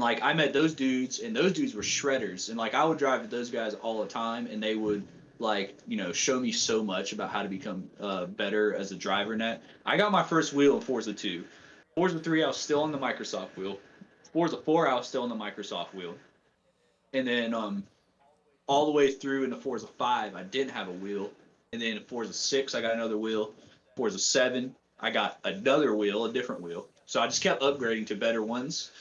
like I met those dudes, and those dudes were shredders. And like I would drive with those guys all the time, and they would like, you know, show me so much about how to become better as a driver in that. I got my first wheel in Forza 2. Forza 3, I was still on the Microsoft wheel. Forza 4, I was still on the Microsoft wheel. And then all the way through into Forza 5, I didn't have a wheel. And then in Forza 6, I got another wheel. Forza 7, I got another wheel, a different wheel. So I just kept upgrading to better ones.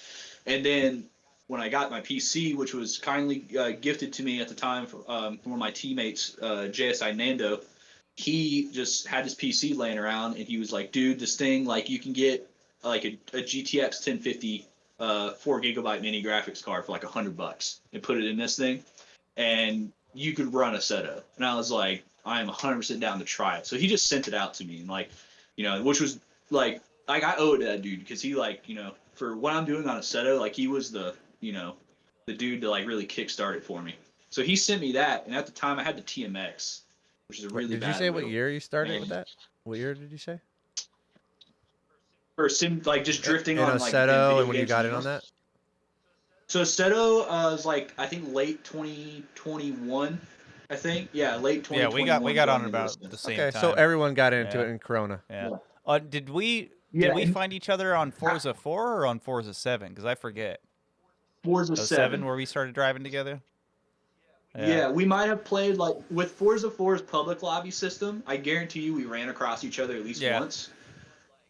And then when I got my PC, which was kindly gifted to me at the time from one of my teammates, JSI Nando, he just had his PC laying around, and he was like, dude, this thing, like you can get like a GTX 1050 4 gigabyte mini graphics card for like $100 and put it in this thing, and you could run a Seto. And I was like, I am 100% down to try it. So he just sent it out to me, and like, you know, which was like I owe it to that dude, because he, like, you know, for what I'm doing on a Seto, like he was the, you know, the dude to like really kickstart it for me. So he sent me that, and at the time I had the TMX, which is a really bad. Did you say wheel. what year you started with that? What year did you say? For sim, like just drifting in on a like Seto, and when you got in on that? So Seto was like, I think late 2021, I think. Yeah, late 2021. Yeah, we got on about the same time. Okay, so everyone got into it in Corona. Yeah. Did we find each other on Forza 4 or on Forza 7? Because I forget. Forza 7, where we started driving together. Yeah, we might have played like with Forza 4's public lobby system. I guarantee you, we ran across each other at least once.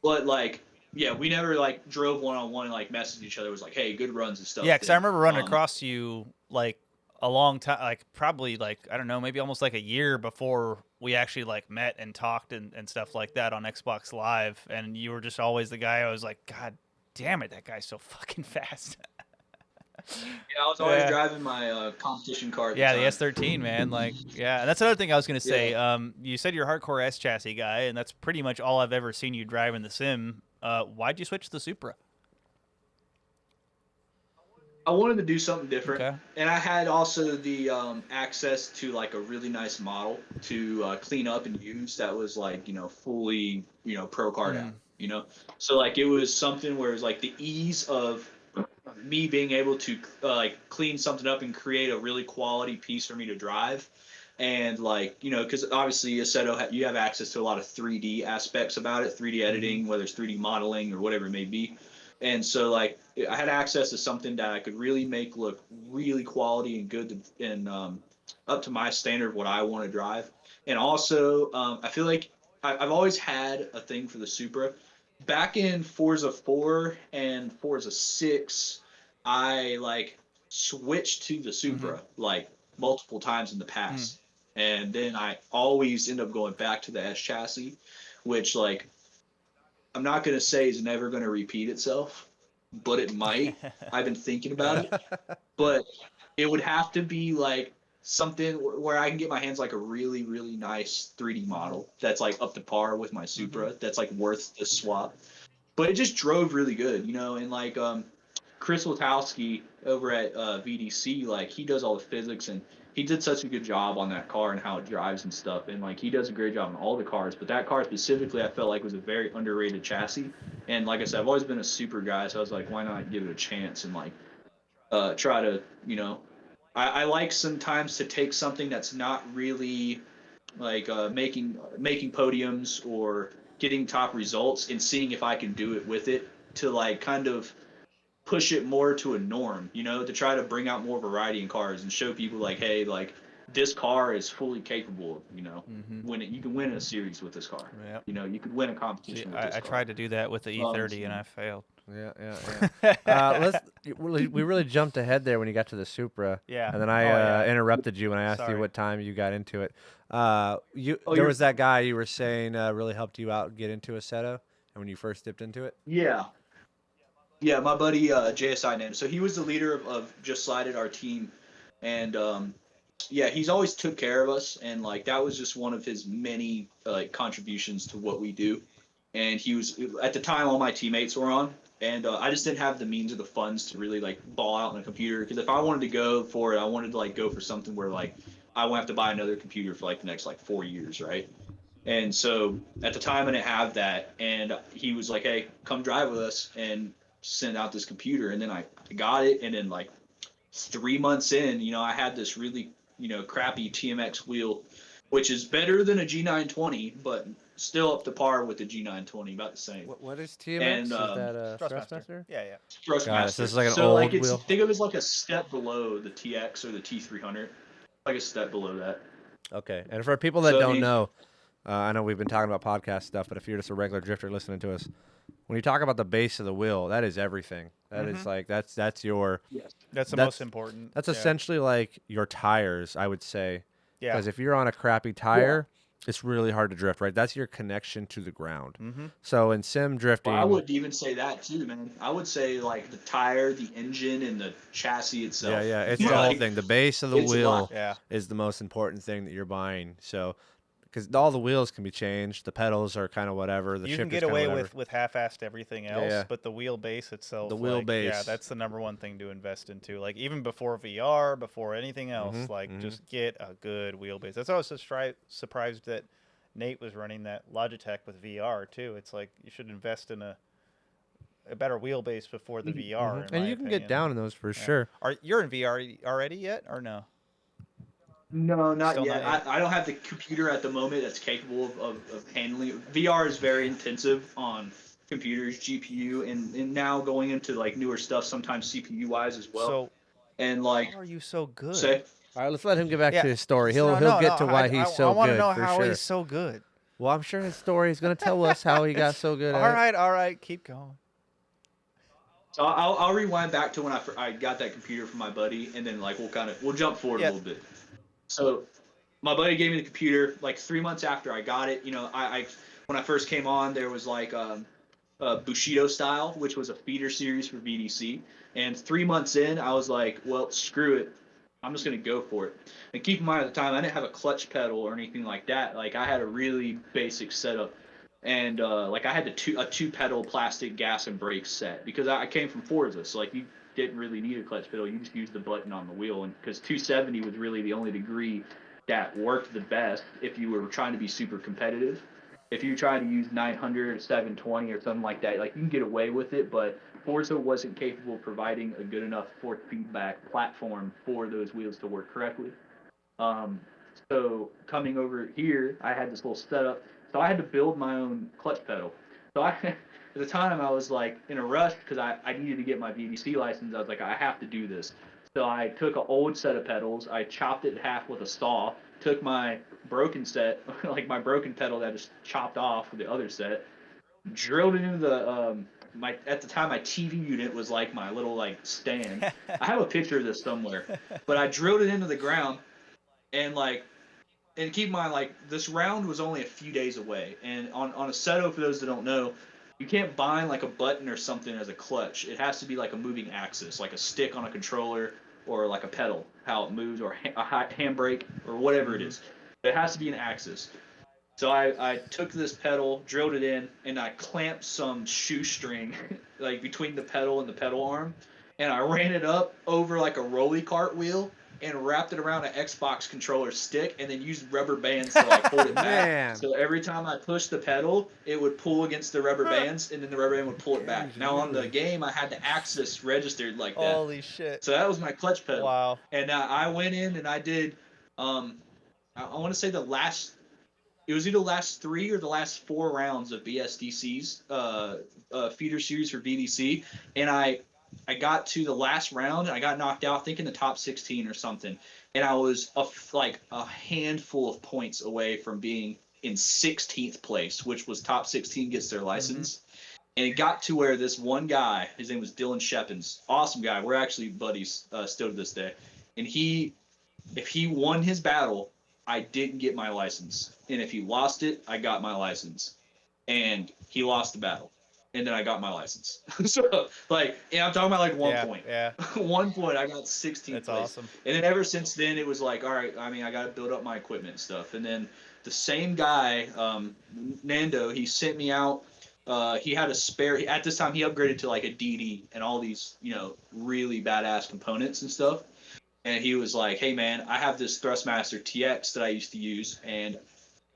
But like yeah, we never like drove one-on-one and like messaged each other. It was like, hey, good runs and stuff. Yeah, because I remember running Um, across you like a long time, like probably like I don't know, maybe almost like a year before we actually like met and talked and stuff like that on Xbox Live, and you were just always the guy. I was like, God damn it, that guy's so fucking fast. Yeah, I was always driving my competition car. At Yeah, the the time. S13, man. Like, yeah, and that's another thing I was gonna say. You said you're a hardcore S chassis guy, and that's pretty much all I've ever seen you drive in the sim. Why'd you switch to the Supra? I wanted to do something different, Okay. and I had also the access to like a really nice model to clean up and use that was like fully pro card app, so like it was something where it was like the ease of me being able to like clean something up and create a really quality piece for me to drive, and like because obviously Assetto you have access to a lot of 3D aspects about it, 3D editing, whether it's 3D modeling or whatever it may be. And so, like, I had access to something that I could really make look really quality and good and up to my standard of what I want to drive. And also, I feel like I've always had a thing for the Supra. Back in Forza 4 and Forza 6, I, like, switched to the Supra, like, multiple times in the past. And then I always end up going back to the S chassis, which, like, I'm not going to say is never going to repeat itself, but it might. I've been thinking about it. But it would have to be like something where I can get my hands like a really, really nice 3D model that's like up to par with my Supra, that's like worth the swap. But it just drove really good, and like Chris Witowski over at VDC, like he does all the physics and he did such a good job on that car and how it drives and stuff. And like he does a great job on all the cars, but that car specifically, I felt like was a very underrated chassis. And like I said, I've always been a Super guy, so I was like, why not give it a chance and like try to, I like sometimes to take something that's not really like making podiums or getting top results and seeing if I can do it with it to like kind of push it more to a norm, to try to bring out more variety in cars and show people like, hey, like this car is fully capable of, you can win a series with this car. Yep. You could win a competition with this I car. tried to do that with the E30 and I failed. Yeah. We really jumped ahead there when you got to the Supra. Yeah. And then I interrupted you when I asked you what time you got into it. There was that guy you were saying really helped you out get into Assetto, and when you first dipped into it. Yeah, my buddy JSI named. So he was the leader of Just Slided, our team, and he's always took care of us, and like that was just one of his many like contributions to what we do. And he was at the time all my teammates were on, and I just didn't have the means or the funds to really like ball out on a computer because if I wanted to go for it, I wanted to like go for something where like I won't have to buy another computer for like the next like 4 years, right? And so at the time I didn't have that, and he was like, hey, come drive with us and send out this computer. And then I got it, and then like 3 months in, I had this really crappy TMX wheel, which is better than a G920 but still up to par with the G920, about the same. What is TMX? And, is that Thrustmaster? Yeah. Thrustmaster. So it's like an so old like it's wheel. think of it as like a step below the TX or the T300, like a step below that. Okay. And for people that don't know, I know we've been talking about podcast stuff, but if you're just a regular drifter listening to us, when you talk about the base of the wheel, that is everything. That is like that's your. Yes. That's the most important. That's essentially like your tires, I would say. Yeah. Because if you're on a crappy tire, it's really hard to drift, right? That's your connection to the ground. So in sim drifting, Well, I would even say that too, man. I would say like the tire, the engine, and the chassis itself. Yeah, it's the whole thing. The base of the wheel Yeah. is the most important thing that you're buying. So, because all the wheels can be changed, the pedals are kind of whatever. The You can shifter's get away kinda whatever. with half-assed everything else, but the wheelbase itself, The wheelbase. yeah, that's the number one thing to invest into. Like even before VR, before anything else, just get a good wheelbase. That's why I was surprised that Nate was running that Logitech with VR too. It's like you should invest in a better wheelbase before the VR. And you can get down in those for sure. You're in VR already yet, or no? No, not Still yet. not yet? I don't have the computer at the moment that's capable of handling it. VR is very intensive on computers, GPU, and now going into like newer stuff, sometimes CPU wise as well. So, and like, how are you so good? say, All right, let's let him get back Yeah. to his story. He'll No, get to why he's so I want good. to know for how sure. he's so good. Well, I'm sure his story is gonna tell us how he got so good. All right, keep going. So I'll rewind back to when I got that computer from my buddy, and then like we'll jump forward a little bit. So my buddy gave me the computer like 3 months after I got it. You know, I when I first came on, there was like Bushido style, which was a feeder series for VDC. And 3 months in, I was like, well, screw it. I'm just going to go for it. And keep in mind at the time, I didn't have a clutch pedal or anything like that. Like I had a really basic setup. And like I had a two pedal plastic gas and brake set because I came from Forza. So like you didn't really need a clutch pedal. You just used the button on the wheel. And because 270 was really the only degree that worked the best if you were trying to be super competitive. If you try to use 900, 720 or something like that, like you can get away with it, but Forza wasn't capable of providing a good enough force feedback platform for those wheels to work correctly. So coming over here, I had this little setup. So I had to build my own clutch pedal. So at the time I was like in a rush because I needed to get my VDC license. I was like, I have to do this. So I took an old set of pedals, I chopped it in half with a saw, took my broken set, like my broken pedal that I just chopped off with the other set, drilled it into the at the time my TV unit was like my little like stand. I have a picture of this somewhere, but I drilled it into the ground and keep in mind like this round was only a few days away. And on a Seto, for those that don't know, you can't bind like a button or something as a clutch. It has to be like a moving axis, like a stick on a controller or like a pedal, how it moves, or a handbrake or whatever it is. It has to be an axis. So I took this pedal, drilled it in, and I clamped some shoestring like between the pedal and the pedal arm, and I ran it up over like a rolly cart wheel and wrapped it around an Xbox controller stick, and then used rubber bands to like hold it back. Man. So every time I pushed the pedal, it would pull against the rubber bands, and then the rubber band would pull it back. Now on the game, I had the axis registered like that. Holy shit! So that was my clutch pedal. Wow. And I went in and I did, I want to say it was either the last 3 or the last 4 rounds of BSDC's feeder series for VDC, and I got to the last round and I got knocked out, I think in the top 16 or something, and I was like a handful of points away from being in 16th place, which was top 16 gets their license. Mm-hmm. And it got to where this one guy, his name was Dylan Shepins, awesome guy. We're actually buddies still to this day. And if he won his battle, I didn't get my license. And if he lost it, I got my license. And he lost the battle. And then I got my license. So, like, and I'm talking about like 1 point. Yeah. 1 point, I got 16th That's place. awesome. And then ever since then, it was like, all right, I mean, I got to build up my equipment and stuff. And then the same guy, Nando, he sent me out. He had a spare. At this time, he upgraded to like a DD and all these, really badass components and stuff. And he was like, "Hey man, I have this Thrustmaster TX that I used to use, and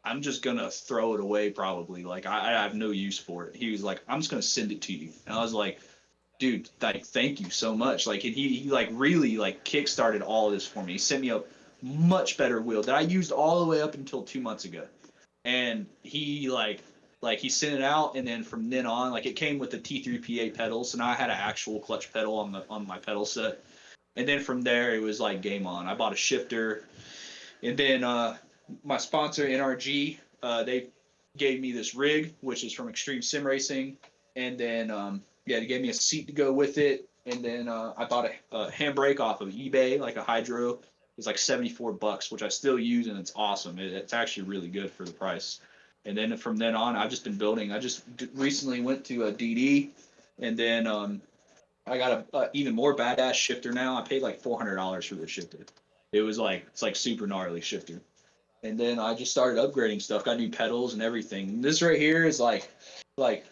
I'm just gonna throw it away probably. Like I have no use for it." He was like, "I'm just gonna send it to you," and I was like, "Dude, like thank you so much." Like, and he like really like kickstarted all of this for me. He sent me a much better wheel that I used all the way up until 2 months ago, and he he sent it out, and then from then on, like it came with the T3PA pedals, so now I had an actual clutch pedal on my pedal set. And then from there, it was like game on. I bought a shifter. And then my sponsor, NRG, they gave me this rig, which is from Extreme Sim Racing. And then, they gave me a seat to go with it. And then I bought a handbrake off of eBay, like a Hydro. It was like $74, which I still use, and it's awesome. It's actually really good for the price. And then from then on, I've just been building. I just recently went to a DD, and then I got a even more badass shifter now. I paid like $400 for this shifter. It's like super gnarly shifter. And then I just started upgrading stuff. Got new pedals and everything. And this right here is like 4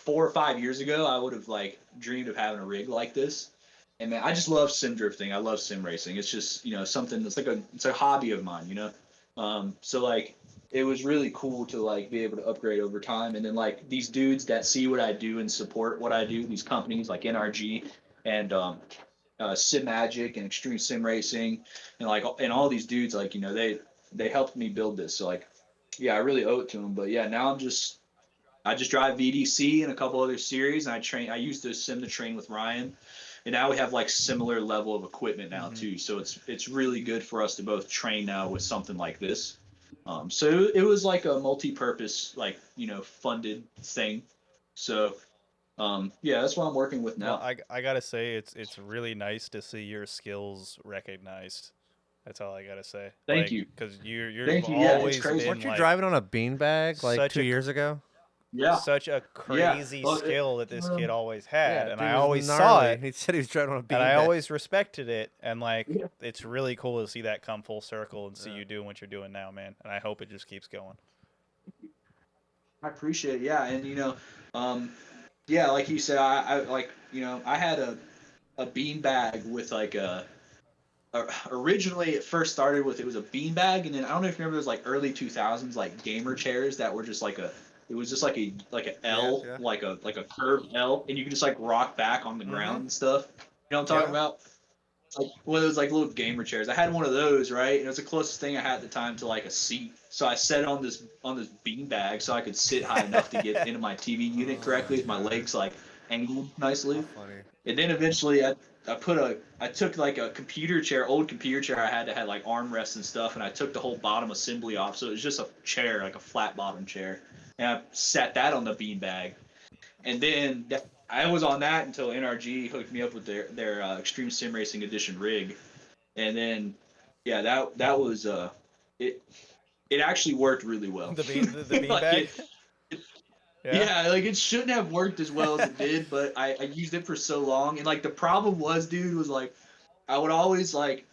or 5 years ago, I would have like dreamed of having a rig like this. And man, I just love sim drifting. I love sim racing. It's just something that's it's a hobby of mine. So like it was really cool to like be able to upgrade over time. And then like these dudes that see what I do and support what I do, these companies like NRG and Sim Magic and Extreme Sim Racing and all these dudes, like, they helped me build this. So like, yeah, I really owe it to them. But yeah, now I just drive VDC and a couple other series, and I use the sim to train with Ryan. And now we have like similar level of equipment now too. So it's really good for us to both train now with something like this. So it was like a multi-purpose, like, funded thing. So yeah, that's what I'm working with now. Well, I gotta say it's really nice to see your skills recognized. That's all I gotta say. Thank you. Because you've Thank you. Yeah, it's always crazy. been Weren't you like driving on a beanbag like such 2 a years ago? Yeah. such a crazy Well, skill that this kid always had, and dude, I it was always saw gnarly. it, He said he was driving on a beanbag. and I always respected it, and like Yeah. it's really cool to see that come full circle and see you doing what you're doing now, man. And I hope it just keeps going. I appreciate it. Yeah, and yeah, like you said, I like I had a bean bag with like originally it first started with, it was a bean bag, and then I don't know if you remember those like early 2000s like gamer chairs that were just like it was just like a L, Yeah. like a curved L, and you could just like rock back on the ground and stuff. You know what I'm talking about? It's like one of those like little gamer chairs. I had one of those, right? And it was the closest thing I had at the time to like a seat. So I set it on this bean bag so I could sit high enough to get into my TV unit correctly with my legs like angled nicely. Funny. And then eventually I took like a computer chair, old computer chair I had that had like armrests and stuff, and I took the whole bottom assembly off, so it was just a chair, like a flat bottom chair, and I sat that on the bean bag. And then I was on that until NRG hooked me up with their Extreme Sim Racing Edition rig, and then yeah, that was it actually worked really well. The bean Like, bag. yeah, like it shouldn't have worked as well as it did, but I used it for so long, and like the problem was, dude, was like I would always like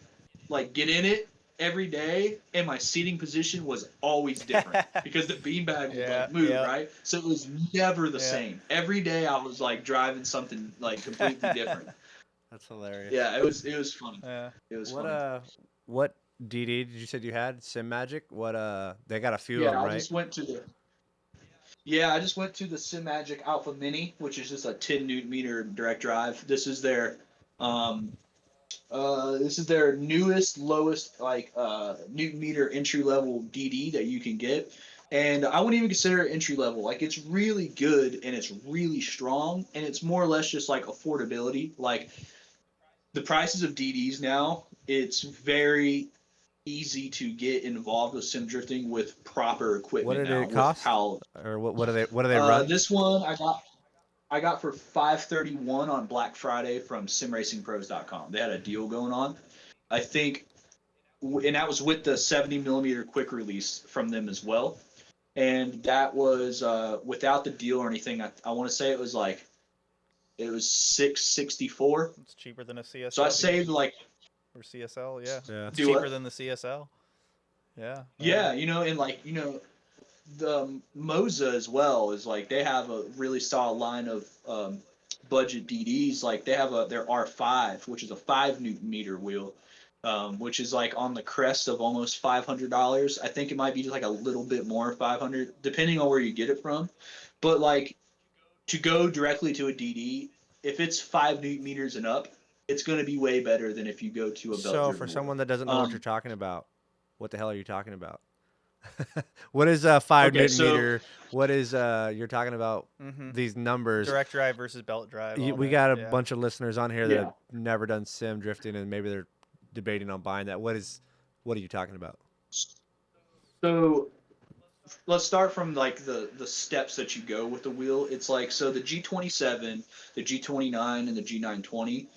get in it every day, and my seating position was always different because the beanbag would like move, right? So it was never the same. Every day I was like driving something like completely different. That's hilarious. Yeah, it was funny. Yeah. It was funny. What DD did you said you had? Sim Magic? What they got a few Yeah, of them, I right? just went to the Sim Magic Alpha Mini, which is just a 10 newton meter direct drive. This is their newest, lowest newton meter entry level DD that you can get. And I wouldn't even consider it entry level. Like, it's really good and it's really strong, and it's more or less just like affordability. Like, the prices of DDs now, it's very easy to get involved with sim drifting with proper equipment. What did now, it cost? Or what do they run? This one I got for $531 on Black Friday from simracingpros.com. They had a deal going on, I think, and that was with the 70 millimeter quick release from them as well. And that was without the deal or anything. I want to say it was $664. It's cheaper than a CSL. So I saved like. Or CSL, yeah. It's Do cheaper what? than the CSL. Yeah. Yeah, and the Moza as well is like, they have a really solid line of budget DDs. Like, they have their R5, which is a 5 newton meter wheel, which is like on the crest of almost $500. I think it might be just like a little bit more, 500, depending on where you get it from. But like, to go directly to a DD, if it's 5 newton meters and up, it's going to be way better than if you go to a belt. So for someone that doesn't know what you're talking about, what the hell are you talking about? What is a 5 newton meter? What is you're talking about these numbers? Direct drive versus belt drive. We got a bunch of listeners on here that have never done sim drifting, and maybe they're debating on buying that. What are you talking about? So let's start from like the steps that you go with the wheel. It's like, so the G27, the G29, and the G920,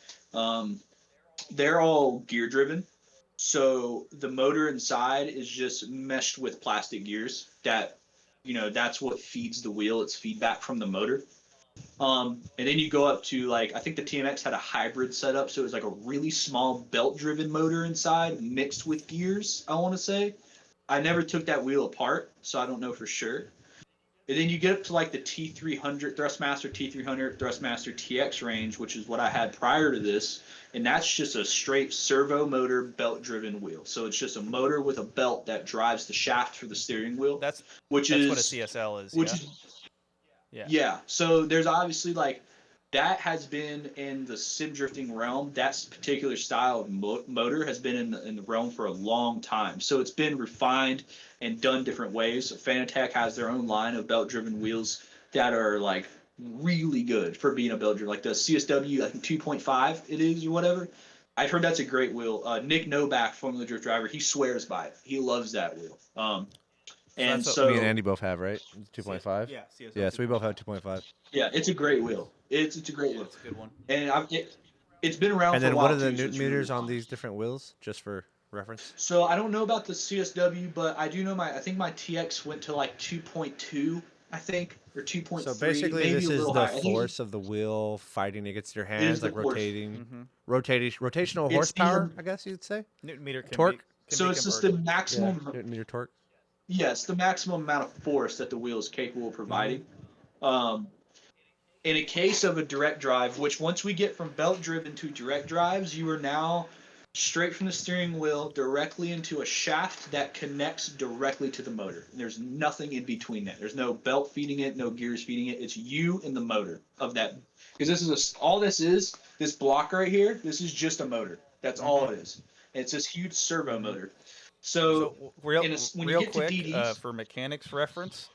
they're all gear driven. So the motor inside is just meshed with plastic gears that, that's what feeds the wheel. It's feedback from the motor. And then you go up to like, I think the TMX had a hybrid setup. So it was like a really small belt driven motor inside mixed with gears, I want to say. I never took that wheel apart, so I don't know for sure. And then you get up to like the T300, Thrustmaster T300, Thrustmaster TX range, which is what I had prior to this. And that's just a straight servo motor belt-driven wheel. So it's just a motor with a belt that drives the shaft for the steering wheel. That's what a CSL is. Yeah. So there's obviously like, that has been in the sim drifting realm. That particular style of motor has been in the realm for a long time. So it's been refined and done different ways. Fanatec has their own line of belt-driven wheels that are like really good for being a belt driven. Like the CSW, I think 2.5 it is or whatever. I've heard that's a great wheel. Nick Novak, Formula Drift driver, he swears by it. He loves that wheel. And that's what so me and Andy both have, right? 2.5. Yeah, Yeah, so we both have 2.5. yeah, it's a great wheel. It's a great wheel. It's a good one. And it's been around And for a then while. what are the too, so newton it's meters really on these different wheels, just for reference? So I don't know about the CSW, but I do know I think my TX went to like 2.2, I think, or 2.3. So basically, maybe this a is little the higher. force of the wheel fighting against your hands, the like force. rotational It's horsepower, the, I guess you'd say. Newton meter can Torque. Can so be it's just converted. the maximum. Yeah, newton meter torque. Yeah, it's the maximum amount of force that the wheel is capable of providing. In a case of a direct drive, which once we get from belt driven to direct drives, you are now straight from the steering wheel directly into a shaft that connects directly to the motor. And there's nothing in between that. There's no belt feeding it, no gears feeding it. It's you and the motor of that. Because all this is, this block right here, this is just a motor. That's all it is. It's this huge servo motor. So real when you get quick, to DDs, for mechanics reference,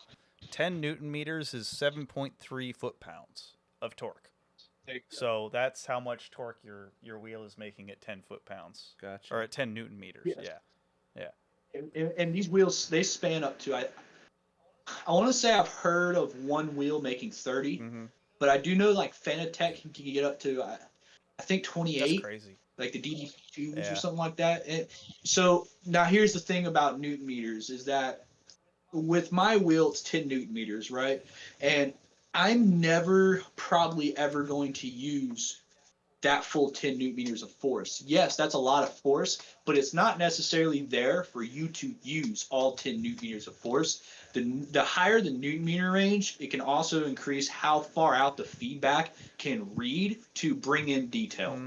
10 Newton meters is 7.3 foot-pounds of torque. So that's how much torque your wheel is making at 10 foot-pounds. Gotcha. Or at 10 Newton meters. Yeah. and these wheels, they span up to, I want to say I've heard of one wheel making 30, but I do know like Fanatec can get up to, I think 28. That's crazy. Like the DD2s or something like that. And so now here's the thing about Newton meters is that with my wheel, it's 10 Newton meters, right? And I'm never probably ever going to use that full 10 Newton meters of force. Yes, that's a lot of force, but it's not necessarily there for you to use all 10 Newton meters of force. The higher the Newton meter range, it can also increase how far out the feedback can read to bring in detail.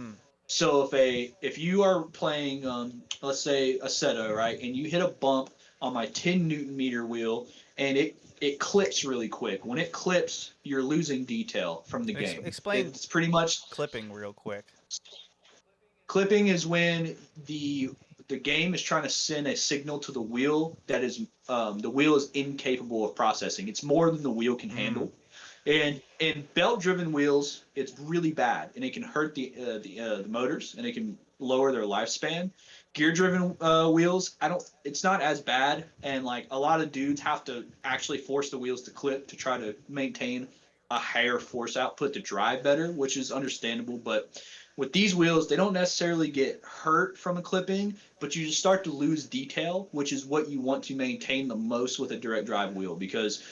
So if you are playing, let's say a Seto, right, and you hit a bump on my 10 Newton meter wheel, and it clips really quick. When it clips, you're losing detail from the game. Explain. It's pretty much clipping real quick. Clipping is when the game is trying to send a signal to the wheel that is the wheel is incapable of processing. It's more than the wheel can handle. And in belt-driven wheels, it's really bad, and it can hurt the motors, and it can lower their lifespan. Gear-driven wheels, it's not as bad, and like a lot of dudes have to actually force the wheels to clip to try to maintain a higher force output to drive better, which is understandable. But with these wheels, they don't necessarily get hurt from a clipping, but you just start to lose detail, which is what you want to maintain the most with a direct drive wheel, because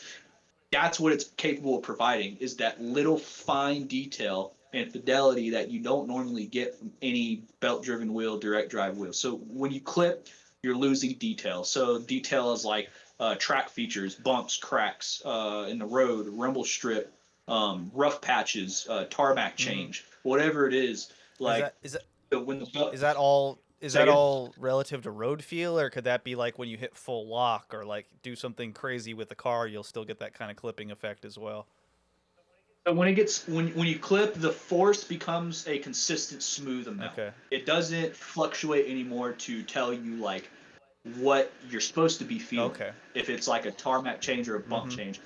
that's what it's capable of providing, is that little fine detail and fidelity that you don't normally get from any belt-driven wheel, direct drive wheel. So when you clip, you're losing detail. So detail is like track features, bumps, cracks in the road, rumble strip, rough patches, tarmac change, whatever it is. Like is that all relative to road feel, or could that be like when you hit full lock or like do something crazy with the car, you'll still get that kind of clipping effect as well? So when you clip, the force becomes a consistent, smooth amount. Okay. It doesn't fluctuate anymore to tell you like what you're supposed to be feeling. Okay. If it's like a tarmac change or a bump change.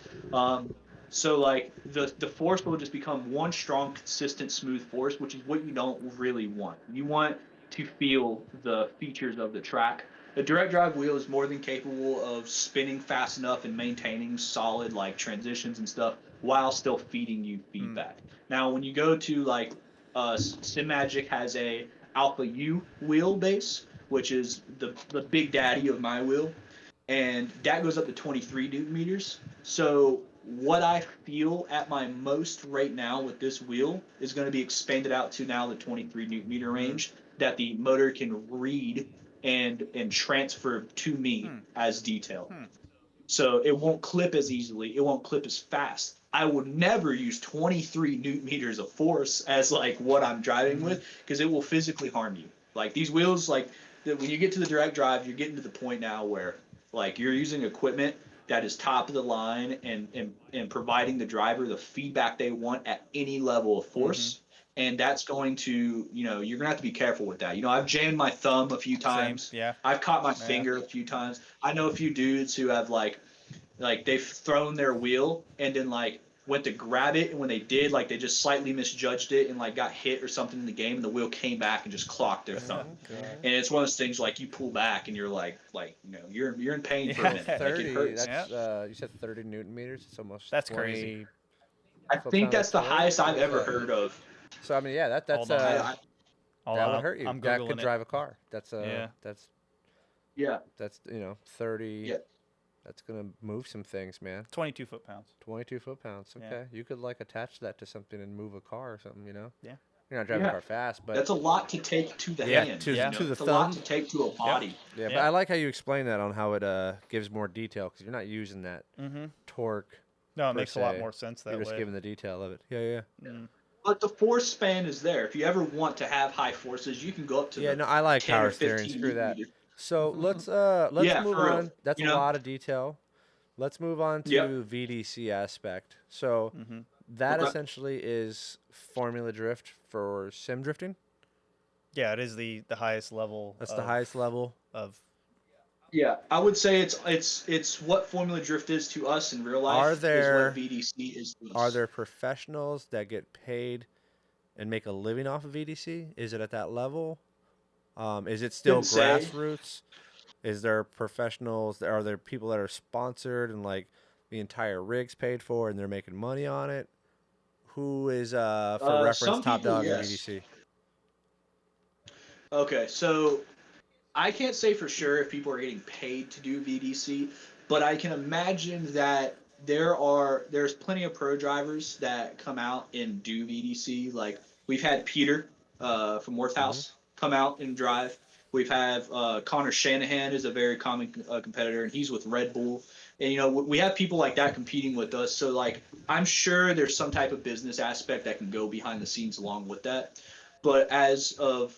So like the force will just become one strong, consistent, smooth force, which is what you don't really want. You want to feel the features of the track. A direct drive wheel is more than capable of spinning fast enough and maintaining solid like transitions and stuff while still feeding you feedback. Now, when you go to like SimMagic has a Alpha U wheel base, which is the big daddy of my wheel, and that goes up to 23 Newton meters. So what I feel at my most right now with this wheel is going to be expanded out to now the 23 Newton meter range that the motor can read and transfer to me as detail. So it won't clip as easily. It won't clip as fast. I would never use 23 Newton meters of force as like what I'm driving with, because it will physically harm you. Like these wheels, like when you get to the direct drive, you're getting to the point now where like you're using equipment that is top of the line and providing the driver the feedback they want at any level of force. And that's going to, you're going to have to be careful with that. I've jammed my thumb a few times. Yeah. I've caught my finger a few times. I know a few dudes who have like they've thrown their wheel and then like went to grab it, and when they did, like they just slightly misjudged it and like got hit or something in the game, and the wheel came back and just clocked their thumb. And it's one of those things like you pull back and you're like you're in pain for a minute. 30. Like, it hurts. That's you said 30 Newton meters. It's almost That's 20 crazy. I think that's the highest I've ever heard of. So I mean, yeah, that's Hold on. that Hold would on, hurt you. I'm That Googling could it. drive a car. That's Yeah. that's 30. Yeah. That's gonna move some things, man. 22 foot-pounds. 22 foot-pounds. Okay, Yeah. you could like attach that to something and move a car or something. Yeah. You're not driving a car fast, but That's a lot to take to the hand. to the It's a lot thumb. to take to a body. Yeah, but I like how you explain that on how it gives more detail because you're not using that torque. No, it per makes a lot se. more sense that You're just way. giving the detail of it. Yeah. But the force span is there. If you ever want to have high forces, you can go up to Yeah, the no, I like 10 or power steering. 15 Screw that. meters. So let's Yeah, move for real. on. That's You a know? lot of detail. Let's move on to Yep. VDC aspect. So that Okay. essentially is Formula Drift for sim drifting. Yeah, it is the highest level. That's the highest level. of. Yeah, I would say it's what Formula Drift is to us in real life. Are is there- what VDC is to us. Are there professionals that get paid and make a living off of VDC? Is it at that level? Is it still Couldn't say. grassroots? Is there professionals? Are there people that are sponsored and like the entire rig's paid for and they're making money on it? Who is, for reference, some top people, dog in yes. VDC? Okay, so I can't say for sure if people are getting paid to do VDC, but I can imagine that there's plenty of pro drivers that come out and do VDC. Like we've had Peter from Worthhouse come out and drive. We've had Connor Shanahan is a very common competitor, and he's with Red Bull. And we have people like that competing with us. So like I'm sure there's some type of business aspect that can go behind the scenes along with that. But as of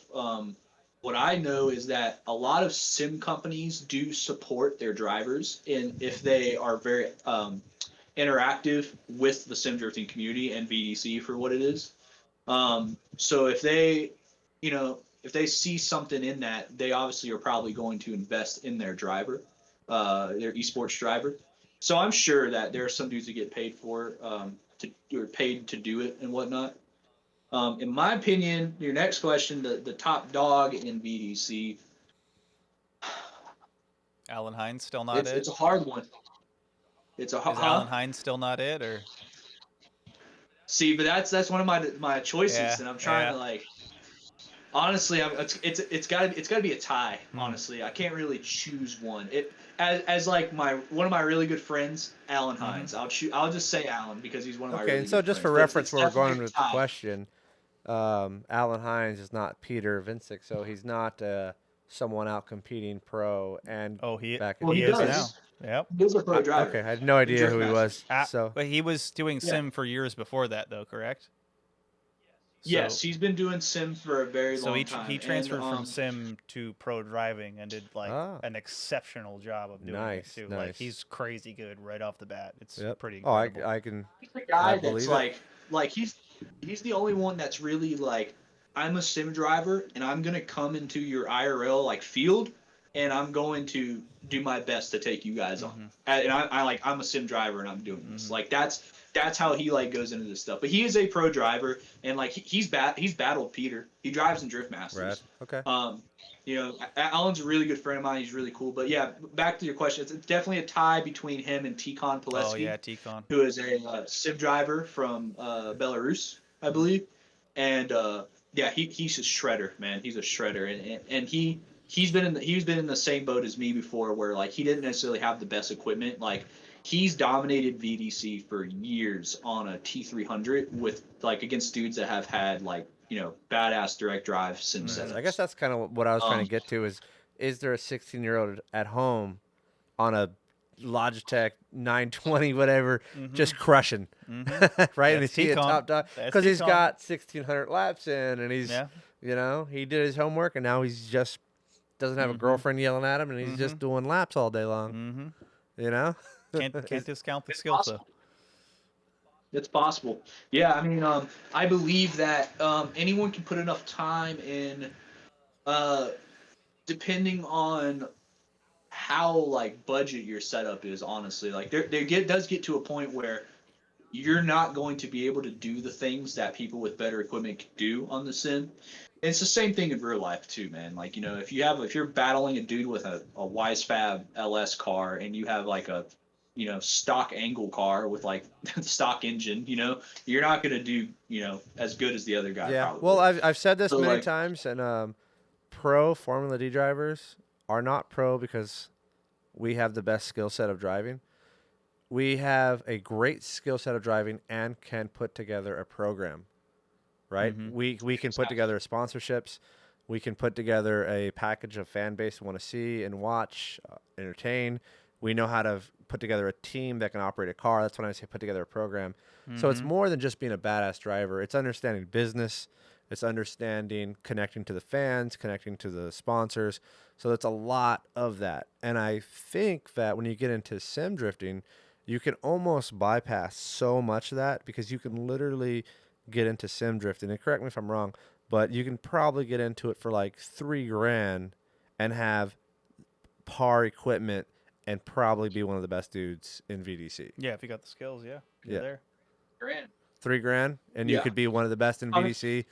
what I know is that a lot of sim companies do support their drivers if they are very interactive with the sim drifting community and VDC for what it is. So if they see something in that, they obviously are probably going to invest in their driver, their esports driver. So I'm sure that there are some dudes that get paid paid to do it and whatnot. In my opinion, your next question, the top dog in VDC, Alan Hines still not it? it's a hard one. It's a Is Alan Hines still not it, or? See, but that's one of my choices, Yeah, and I'm trying to like. Honestly, it's gotta be a tie. Honestly, I can't really choose one. As like one of my really good friends, Alan Hines. I'll just say Alan because he's one of my. Okay, really and so good just for friends. reference, It's where we're definitely going a with the tie. question, Alan Hines is not Peter Vincic, so he's not someone out competing pro and back in he the is day. now. Yep. He's a pro driver. Okay, I had no idea who he was. So But he was doing sim for years before that, though, correct? Yes, he's been doing sim for a very So long time. he transferred and, from sim to pro driving and did like an exceptional job of doing Nice, it too. Like nice. he's crazy good right off the bat. It's Yep. pretty Oh, incredible. I can. He's the guy I that's believe it. like he's the only one that's really like, I'm a sim driver and I'm gonna come into your IRL like field and I'm going to do my best to take you guys on. And I'm a sim driver and I'm doing this. Like that's how he like goes into this stuff. But he is a pro driver and like he's battled Peter. He drives in Drift Masters. Rad. Okay. Alan's a really good friend of mine. He's really cool. But yeah, back to your question. It's definitely a tie between him and Tikon Pileski. Oh yeah, Tikon. Who is a sim driver from Belarus, I believe. And yeah, he's a shredder, man. He's a shredder, and he's been in the same boat as me before, where like he didn't necessarily have the best equipment. Like he's dominated VDC for years on a T300 with like against dudes that have had like badass direct drive sim setups. I guess that's kind of what I was trying to get to is there a 16-year-old at home on a Logitech 920 whatever just crushing right? And is he a top dog because he's got 1600 laps in and he's he did his homework and now he's just doesn't have a girlfriend yelling at him and he's just doing laps all day long. Can't discount the skill though. It's possible. Yeah, I mean, I believe that anyone can put enough time in, depending on how like budget your setup is. Honestly, like does get to a point where you're not going to be able to do the things that people with better equipment can do on the sim. And it's the same thing in real life too, man. Like, you know, if you're battling a dude with a Wisefab LS car and you have like a, you know, stock angle car with like stock engine, you know, you're not going to do, you know, as good as the other guy. Yeah. Probably. Well, I've said this So, many like, times, and pro Formula D drivers are not pro because we have the best skill set of driving. We have a great skill set of driving and can put together a program, right? We can put together sponsorships. We can put together a package of fan base we want to see and watch, entertain. We know how to put together a team that can operate a car. That's when I say put together a program. So it's more than just being a badass driver. It's understanding business. It's understanding connecting to the fans, connecting to the sponsors. So it's a lot of that. And I think that when you get into sim drifting, you can almost bypass so much of that because you can literally get into sim drifting. And correct me if I'm wrong, but you can probably get into it for like $3,000 and have par equipment and probably be one of the best dudes in VDC. Yeah, if you got the skills, you're there. $3,000, and you could be one of the best in VDC,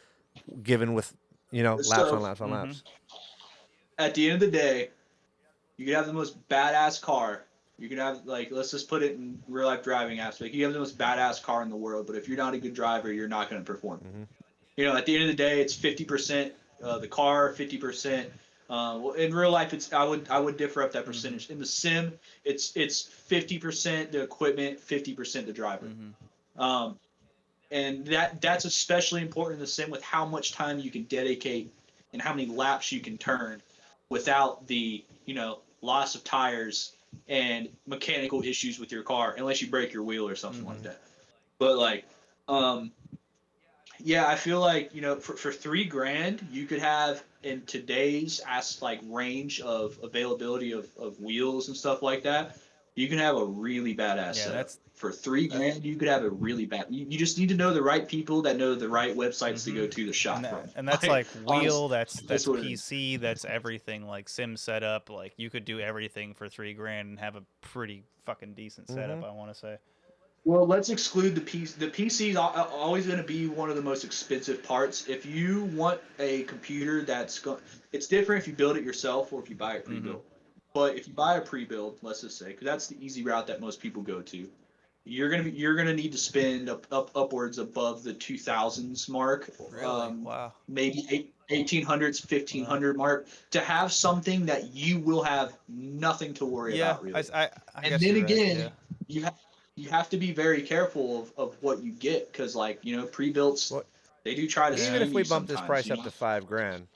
given with, you know, laps on laps on laps. At the end of the day, you could have the most badass car. You could have, like, let's just put it in real life driving aspect. You have the most badass car in the world, but if you're not a good driver, you're not going to perform. You know, at the end of the day, it's 50% the car, 50%. Well, in real life, it's I would differ up that percentage. In the sim, it's 50% the equipment, 50% the driver. And that's especially important in the sim with how much time you can dedicate and how many laps you can turn without the, you know, loss of tires and mechanical issues with your car, unless you break your wheel or something like that. But like, yeah, I feel like, you know, for $3,000, you could have in today's range of availability of wheels and stuff like that, you can have a really badass setup. For $3,000, you could have a really bad. You just need to know the right people that know the right websites to go to the shop from. And that's like wheel, that's what PC, that's everything. Like sim setup, like you could do everything for $3,000 and have a pretty fucking decent setup. I want to say. Well, let's exclude the PC. The PC is always going to be one of the most expensive parts. If you want a computer it's different if you build it yourself or if you buy it pre-built. But if you buy a pre-build, let's just say, because that's the easy route that most people go to, you're gonna need to spend upwards above the 2000s mark. Wow. Maybe 1800s, 1500 mark to have something that you will have nothing to worry about. Really. I and then again, you have to be very careful of what you get because, like, you know, pre-builts, they do try to. Even if we bump this price up to $5,000,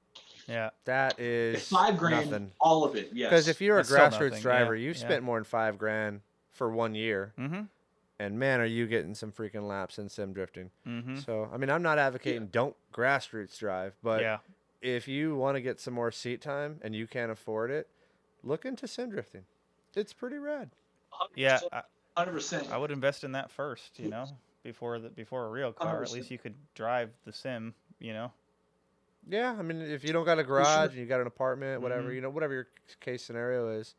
that is $5,000, nothing. All of it, yes. Because if you're a That's still grassroots nothing, driver, you've spent more than $5,000 for 1 year. And man, are you getting some freaking laps in sim drifting? So, I mean, I'm not advocating don't grassroots drive, but if you want to get some more seat time and you can't afford it, look into sim drifting. It's pretty rad. 100%. 100%. I would invest in that first, you know, before a real car. 100%. At least you could drive the sim, you know. Yeah, I mean, if you don't got a garage and you got an apartment, whatever, you know, whatever your case scenario is.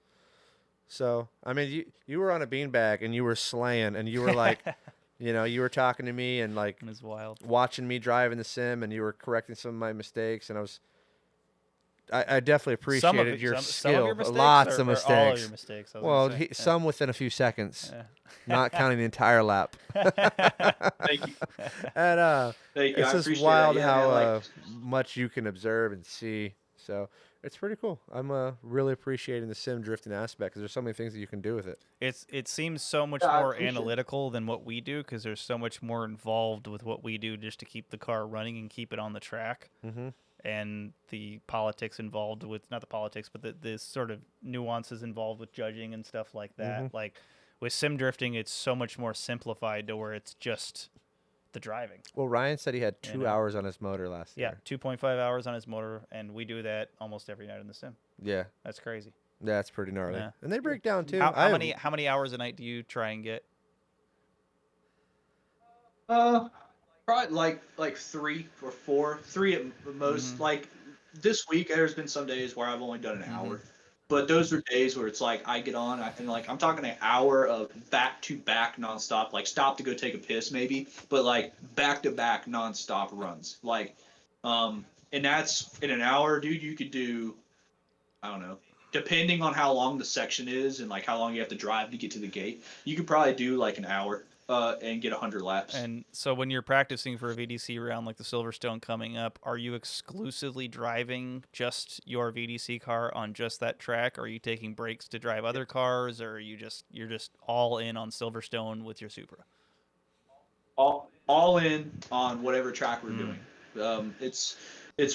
So, I mean, you were on a beanbag and you were slaying and you were like, you know, you were talking to me and like it was wild. Watching me drive in the sim and you were correcting some of my mistakes and I definitely appreciated your skill. Some of your mistakes Lots of mistakes. All of your mistakes. Well, some within a few seconds, not counting the entire lap. Thank you. And Thank you. it's just wild how much you can observe and see. So it's pretty cool. I'm really appreciating the sim drifting aspect because there's so many things that you can do with it. It seems so much more analytical than what we do because there's so much more involved with what we do just to keep the car running and keep it on the track. And the politics involved with, not the politics, but the sort of nuances involved with judging and stuff like that. Like with sim drifting, it's so much more simplified to where it's just the driving. Well, Ryan said he had 2 hours on his motor last year. Yeah, 2.5 hours on his motor, and we do that almost every night in the sim. Yeah. That's crazy. Yeah, that's pretty gnarly. Yeah. And they break down too. How many hours a night do you try and get? Probably like 3 or 4, 3 at most. Like this week, there's been some days where I've only done an hour, But those are days where it's like I get on and like I'm talking an hour of back to back nonstop, like stop to go take a piss maybe, but like back to back nonstop runs. Like, and that's in an hour, dude. You could do, I don't know, depending on how long the section is and like how long you have to drive to get to the gate. You could probably do like an hour. And get 100 laps. And so when you're practicing for a VDC round like the Silverstone coming up, are you exclusively driving just your VDC car on just that track? Or are you taking breaks to drive other cars, or are you're just all in on Silverstone with your Supra? All in on whatever track we're doing. It's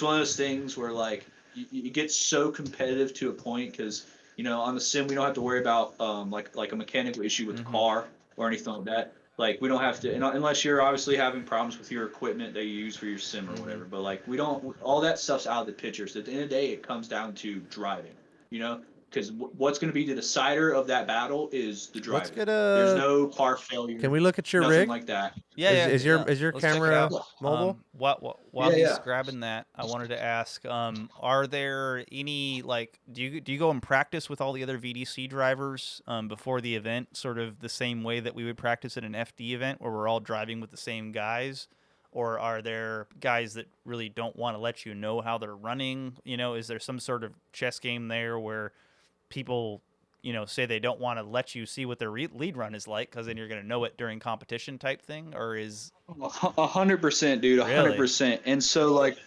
one of those things where like you get so competitive to a point because on the sim we don't have to worry about like a mechanical issue with the car or anything like that. Like, we don't have to, unless you're obviously having problems with your equipment that you use for your sim or whatever. But, like, we don't, all that stuff's out of the picture. So, at the end of the day, it comes down to driving, Because what's going to be the decider of that battle is the driving. There's no car failure. Can we look at your nothing rig? like that. Yeah, Is your camera mobile? While he's grabbing that, I wanted to ask: are there any do you go and practice with all the other VDC drivers before the event, sort of the same way that we would practice at an FD event, where we're all driving with the same guys? Or are there guys that really don't want to let you know how they're running? Is there some sort of chess game there where people say they don't want to let you see what their lead run is like because then you're going to know it during competition type thing? Or is 100%, dude, 100%. And so like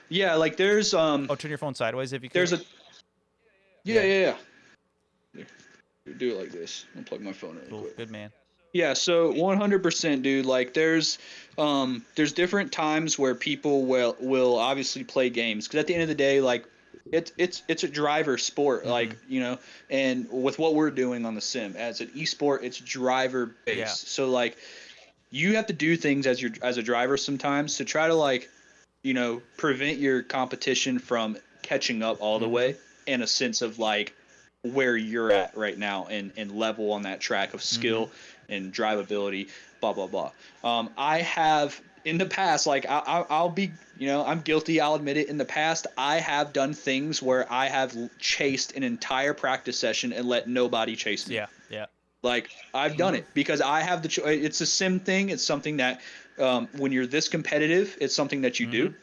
there's turn your phone sideways if you can. There's a yeah. Do it like this. I'll plug my phone in real quick. Good man. Yeah, so 100%, dude. Like, there's different times where people will obviously play games because at the end of the day, like, it's a driver sport, like and with what we're doing on the sim as an esport, it's driver based. Yeah. So like, you have to do things as a driver sometimes to try to like, prevent your competition from catching up all the way in a sense of like where you're at right now and level on that track of skill and drivability, blah blah blah. I have in the past, like I'll be, I'm guilty. I'll admit it. In the past, I have done things where I have chased an entire practice session and let nobody chase me. Yeah. Like I've done it because I have the. It's a sim thing. It's something that when you're this competitive, it's something that you do.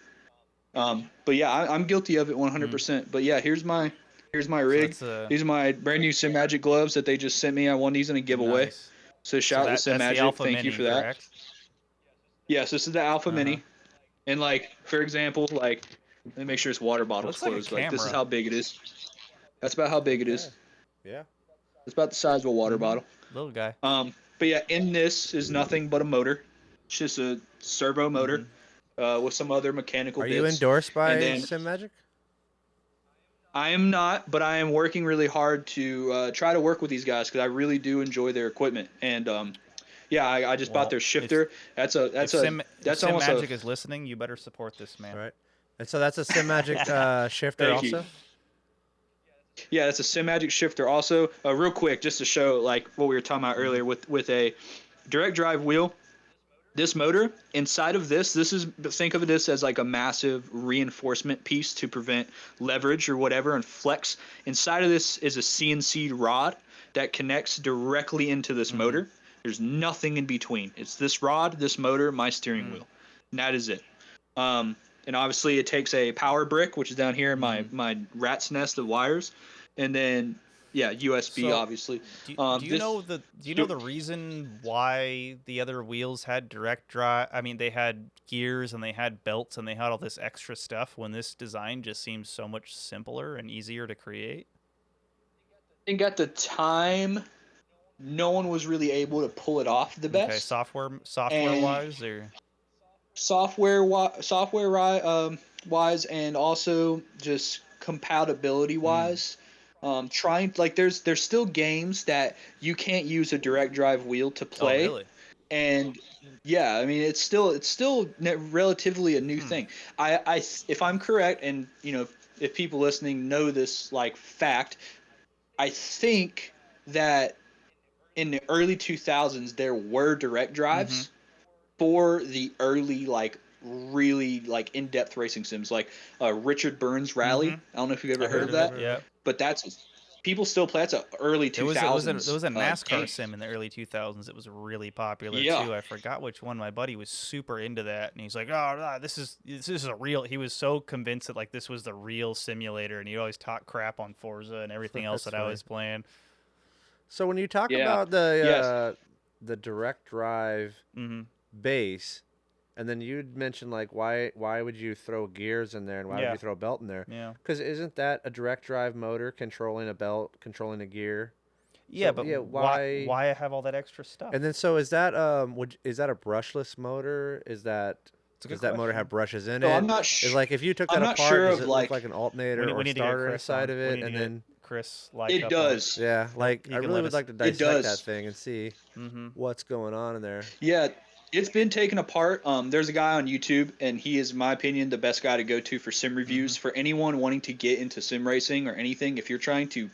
But yeah, I'm guilty of it 100%. But yeah, here's my rig. So these are my brand new Sim Magic gloves that they just sent me. I won these in a giveaway. Nice. So shout out to Sim Magic. Thank you for that. Correct? Yes, this is the Alpha Mini. And like, for example, like, let me make sure this water bottle's closed. Like, this is how big it is. That's about how big it is. Yeah. It's about the size of a water bottle. Little guy. But yeah, in this is nothing but a motor. It's just a servo motor with some other mechanical bits. Are you endorsed by Sim Magic? I am not, but I am working really hard to try to work with these guys because I really do enjoy their equipment. And yeah, I just bought their shifter. That's if Sim almost Magic is listening, you better support this man. Right. And so that's a Sim Magic shifter Thank also? you. Yeah, that's a Sim Magic shifter also. Real quick, just to show like what we were talking about earlier with a direct drive wheel. This motor inside of this is, think of this as like a massive reinforcement piece to prevent leverage or whatever and flex. Inside of this is a CNC rod that connects directly into this motor. There's nothing in between. It's this rod, this motor, my steering wheel. And that is it. And obviously it takes a power brick, which is down here in my rat's nest of wires. And then yeah, USB obviously. Do you know the reason why the other wheels had direct drive? I mean, they had gears and they had belts and they had all this extra stuff when this design just seems so much simpler and easier to create. I think at the time, no one was really able to pull it off the best. Okay, software wise or software wise and also just compatibility wise. Trying like there's still games that you can't use a direct drive wheel to play. Oh, really? And yeah, I mean it's still relatively a new thing. I if I'm correct, and if people listening know this like fact, I think that in the early 2000s there were direct drives for the early like really like in-depth racing sims like Richard Burns Rally. I don't know if you've ever heard of that. Yeah. But that's people still play. That's an early 2000s. It was a NASCAR game. sim in the early 2000s. It was really popular Yeah. too. I forgot which one. My buddy was super into that, and he's like, "Oh, this is a real." He was so convinced that like this was the real simulator, and he always talk crap on Forza and everything else that I was playing. So when you talk Yeah. about the direct drive Mm-hmm. base, and then you'd mention like why would you throw gears in there and why would Yeah. you throw a belt in there? Yeah. Because isn't that a direct drive motor controlling a belt, controlling a gear? Yeah, So, but yeah, why have all that extra stuff? And then so is that is that a brushless motor? Does that motor have brushes in So it? I'm not It's like if you took that I'm not apart, sure does of, it like- look like an alternator we or need to get starter Chris inside on. of We it? need to And get then Chris like It does. yeah, like He I can really let would us- like to It dissect does. that thing and see Mm-hmm. what's going on in there. Yeah, it's been taken apart. There's a guy on YouTube, and he is, in my opinion, the best guy to go to for sim reviews. For anyone wanting to get into sim racing or anything, if you're trying to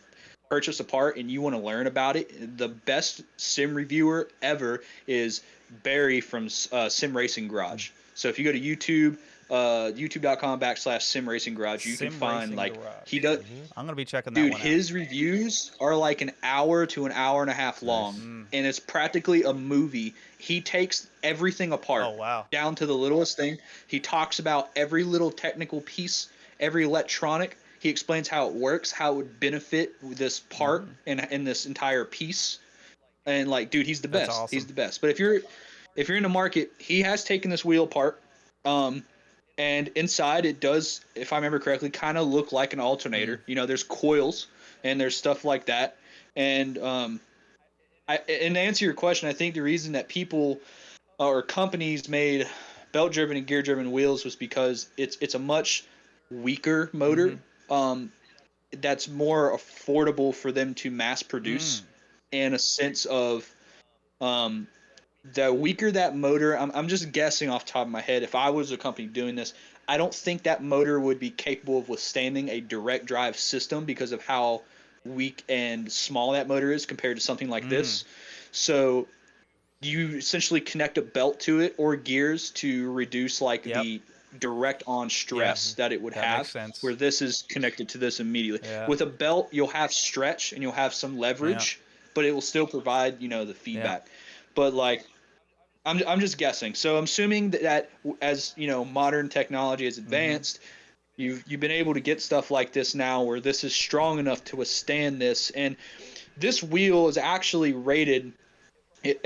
purchase a part and you want to learn about it, the best sim reviewer ever is Barry from Sim Racing Garage. So if you go to YouTube, youtube.com/Sim Racing Garage, you can Sim find Racing like Garage. he does. I'm gonna be checking that Dude, one out. his reviews are like an hour to an hour and a half long, and it's practically a movie. He takes everything apart, Oh wow. down to the littlest thing. He talks about every little technical piece, every electronic. He explains how it works, how it would benefit this part and this entire piece. And like, dude, he's the That's best. awesome. He's the best. But if you're in the market, he has taken this wheel apart. And inside it does, if I remember correctly, kind of look like an alternator. You know, there's coils and there's stuff like that. And and to answer your question, I think the reason that people or companies made belt-driven and gear-driven wheels was because it's a much weaker motor. That's more affordable for them to mass produce, in a sense of the weaker that motor, I'm just guessing off the top of my head. If I was a company doing this, I don't think that motor would be capable of withstanding a direct drive system because of how weak and small that motor is compared to something like this. So you essentially connect a belt to it or gears to reduce like the direct on stress that it would That have, makes sense. where this is connected to this immediately. Yeah. With a belt, you'll have stretch and you'll have some leverage, but it will still provide, the feedback. But like, I'm just guessing. So I'm assuming that as modern technology has advanced, you've been able to get stuff like this now, where this is strong enough to withstand this. And this wheel is actually rated.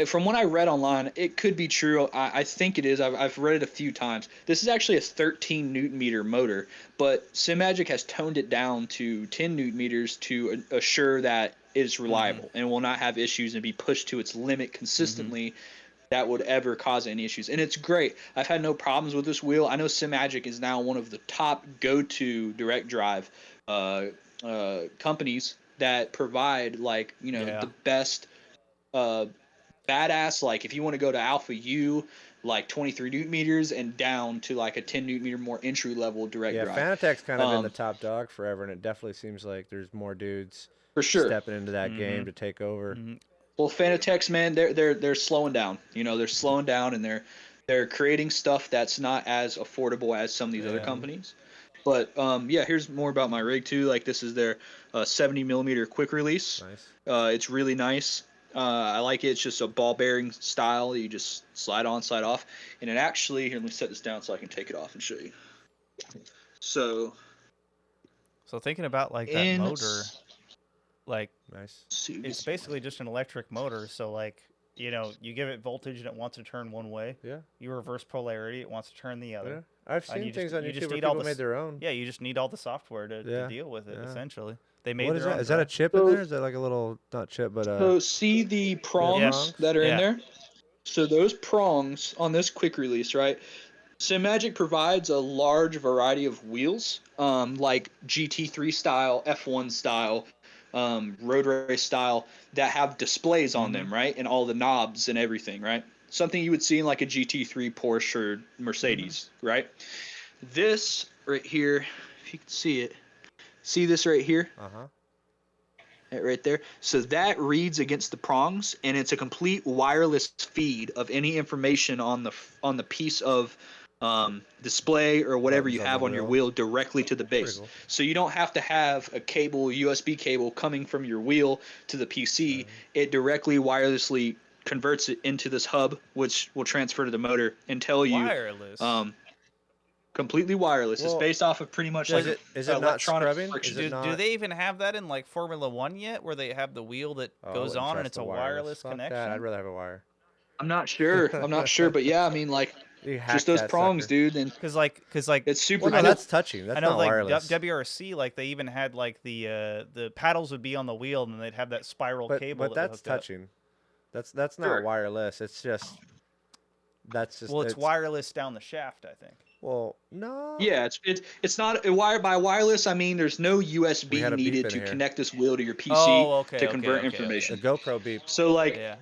From what I read online, it could be true. I think it is. I've read it a few times. This is actually a 13 Newton meter motor, but SimMagic has toned it down to 10 Newton meters to assure that it's reliable and will not have issues and be pushed to its limit consistently. That would ever cause any issues. And it's great. I've had no problems with this wheel. I know SimMagic is now one of the top go-to direct drive companies that provide the best badass, like if you want to go to Alpha U, like 23 Newton meters and down to like a 10 Newton meter more entry level direct drive. Fanatec's kind of been the top dog forever, and it definitely seems like there's more dudes for sure stepping into that game to take over. Well, Fanatec's, man, they're slowing down. They're slowing down, and they're creating stuff that's not as affordable as some of these other companies. But here's more about my rig too. Like, this is their 70 millimeter quick release. Nice. It's really nice. I like it. It's just a ball bearing style. You just slide on, slide off, and it actually, here, let me set this down so I can take it off and show you. So thinking about like that motor, like nice. It's basically just an electric motor. So like, you give it voltage and it wants to turn one way. Yeah. You reverse polarity, it wants to turn the other. Yeah. I've seen things on YouTube where people made their own. Yeah, you just need all the software to deal with it. Essentially, they made. What is that? Is that a chip in there? Is that like a little, not chip, but So see the prongs that are in there? So those prongs on this quick release, right? SimMagic provides a large variety of wheels, like GT3 style, F1 style, road race style, that have displays on them, right? And all the knobs and everything, right? Something you would see in like a GT3 Porsche or Mercedes, right? This right here, if you can see it, see this right here? That right there. So that reads against the prongs, and it's a complete wireless feed of any information on the piece of display or whatever you Buttons on have the on your wheel. wheel directly to the base. cool. So you don't have to have a cable, USB cable coming from your wheel to the PC. It directly wirelessly converts it into this hub, which will transfer to the motor and tell you Wireless. completely wireless. It's Well, based off of pretty much Is like it not electronic scrubbing? friction. Is it do not? they even have that in like Formula One yet, where they have the wheel that Oh, I goes wouldn't on and trust it's the a wireless Fuck connection? that. I'd rather have a wire. I'm not sure. But yeah, I mean, like, You hack just those that prongs, sucker. dude, and Because like it's super Well, no, cool. that's touching. That's I know not like wireless. WRC, like they even had like the paddles would be on the wheel and then they'd have that spiral cable. But that that's hooked up. touching. That's not Sure. wireless. It's just. That's just. Well, it's wireless down the shaft, I think. Well, no. Yeah, it's not a wire by wireless. I mean, there's no We USB had a beep needed in to here. connect this wheel to your PC Oh, okay, to okay, convert okay, information. The GoPro beep. So like, Yeah,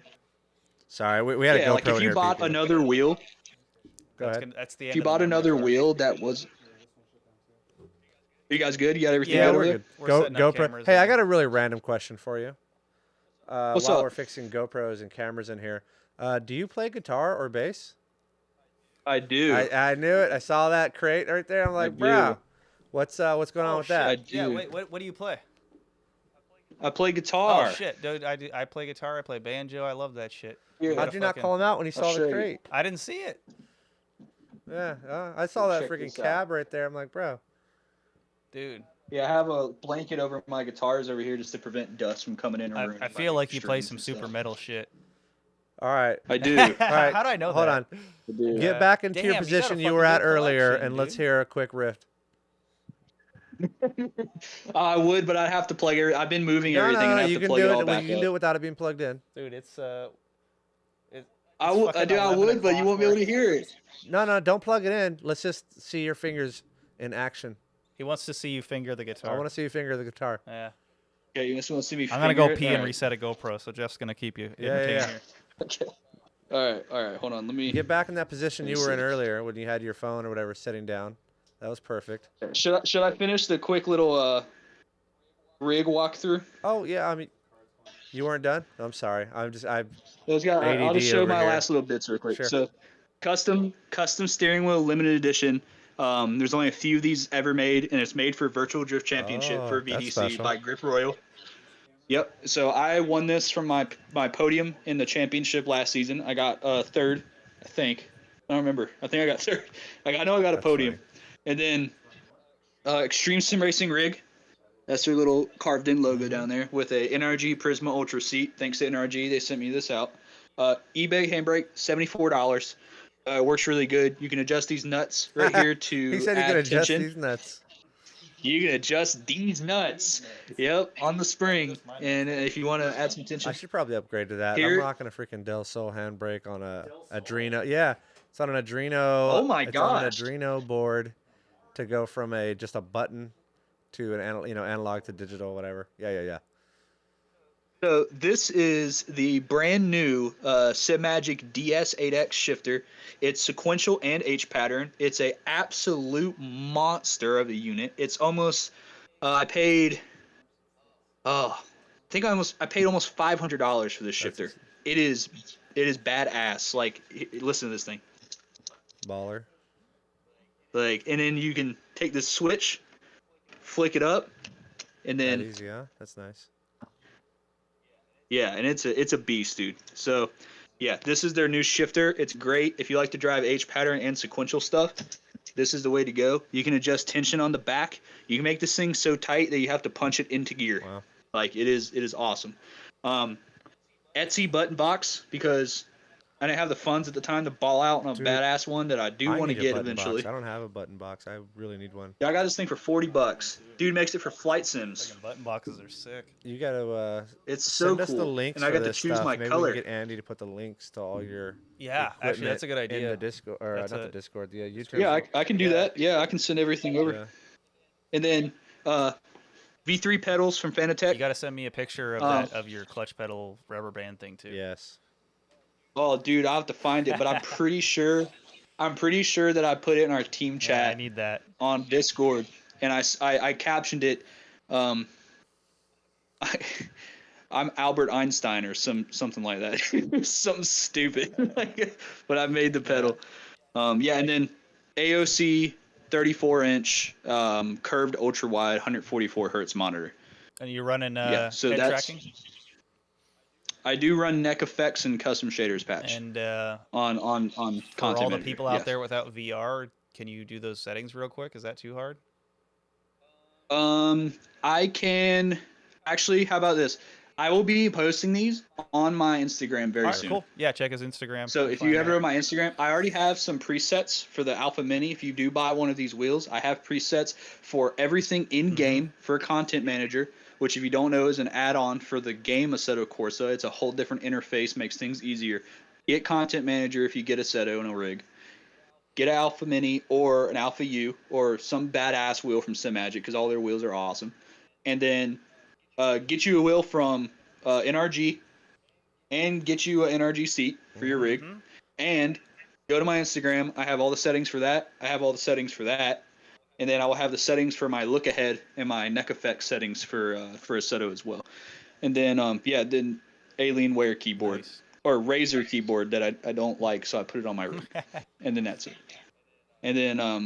Sorry, we had a yeah, GoPro like if in you here bought beeping. another wheel, Go ahead. that's the end. if you of the bought memory another card. wheel that was. You guys good? You got everything Yeah, good we're over good. there? We're setting up GoPro. cameras Hey, I now. got a really random question for you. What's while up? we're fixing GoPros and cameras in here, do you play guitar or bass? I do. I knew it. I saw that crate right there. I'm like, do. bro, what's going on Oh, with shit. that? I Yeah, do. wait, what do you play? I play guitar. Oh shit, dude, I play guitar, I play banjo, I love that shit. Here, How'd you not call him out when you I'll saw show the you. crate? I didn't see it. Yeah, I saw that Check freaking this out. cab right there. I'm like, bro. Dude, Yeah, I have a blanket over my guitars over here just to prevent dust from coming in. Or ruining I my feel like you play strings some and super stuff. metal shit. All right. I do. All right. How do I know Hold that? on. I do. Get back into Damn, your you got a position you fucking were at good earlier, collection, and let's dude. hear a quick riff. I would, but I'd have to plug. I've been moving everything, and I have you to can plug do it all it. back You can up. do it without it being plugged in. Dude, it's I fucking do. I 11 would, but you won't be able to o'clock hear it. No, don't plug it in. Let's just see your fingers in action. He wants to see you finger the I guitar. want to see you finger the guitar. Yeah. Okay, you just want to see me. I'm gonna go finger it? pee All and right. reset a GoPro, so Jeff's gonna keep you Yeah, entertained yeah. here. Okay. All right. Hold on. Let me. Get back in that position you Let me were in see. earlier when you had your phone or whatever sitting down. That was perfect. Should I finish the quick little rig walkthrough? Oh yeah, I mean, you weren't done. I'm sorry. I'll just I'll just ADD show over my here. last little bits real quick. Sure. So, custom steering wheel, limited edition. There's only a few of these ever made, and it's made for Virtual Drift Championship Oh, for that's VDC special. by Grip Royal. Yep. So I won this from my podium in the championship last season. I got third, I think. I don't remember. I think I got third. I know I got a That's podium. And then Extreme Sim Racing rig. That's their little carved-in logo down there with a NRG Prisma Ultra seat. Thanks to NRG, they sent me this out. eBay handbrake, $74. Works really good. You can adjust these nuts right here to He said he add could adjust tension. these nuts. You can adjust these nuts. Yep, on the spring. And if you want to add some tension. I should probably upgrade to that. Here- I'm rocking a freaking Del Sol handbrake on a Adreno. Yeah, it's on an Adreno. Oh my It's on an gosh. Adreno board to go from just a button to an analog to digital, whatever. Yeah. So this is the brand new SimMagic DS8X shifter. It's sequential and H pattern. It's a absolute monster of a unit. It's almost I paid almost $500 for this shifter. It is badass. Like listen to this thing. Baller. Like and then you can take this switch, flick it up, and That then easy, huh? That's nice. yeah, and it's a beast, dude. So, yeah, this is their new shifter. It's great if you like to drive H pattern and sequential stuff. This is the way to go. You can adjust tension on the back. You can make this thing so tight that you have to punch it into gear. Wow. Like it is awesome. Etsy button box because I didn't have the funds at the time to ball out on a Dude, badass one that I do want to need a get button eventually. box. I don't have a button box. I really need one. Yeah, I got this thing for $40. Dude makes it for flight sims. Fucking button boxes are sick. You gotta It's so send us cool. the links and I for got to this choose stuff. my Maybe color. we can get Andy to put the links to all your Yeah, actually, that's a good equipment in idea. the Discord, or That's not a- the Discord, the YouTube. Yeah, I can do that. Yeah, I can send everything over. Yeah. And then V3 pedals from Fanatec. You got to send me a picture of that of your clutch pedal rubber band thing too. Yes. Oh, dude, I'll have to find it, but I'm pretty sure that I put it in our team Yeah, chat I need that. on Discord, and I captioned it. I'm Albert Einstein or something like that, something stupid. But I made the pedal. Yeah, and then AOC 34-inch curved ultra wide 144 hertz monitor. And you're running so head that's tracking? I do run neck effects and custom shaders patch. And on for content all the manager, people out yes. there without VR, can you do those settings real quick? Is that too hard? I can actually. How about this? I will be posting these on my Instagram very soon. Cool. Yeah, check his Instagram. So if you ever go to my Instagram, I already have some presets for the Alpha Mini. If you do buy one of these wheels, I have presets for everything in game for Content Manager, which if you don't know is an add-on for the game Assetto Corsa. It's a whole different interface, makes things easier. Get Content Manager if you get Assetto in a rig. Get an Alpha Mini or an Alpha U or some badass wheel from SimMagic because all their wheels are awesome. And then get you a wheel from NRG and get you an NRG seat for your rig. And go to my Instagram. I have all the settings for that. I have all the settings for that. And then I will have the settings for my look ahead and my neck effect settings for Assetto as well. And then, then Alienware keyboard. Nice. Or Razer keyboard that I don't like, so I put it on my rig. And then that's it. And then, I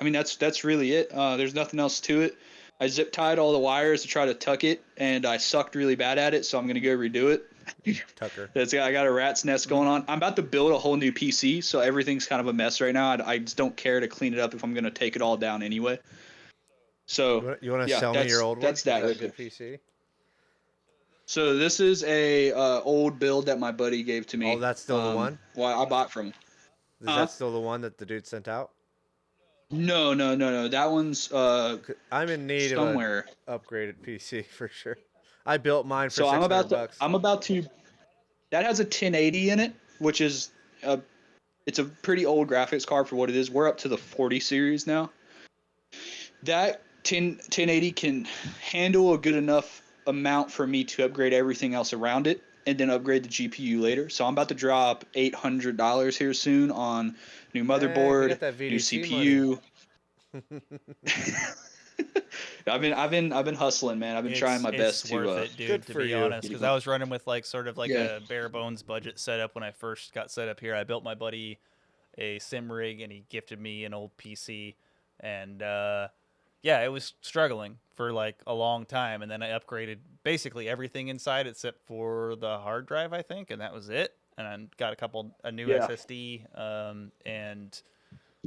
mean, that's really it. There's nothing else to it. I zip tied all the wires to try to tuck it, and I sucked really bad at it, so I'm going to go redo it. Tucker. I got a rat's nest going on. I'm about to build a whole new PC, so everything's kind of a mess right now. I just don't care to clean it up if I'm going to take it all down anyway. So You want to sell me your old one? That's that. Is a good PC? So this is a old build that my buddy gave to me. Oh, that's still the one? Well, I bought from him. Is that still the one that the dude sent out? No. That one's I'm in need somewhere. of an upgraded PC for sure. I built mine for So I'm about $600. to. That has a 1080 in it, which is it's a pretty old graphics card for what it is. We're up to the 40 series now. That 1080 can handle a good enough amount for me to upgrade everything else around it and then upgrade the GPU later. So I'm about to drop $800 here soon on new motherboard, new CPU. I've been hustling, man. I've been trying my best to. Worth it, dude. Good to for be you. honest, because I was running with a bare bones budget setup when I first got set up here. I built my buddy a sim rig, and he gifted me an old PC, and it was struggling for like a long time, and then I upgraded basically everything inside except for the hard drive, I think, and that was it. And I got a new SSD, and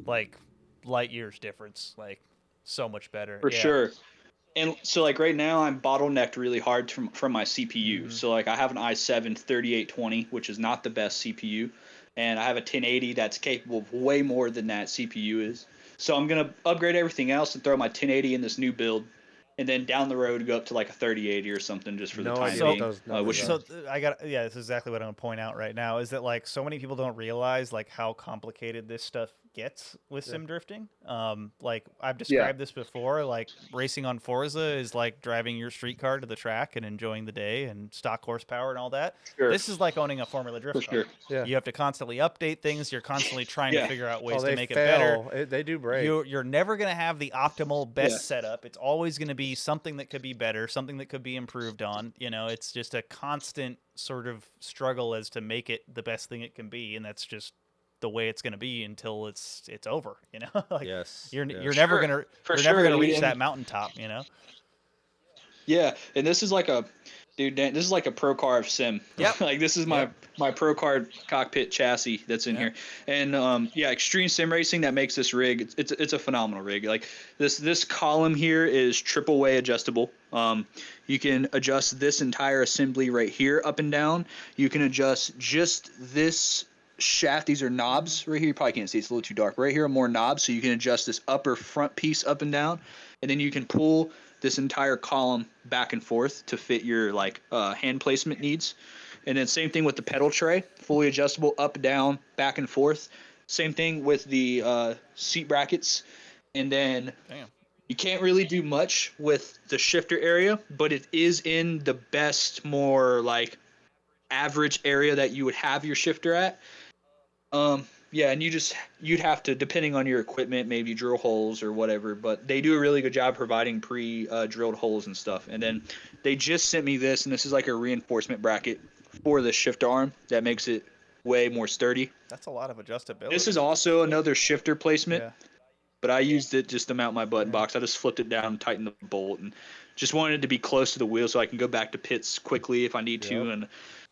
like light years difference, like so much better. For sure. And so like right now I'm bottlenecked really hard from my CPU. So like I have an i7 3820, which is not the best CPU, and I have a 1080 that's capable of way more than that CPU is. So I'm going to upgrade everything else and throw my 1080 in this new build, and then down the road go up to like a 3080 or something just for the time being. This is exactly what I'm going to point out right now is that like so many people don't realize like how complicated this stuff gets with sim drifting. Like I've described this before, like racing on Forza is like driving your street car to the track and enjoying the day and stock horsepower and all that. Sure. This is like owning a Formula Drift car. Yeah. You have to constantly update things. You're constantly trying to figure out ways to make it fail. better. They do break. You're never going to have the optimal best setup. It's always going to be something that could be better, something that could be improved on. You know, it's just a constant sort of struggle as to make it the best thing it can be, and that's just the way it's going to be until it's over. You know, like you're never going to reach that mountaintop. You know. Yeah, and this is like a pro car of sim. Yeah, like this is my pro car cockpit chassis that's in here, and extreme sim racing that makes this rig. It's a phenomenal rig. Like this column here is triple way adjustable. You can adjust this entire assembly right here up and down. You can adjust just this shaft. These are knobs right here. You probably can't see, it's a little too dark. Right here are more knobs, so you can adjust this upper front piece up and down, and then you can pull this entire column back and forth to fit your hand placement needs. And then same thing with the pedal tray, fully adjustable up, down, back and forth. Same thing with the seat brackets. And then you can't really do much with the shifter area, but it is in the best, more like average area that you would have your shifter at. And you'd have to, depending on your equipment, maybe drill holes or whatever, but they do a really good job providing drilled holes and stuff. And then they just sent me this, and this is like a reinforcement bracket for the shifter arm that makes it way more sturdy. That's a lot of adjustability. This is also another shifter placement, Yeah. but I used it just to mount my button box. I just flipped it down and tightened the bolt, and just wanted it to be close to the wheel so I can go back to pits quickly if I need to, and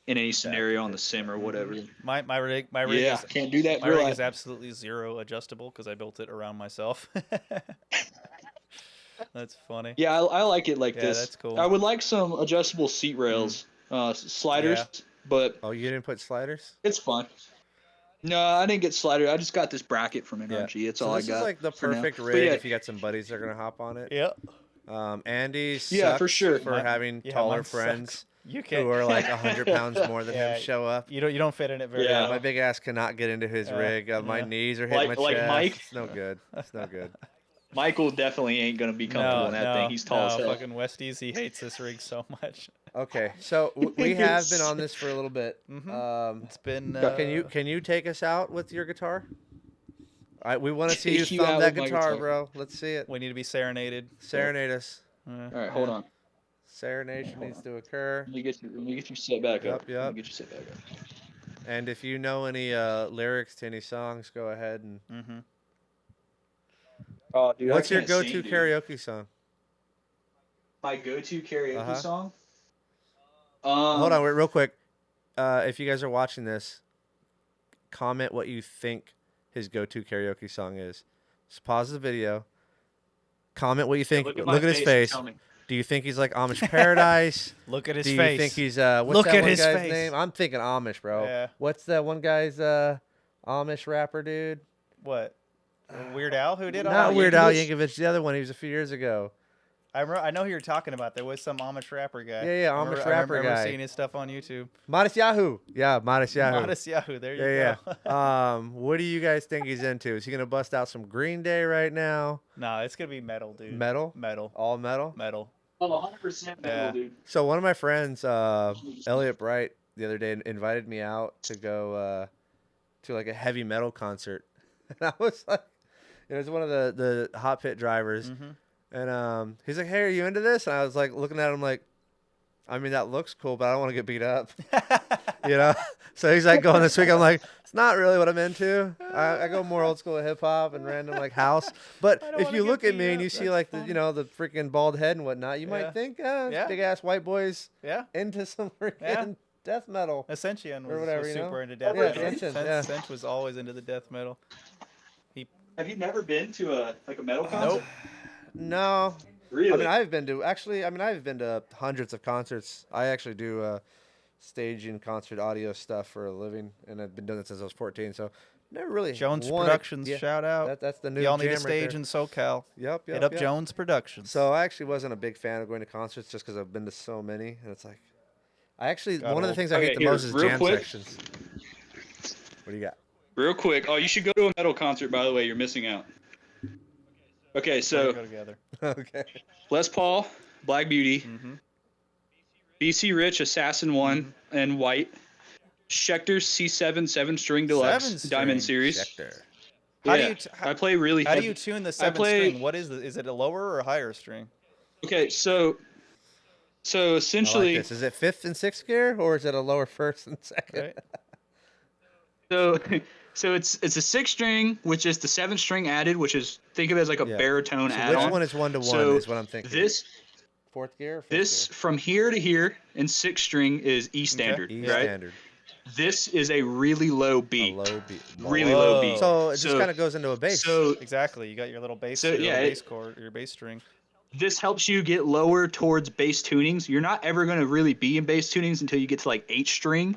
in any scenario on the sim or whatever. My rig Yeah, is, can't do that in My real rig life. is absolutely zero adjustable because I built it around myself. That's funny. Yeah, I like it like Yeah, this. that's cool. I would like some adjustable seat rails, sliders, Yeah. but Oh, you didn't put sliders? it's fun. No, I didn't get sliders. I just got this bracket from NRG. That's So all I this got. is like the for now. perfect But rig yeah, if you got some buddies that are gonna hop on it. Yep. Andy Yeah, sucks for sure. for having taller mine friends sucks. You can't. who are like 100 pounds more than Yeah, him show up. You don't fit in it very Yeah. well. My big ass cannot get into his rig. My yeah. knees are hitting Like- my like chest. Mike? It's no good. It's no good. Michael definitely ain't gonna be comfortable in that thing. He's tall as hell. Fucking Westies, he hates this rig so much. Okay, so we have been on this for a little bit. It's been. Can you take us out with your guitar? We want to see you Take you thumb out that with my guitar, guitar. bro. Let's see it. We need to be serenaded. Serenade us. All right, hold on. Serenation needs to occur. Let me get you set back up. Yep. Let me get you set back up. And if you know any lyrics to any songs, go ahead and. Oh, dude, What's I your can't go-to sing, dude. karaoke song? My go-to karaoke song? Hold on, wait, real quick. If you guys are watching this, comment what you think his go-to karaoke song is. Just pause the video. Comment what you think. Look Look at at his and face. tell me. Do you think he's like Amish Paradise? Look at his Do you face. think he's what's Look that at one his guy's face. name? I'm thinking Amish, bro. Yeah. What's that one guy's Amish rapper dude? What? Weird Al who did? Not all Weird that? Al Yankovic. The other one. He was a few years ago. I know who you're talking about. There was some Amish rapper guy. Yeah, Amish rapper I remember guy. seeing his stuff on YouTube. Modest Yahoo. Yeah, Modest Yahoo. Modest Yahoo. There you Yeah, go. yeah. What do you guys think he's into? Is he gonna bust out some Green Day right now? No, it's gonna be metal, dude. Metal? Metal. All metal? Metal. Oh, 100% metal, Yeah. dude. So one of my friends, Elliot Bright, the other day invited me out to go to like a heavy metal concert, and I was like, it was one of the hot pit drivers, and he's like, "Hey, are you into this?" And I was like, looking at him like, I mean, that looks cool, but I don't want to get beat up, you know. So he's like going this week. I'm like, it's not really what I'm into. I go more old school hip hop and random like house. But if you look at me and you see like the the freaking bald head and whatnot, you might think, Yeah. big ass white boys Yeah. into some freaking death metal. Ascension Or was, whatever, was you know? super into death Yeah, metal. Ascension, yeah. Ascension was always into the death metal. Have you never been to a metal concert? Nope. No. Really? I mean, I've been to hundreds of concerts. I actually do staging concert audio stuff for a living, and I've been doing it since I was 14. So never really. Jones wanted- Productions, yeah, shout out. That's the new Y'all need jam a right stage there. in SoCal. Yep. Hit up yep. Jones Productions. So I actually wasn't a big fan of going to concerts just because I've been to so many, and it's like, one of the old. things I hate the here, most is real jam quick. sections. What do you got? Real quick. Oh, you should go to a metal concert, by the way. You're missing out. Okay, We're so gonna go together. Okay. Les Paul, Black Beauty, BC Rich, Assassin 1 and White, Schecter C7 7-string deluxe 7-string. Diamond Series. Schecter. How do Yeah, you I play really How do heavy. you tune the I 7 play- string? What is is it a lower or a higher string? Okay, so I like essentially, this. Is it fifth and sixth gear, or is it a lower first and second? Right? so it's a 6-string, which is the 7-string added, which is think of it as like a Yeah. baritone So add-on. which one is 1-to-1? So is what I'm thinking. This fourth gear. Or fifth this from here to here in 6-string is E standard, gear? E right? standard. This is a really low B. A low B. Really low B. So it just kind of goes into a bass. So Exactly. You got your little bass, So, your yeah, little it- bass chord, your bass string. this helps you get lower towards bass tunings. You're not ever going to really be in bass tunings until you get to like H-string,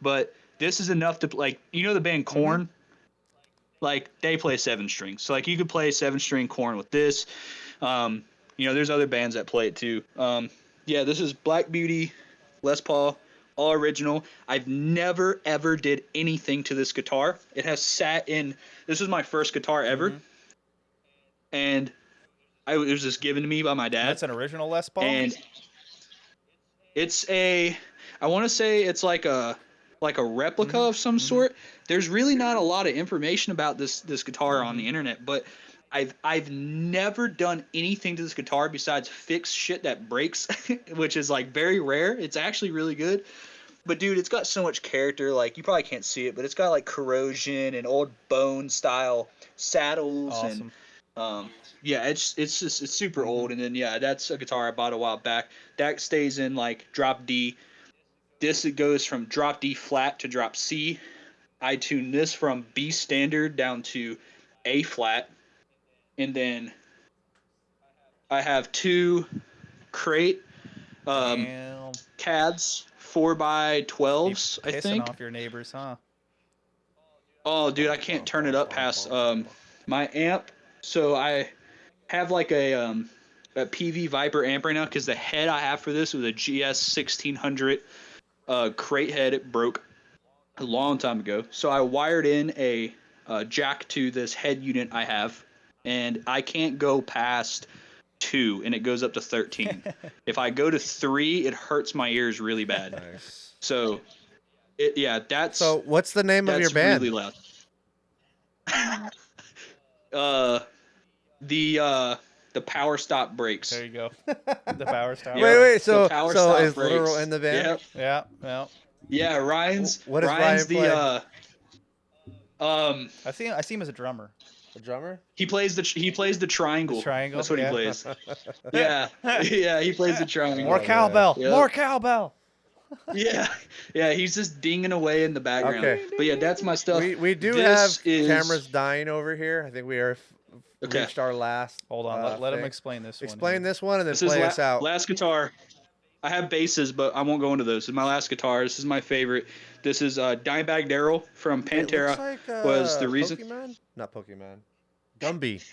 but this is enough to like the band Korn. Like they play 7-string, so like you could play 7-string Korn with this. There's other bands that play it too. Yeah, this is Black Beauty, Les Paul, all original. I've never ever did anything to this guitar. It has sat in. This was my first guitar ever, and it was just given to me by my dad. That's an original Les Paul. And it's I want to say it's like a replica of some sort. There's really not a lot of information about this guitar on the internet, but I've never done anything to this guitar besides fix shit that breaks, which is like very rare. It's actually really good. But dude, it's got so much character. Like you probably can't see it, but it's got like corrosion and old bone style saddles and yeah, it's super old. And then yeah, that's a guitar I bought a while back. That stays in like drop D. This it goes from drop D flat to drop C. I tune this from B standard down to A flat, and then I have 2 crate CADs 4x12s. I think. Pissing off your neighbors, huh? Oh, dude, I can't turn it up past my amp. So I have like a PV Viper amp right now because the head I have for this was a GS 1600 crate head. It broke a long time ago. So I wired in a jack to this head unit I have, and I can't go past 2, and it goes up to 13. If I go to 3, it hurts my ears really bad. Nice. So, that's. So, what's the name of your band? Really loud. The Power Stop Breaks. There you go. The Power Stop. Wait. So is Breaks. Litteral in the band? Yep. Yeah. Yeah, Ryan's. What does Ryan's Ryan play? I see him as a drummer. A drummer? He plays the triangle. The triangle. That's what he plays. Yeah, he plays the triangle. More cowbell. Yep. More cowbell. Yeah. He's just dinging away in the background. Okay. But yeah, that's my stuff. We do This have is- cameras dying over here. I think we are reached our last. Hold on. Let him thing. explain this one. Explain this one and then This is play us out. last guitar. I have basses, but I won't go into those. This is my last guitar. This is my favorite. This is Dimebag Darrell from Pantera. Was the reason. Pokemon? Not Pokemon. Gumby.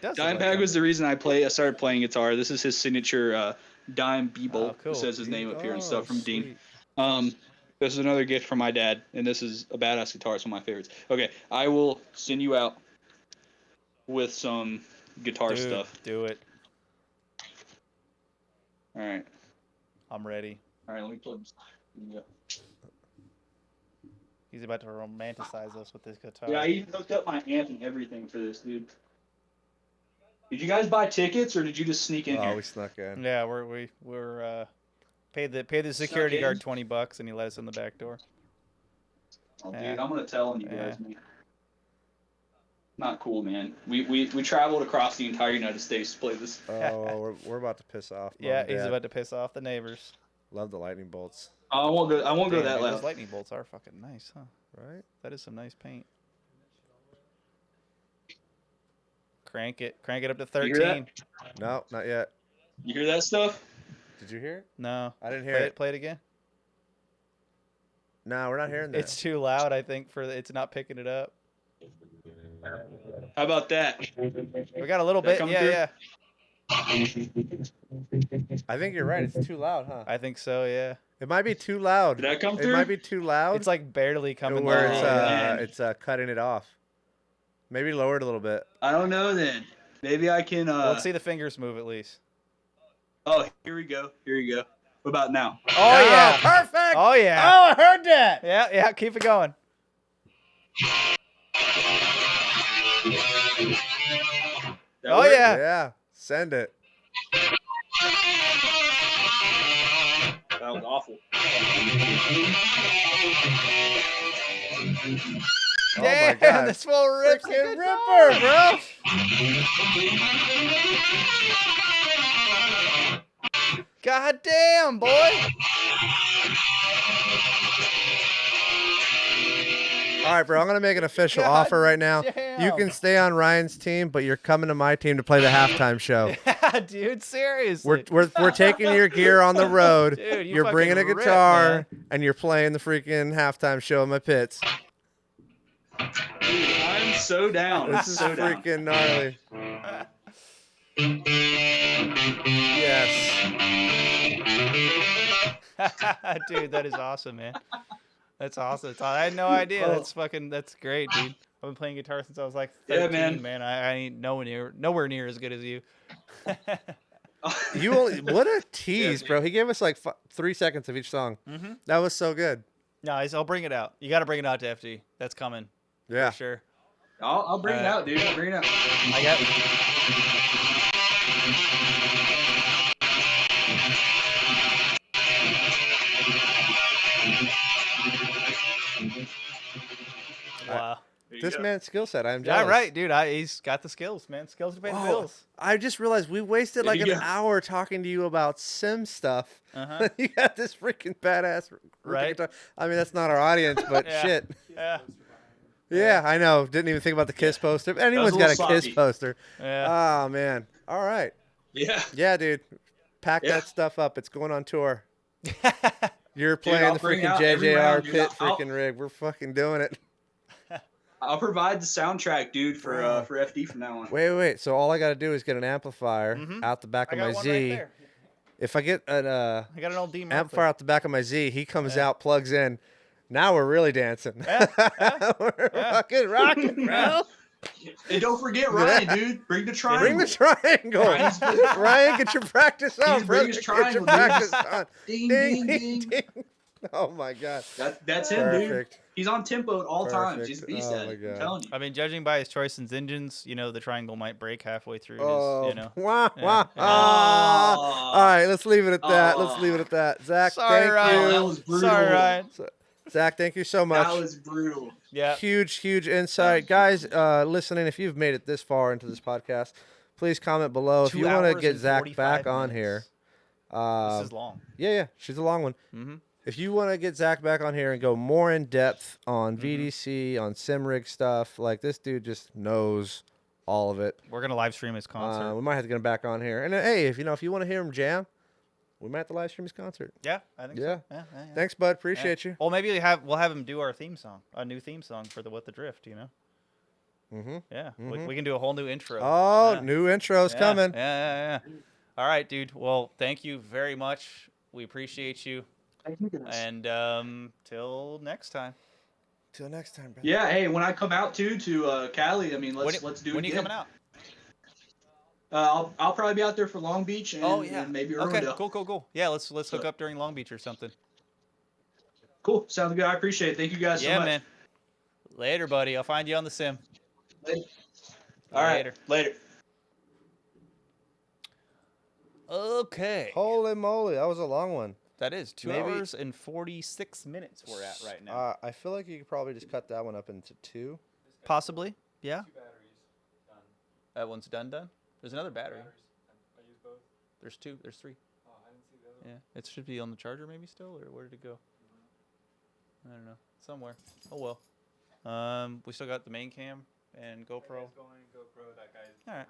Dimebag was the reason I started playing guitar. This is his signature dime B-bolt. Oh, cool. It says his name up here and stuff from Dean. sweet. This is another gift from my dad, and this is a badass guitar. It's one of my favorites. Okay, I will send you out with some guitar stuff. Do it. All right. I'm ready. All right, let me plug this. Yeah. He's about to romanticize us with this guitar. Yeah, I even hooked up my amp and everything for this, dude. Did you guys buy tickets or did you just sneak in here? We snuck in. Yeah, we're paid the security guard $20 and he let us in the back door. Oh, dude, I'm gonna tell him you guys, man. Not cool, man. We traveled across the entire United States to play this. Oh, we're about to piss off. Mom Yeah, and he's Dad. about to piss off the neighbors. Love the lightning bolts. I won't go that Dude, loud. those lightning bolts are fucking nice, huh? Right? That is some nice paint. Crank it up to You hear that? 13. No, not yet. You hear that stuff? Did you hear it? No. I didn't hear it. Play it again. No, we're not hearing that. It's too loud, I think, it's not picking it up. How about that? We got a little That bit. coming through? Yeah. I think you're right. It's too loud, huh? I think so, yeah. It might be too loud. Did that come It through? might be too loud. It's like barely coming where down. it's cutting it off. Maybe lower it a little bit. I don't know then. Maybe I can Let's see the fingers move at least. Oh, here we go. What about now? Oh yeah. Perfect. Oh yeah. Oh, I heard that. Yeah, keep it going. That Oh work? yeah. Yeah. Send it. That was awful. Oh Damn, my god. this full rips Freaking ripper, bro. God damn, boy. All right, bro. I'm gonna make an official God offer right now. damn. You can stay on Ryan's team, but you're coming to my team to play the halftime show. Yeah, dude, seriously. We're taking your gear on the road. Dude, you you're bringing a fucking rip, guitar, man. and you're playing the freaking halftime show in my pits. Dude, I'm so down. This is so down. freaking gnarly. Yes. Dude, that is awesome, man. That's awesome. I had no idea. That's great, dude. I've been playing guitar since I was like 13, Yeah, man. I ain't nowhere near as good as you. What a tease, bro. He gave us like 3 seconds of each song. Mm-hmm. That was so good. Nice. I'll bring it out. You got to bring it out to FD. That's coming. Yeah. For sure. I'll bring it out, dude. I'll bring it out. I got. this man's skill set. I'm Yeah, jealous. right, dude. He's got the skills, man. Skills to pay the bills. I just realized we wasted like There you an go. hour talking to you about sim stuff. Uh-huh. You got this freaking badass Right. guitar. I mean, that's not our audience, but Yeah. shit. Yeah. Yeah, I know. Didn't even think about the Kiss poster. If anyone's a got a little Kiss sloppy. poster. Yeah. Oh, man. All right. Yeah. Yeah, dude. Pack Yeah. that stuff up. It's going on tour. You're playing I'll the bring freaking out every JJR round, dude. pit I'll- freaking rig. We're fucking doing it. I'll provide the soundtrack, dude, for FD from now on. Wait. So all I got to do is get an amplifier out the back I of got my one Z. right there. If I get an I got an old D amplifier out the back of my Z, he comes out, plugs in. Now we're really dancing. We're fucking rocking, bro. And don't forget Ryan, dude. Bring the triangle. Bring the triangle. Ryan's- Ryan, get your practice on, He's brother. bring his Get your triangle, dude. practice on. Ding, ding, ding. Oh, my God. That's him, dude. Perfect. He's on tempo at all times. He's a Perfect. beast Oh at my it. God. I'm telling you. I mean, judging by his choice in engines, the triangle might break halfway through. Oh, His, wah, Yeah, wah, yeah. ah. Oh. All right, let's leave it at that. Oh. Let's leave it at that. Zach, Sorry, thank Ryan. you. That was brutal. Sorry, Ryan. Zach, thank you so much. That was brutal. Yeah. Huge insight. Guys listening, if you've made it this far into this podcast, please comment below. If 2 you want to hours get and Zach 45 back on minutes. here. This is long. Yeah, she's a long one. Mm-hmm. If you want to get Zach back on here and go more in depth on Mm-hmm. VDC, on Simrig stuff, like this dude just knows all of it. We're gonna live stream his concert. We might have to get him back on here. And hey, if you want to hear him jam, we might have to live stream his concert. Yeah, I think Yeah. so. Yeah. Thanks, bud. Appreciate you. Well, maybe we'll have him do our theme song, a new theme song for the What the Drift. Mm-hmm. Yeah, we can do a whole new intro. Oh, Yeah. new intro's Yeah, coming. Yeah. All right, dude. Well, thank you very much. We appreciate you. Thank you, guys. And till next time. Till next time, bro. Yeah, hey, when I come out to Cali, I mean, let's do it When are you again. coming out? I'll probably be out there for Long Beach and, and maybe Irwindale. Okay, cool. Yeah, let's hook up during Long Beach or something. Cool, sounds good. I appreciate it. Thank you guys so much. Man. Later, buddy. I'll find you on the sim. All right, later. Okay. Holy moly, that was a long one. That is 2 Maybe- hours and 46 minutes we're at right now. I feel like you could probably just cut that one up into 2. Possibly. Yeah. That one's done. There's another battery. There's 2. There's 3. Yeah. It should be on the charger maybe still, or where did it go? I don't know. Somewhere. Oh well. We still got the main cam and GoPro. All right.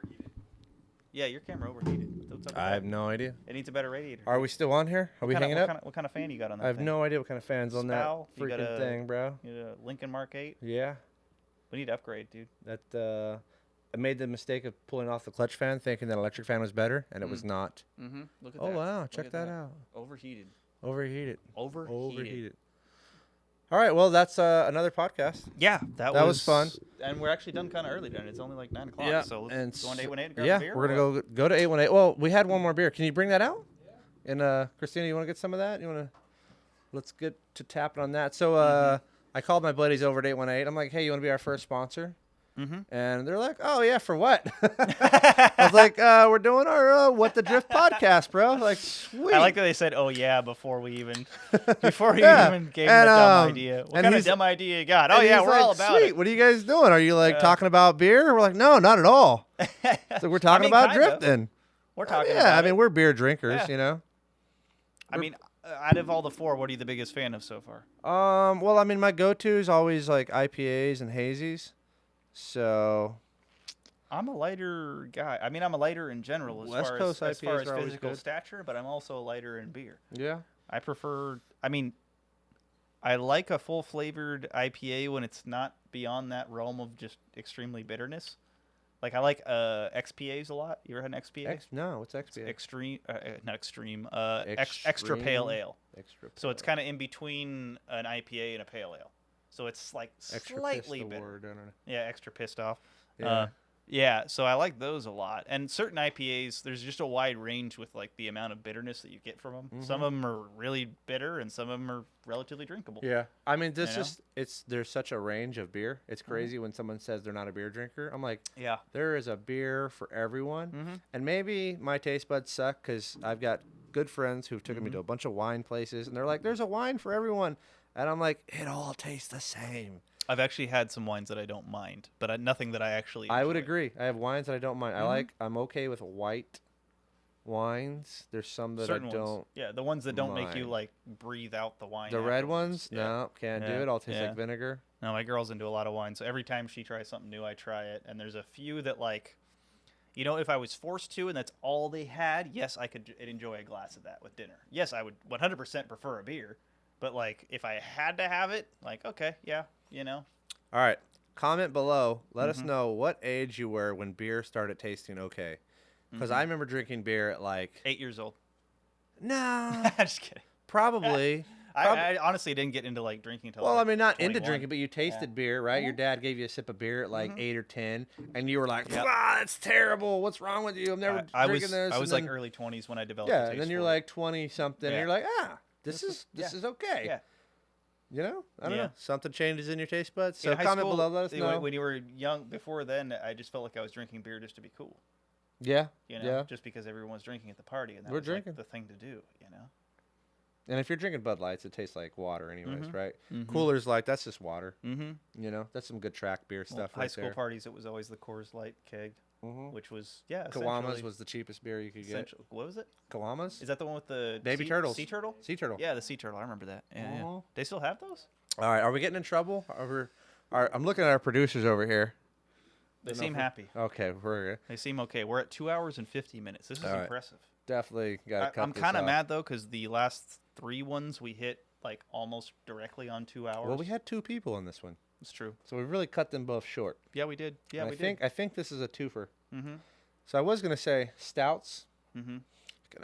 Yeah, your camera overheated. What's up with I that? have no idea. It needs a better radiator. Are we still on here? Are we hanging up? What kind of fan you got on that I have thing? no idea what kind of fans on that Spow? You got freaking a- thing, bro. You got a Lincoln Mark 8? Yeah. We need to upgrade, dude. That I made the mistake of pulling off the clutch fan, thinking that electric fan was better, and it was not. Mm-hmm. Look at Oh that. wow, Look check at that out. Overheated. Overheated. Overheated. All right, well that's another podcast. Yeah, that was fun. And we're actually done kind of early, then. It's only like 9 o'clock. Yeah, So and let's go on to 818 and grab yeah, a beer. we're gonna go to 818. Well, we had one more beer. Can you bring that out? And Christina, you want to get some of that? Let's get to tapping on that. So I called my buddies over at 818. I'm like, hey, you want to be our first sponsor? Mm-hmm. And they're like, oh yeah, for what? I was like, we're doing our What the Drift podcast, bro. Like, sweet. I like that they said, "Oh yeah," before we even Yeah. even gave them a dumb idea. What and kind of he's- dumb idea you got? Oh And yeah, he's we're like, all about sweet. it. What are you guys doing? Are you like talking about beer? We're like, no, not at all. So we're talking about kinda. drifting. We're talking. Yeah, about I mean, we're beer drinkers, Yeah. you know. I mean, out of all the 4, what are you the biggest fan of so far? Well, I mean, my go-to is always like IPAs and hazies. So I'm a lighter guy. I mean, I'm a lighter in general as West far Coast as far IPAs as are always physical good. stature, but I'm also a lighter in beer. yeah, I prefer. I mean, I like a full flavored IPA when it's not beyond that realm of just extremely bitterness. Like I like XPAs a lot. You ever had an XPA? no, what's XPA? Extreme, not extreme. Extra pale ale. Extra. So it's kind of in between an IPA and a pale ale. So it's like extra slightly pissed bitter. award, I don't know. Yeah, extra pissed off. Yeah. Yeah, so I like those a lot. And certain IPAs, there's just a wide range with like the amount of bitterness that you get from them. Some of them are really bitter, and some of them are relatively drinkable. Yeah, I mean, this You know? there's such a range of beer. It's crazy when someone says they're not a beer drinker. I'm like, Yeah. there is a beer for everyone. Mhm. And maybe my taste buds suck because I've got good friends who've taken me to a bunch of wine places, and they're like, there's a wine for everyone. And I'm like, it all tastes the same. I've actually had some wines that I don't mind, but nothing that I actually. I would enjoy. agree. I have wines that I don't mind. Mhm. I'm okay with white wines. There's some that Certain I don't. ones. Yeah, the ones that don't make you mind. like breathe out the wine. The red afterwards. ones, Yeah. no, can't do Yeah. it. I'll taste Yeah. like vinegar. No, my girl's into a lot of wine, so every time she tries something new, I try it. And there's a few that like, if I was forced to, and that's all they had, yes, I could enjoy a glass of that with dinner. Yes, I would 100% prefer a beer, but like if I had to have it, like okay, yeah, All right. Comment below. Let us Mhm. know what age you were when beer started tasting okay. Because I remember drinking beer at like 8 years old. no, Just kidding. probably. I honestly didn't get into like drinking until. Well, like, I mean, not 21. into drinking, but you tasted beer, right? Your dad gave you a sip of beer at like 8 or 10, and you were like, Yep. "Ah, that's terrible. What's wrong with you? I'm never I drinking was this." I was And like then- early 20s when I developed. yeah, a and taste then you're for it. like 20 something, and Yeah. you're like, this is okay. Yeah. I don't Yeah. know. Something changes in your taste buds. In So high comment school, below. Let us know. when you were young. Before then, I just felt like I was drinking beer just to be cool. Yeah. Yeah. Just because everyone was drinking at the party, and that We're was drinking. like the thing to do. And if you're drinking Bud Lights, it tastes like water, anyways, Mhm. right? Mhm. Coolers Light, that's just water. Mm-hmm. That's some good track beer stuff. High right school there. parties, it was always the Coors Light keg, which was Kawamas essentially was the cheapest beer you could get. What was it? Kawamas? Is that the one with the Baby turtles. Sea turtle? Sea turtle. Yeah, the sea turtle. I remember that. Yeah. They still have those? All right, are we getting in trouble? I'm looking at our producers over here. They seem happy. Okay, They seem okay. We're at 2 hours and 50 minutes. This is All right. impressive. Definitely got to cut I'm this kind of off. mad though because the last 3 ones we hit like almost directly on 2 hours. Well, we had 2 people in this one. It's true. So we really cut them both short. Yeah, we did. Yeah, And we did. I think this is a twofer. Mhm. So I was gonna say stouts. Mhm.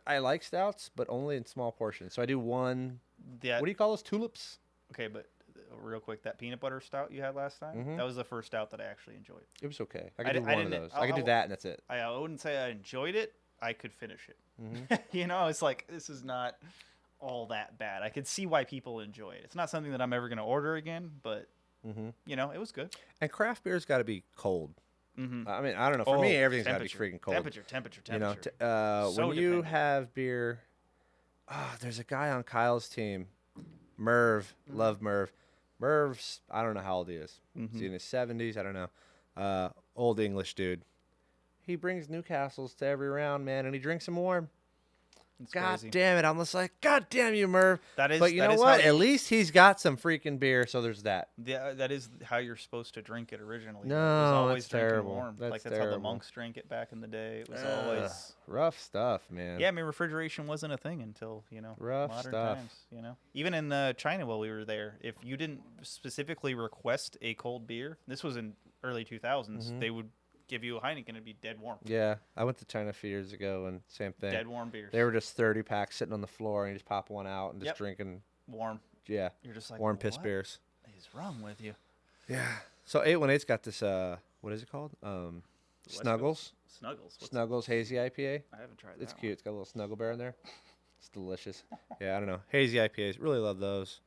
I like stouts, but only in small portions. So I do one. Yeah. What do you call those? Tulips. Okay, but real quick, that peanut butter stout you had last time, that was the first stout that I actually enjoyed. It was okay. I I could do di- I one of didn't- those. I could do that, and that's it. I wouldn't say I enjoyed it. I could finish it. Mm-hmm. It's like this is not all that bad. I could see why people enjoy it. It's not something that I'm ever going to order again, but it was good. And craft beer's got to be cold. Mm-hmm. I mean, I don't know. For me, everything's got to be temperature. freaking cold. Temperature. So when you dependent. have beer, there's a guy on Kyle's team, Merv. Love Merv. Merv's, I don't know how old he is. Is he in his 70s? I don't know. Old English dude. He brings Newcastles to every round, man, and he drinks them warm. It's God crazy. damn it. I'm just like, God damn you, Merv. That is, But you that know is what? how At least he's got some freaking beer, so there's that. Yeah, that is how you're supposed to drink it originally. No, it was always that's drinking terrible. warm. That's That's how the terrible. monks drank it back in the day. It was always Rough stuff, man. Yeah, I mean refrigeration wasn't a thing until Rough modern stuff. times. Even in China while we were there, if you didn't specifically request a cold beer, this was in early 2000s, they would give you a Heineken and it'd be dead warm. Yeah, I went to China a few years ago, and same thing. Dead warm beers. They were just 30 packs sitting on the floor, and you just pop one out and just Yep. drinking. Warm. Yeah. You're just like, warm piss what beers. is wrong with you? Yeah. So 818's got this. What is it called? Snuggles. Snuggles. What's Snuggles Hazy IPA. I haven't tried that. It's cute. It's got a little snuggle bear in there. It's delicious. Yeah, I don't know. Hazy IPAs. Really love those.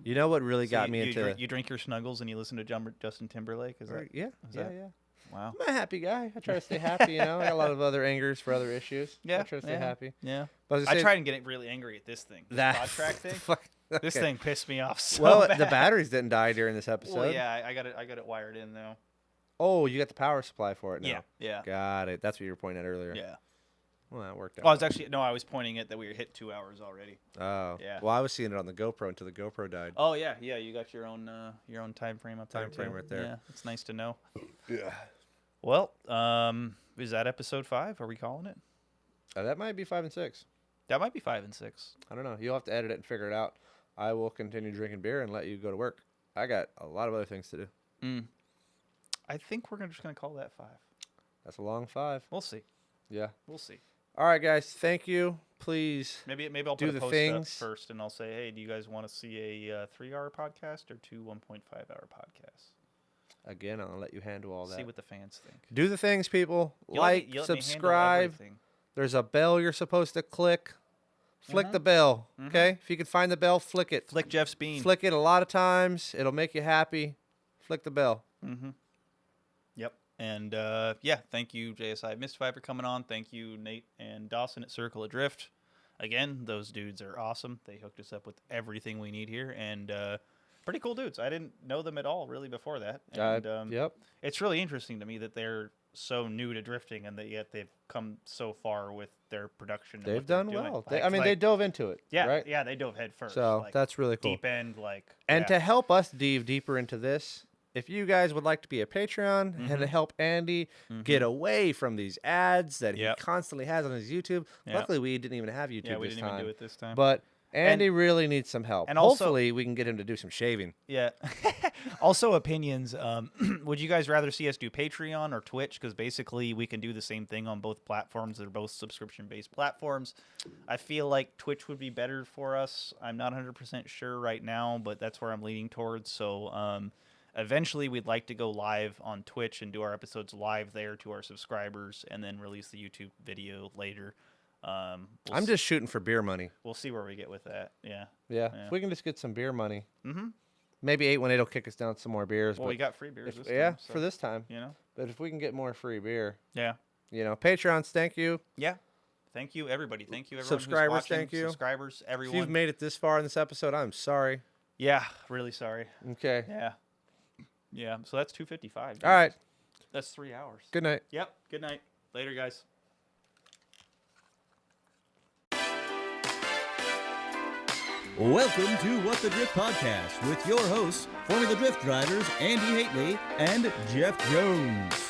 You know what really got me into? You drink your Snuggles and you listen to Justin Timberlake? Is that? Yeah. is Yeah. that- Yeah. Wow. I'm a happy guy. I try to stay happy. I got a lot of other angers for other issues. Yeah. I try to stay happy. Yeah. But I was I gonna say- tried and get really angry at this thing. This That pod track thing. Fuck. This Okay. thing pissed me off so Well, bad. the batteries didn't die during this episode. Well, yeah, I got it wired in though. Oh, you got the power supply for it now. Yeah, yeah. Got it. That's what you were pointing at earlier. Yeah. Well, that worked out. Well, I was pointing at that we were hit 2 hours already. Oh. Yeah. Well, I was seeing it on the GoPro until the GoPro died. Oh yeah, you got your own time frame up there. Time frame too. right there. Yeah, it's nice to know. Yeah. Well, is that episode 5? Are we calling it? That might be 5 and 6. That might be 5 and 6. I don't know. You'll have to edit it and figure it out. I will continue drinking beer and let you go to work. I got a lot of other things to do. I think we're just gonna call that 5. That's a long 5. We'll see. Yeah. We'll see. All right, guys. Thank you. Please. Maybe I'll do put the a post things up first, and I'll say, hey, do you guys want to see a 3-hour podcast or 2 1.5-hour podcasts? Again, I'll let you handle all that. See what the fans think. Do the things, people. You let me handle Subscribe. everything. There's a bell you're supposed to click. Flick the bell, okay? If you can find the bell, flick it. Flick Jeff's bean. Flick it a lot of times. It'll make you happy. Flick the bell. Yep. And thank you, JSI Mistified, for coming on. Thank you, Nate and Dawson at Circle Adrift. Again, those dudes are awesome. They hooked us up with everything we need here. And pretty cool dudes. I didn't know them at all really before that. And, yep. It's really interesting to me that they're so new to drifting and that yet they've come so far with their production. They've done well. Like, they dove into it. Yeah, right? yeah, they dove head first. So that's really cool. Deep end, And yeah. to help us dive deeper into this, if you guys would like to be a Patreon and to help Andy get away from these ads that he constantly has on his YouTube, luckily we didn't even have YouTube this time. Yeah, we didn't even do it this time. But Andy really needs some help. And also, hopefully we can get him to do some shaving. Yeah. Also, opinions. Would you guys rather see us do Patreon or Twitch? Because basically we can do the same thing on both platforms. They're both subscription-based platforms. I feel like Twitch would be better for us. I'm not 100% sure right now, but that's where I'm leaning towards. So eventually we'd like to go live on Twitch and do our episodes live there to our subscribers and then release the YouTube video later. I'm just shooting for beer money. We'll see where we get with that. Yeah. If we can just get some beer money. Maybe 818 will kick us down some more beers. Well, but we got free beers this time. time. So, for this time. You know? But if we can get more free beer. Yeah. You know, Patreons, thank you. Yeah. Thank you, everybody. Thank you, everyone Subscribers, who's watching. thank you. Subscribers, everyone. If you've made it this far in this episode, I'm sorry. Yeah, really sorry. Okay. Yeah. Yeah, so that's 2:55. All right. That's 3 hours. Good night. Yep, good night. Later, guys. Welcome to What the Drift Podcast with your hosts, Formula Drift drivers Andy Haitley and Jeff Jones.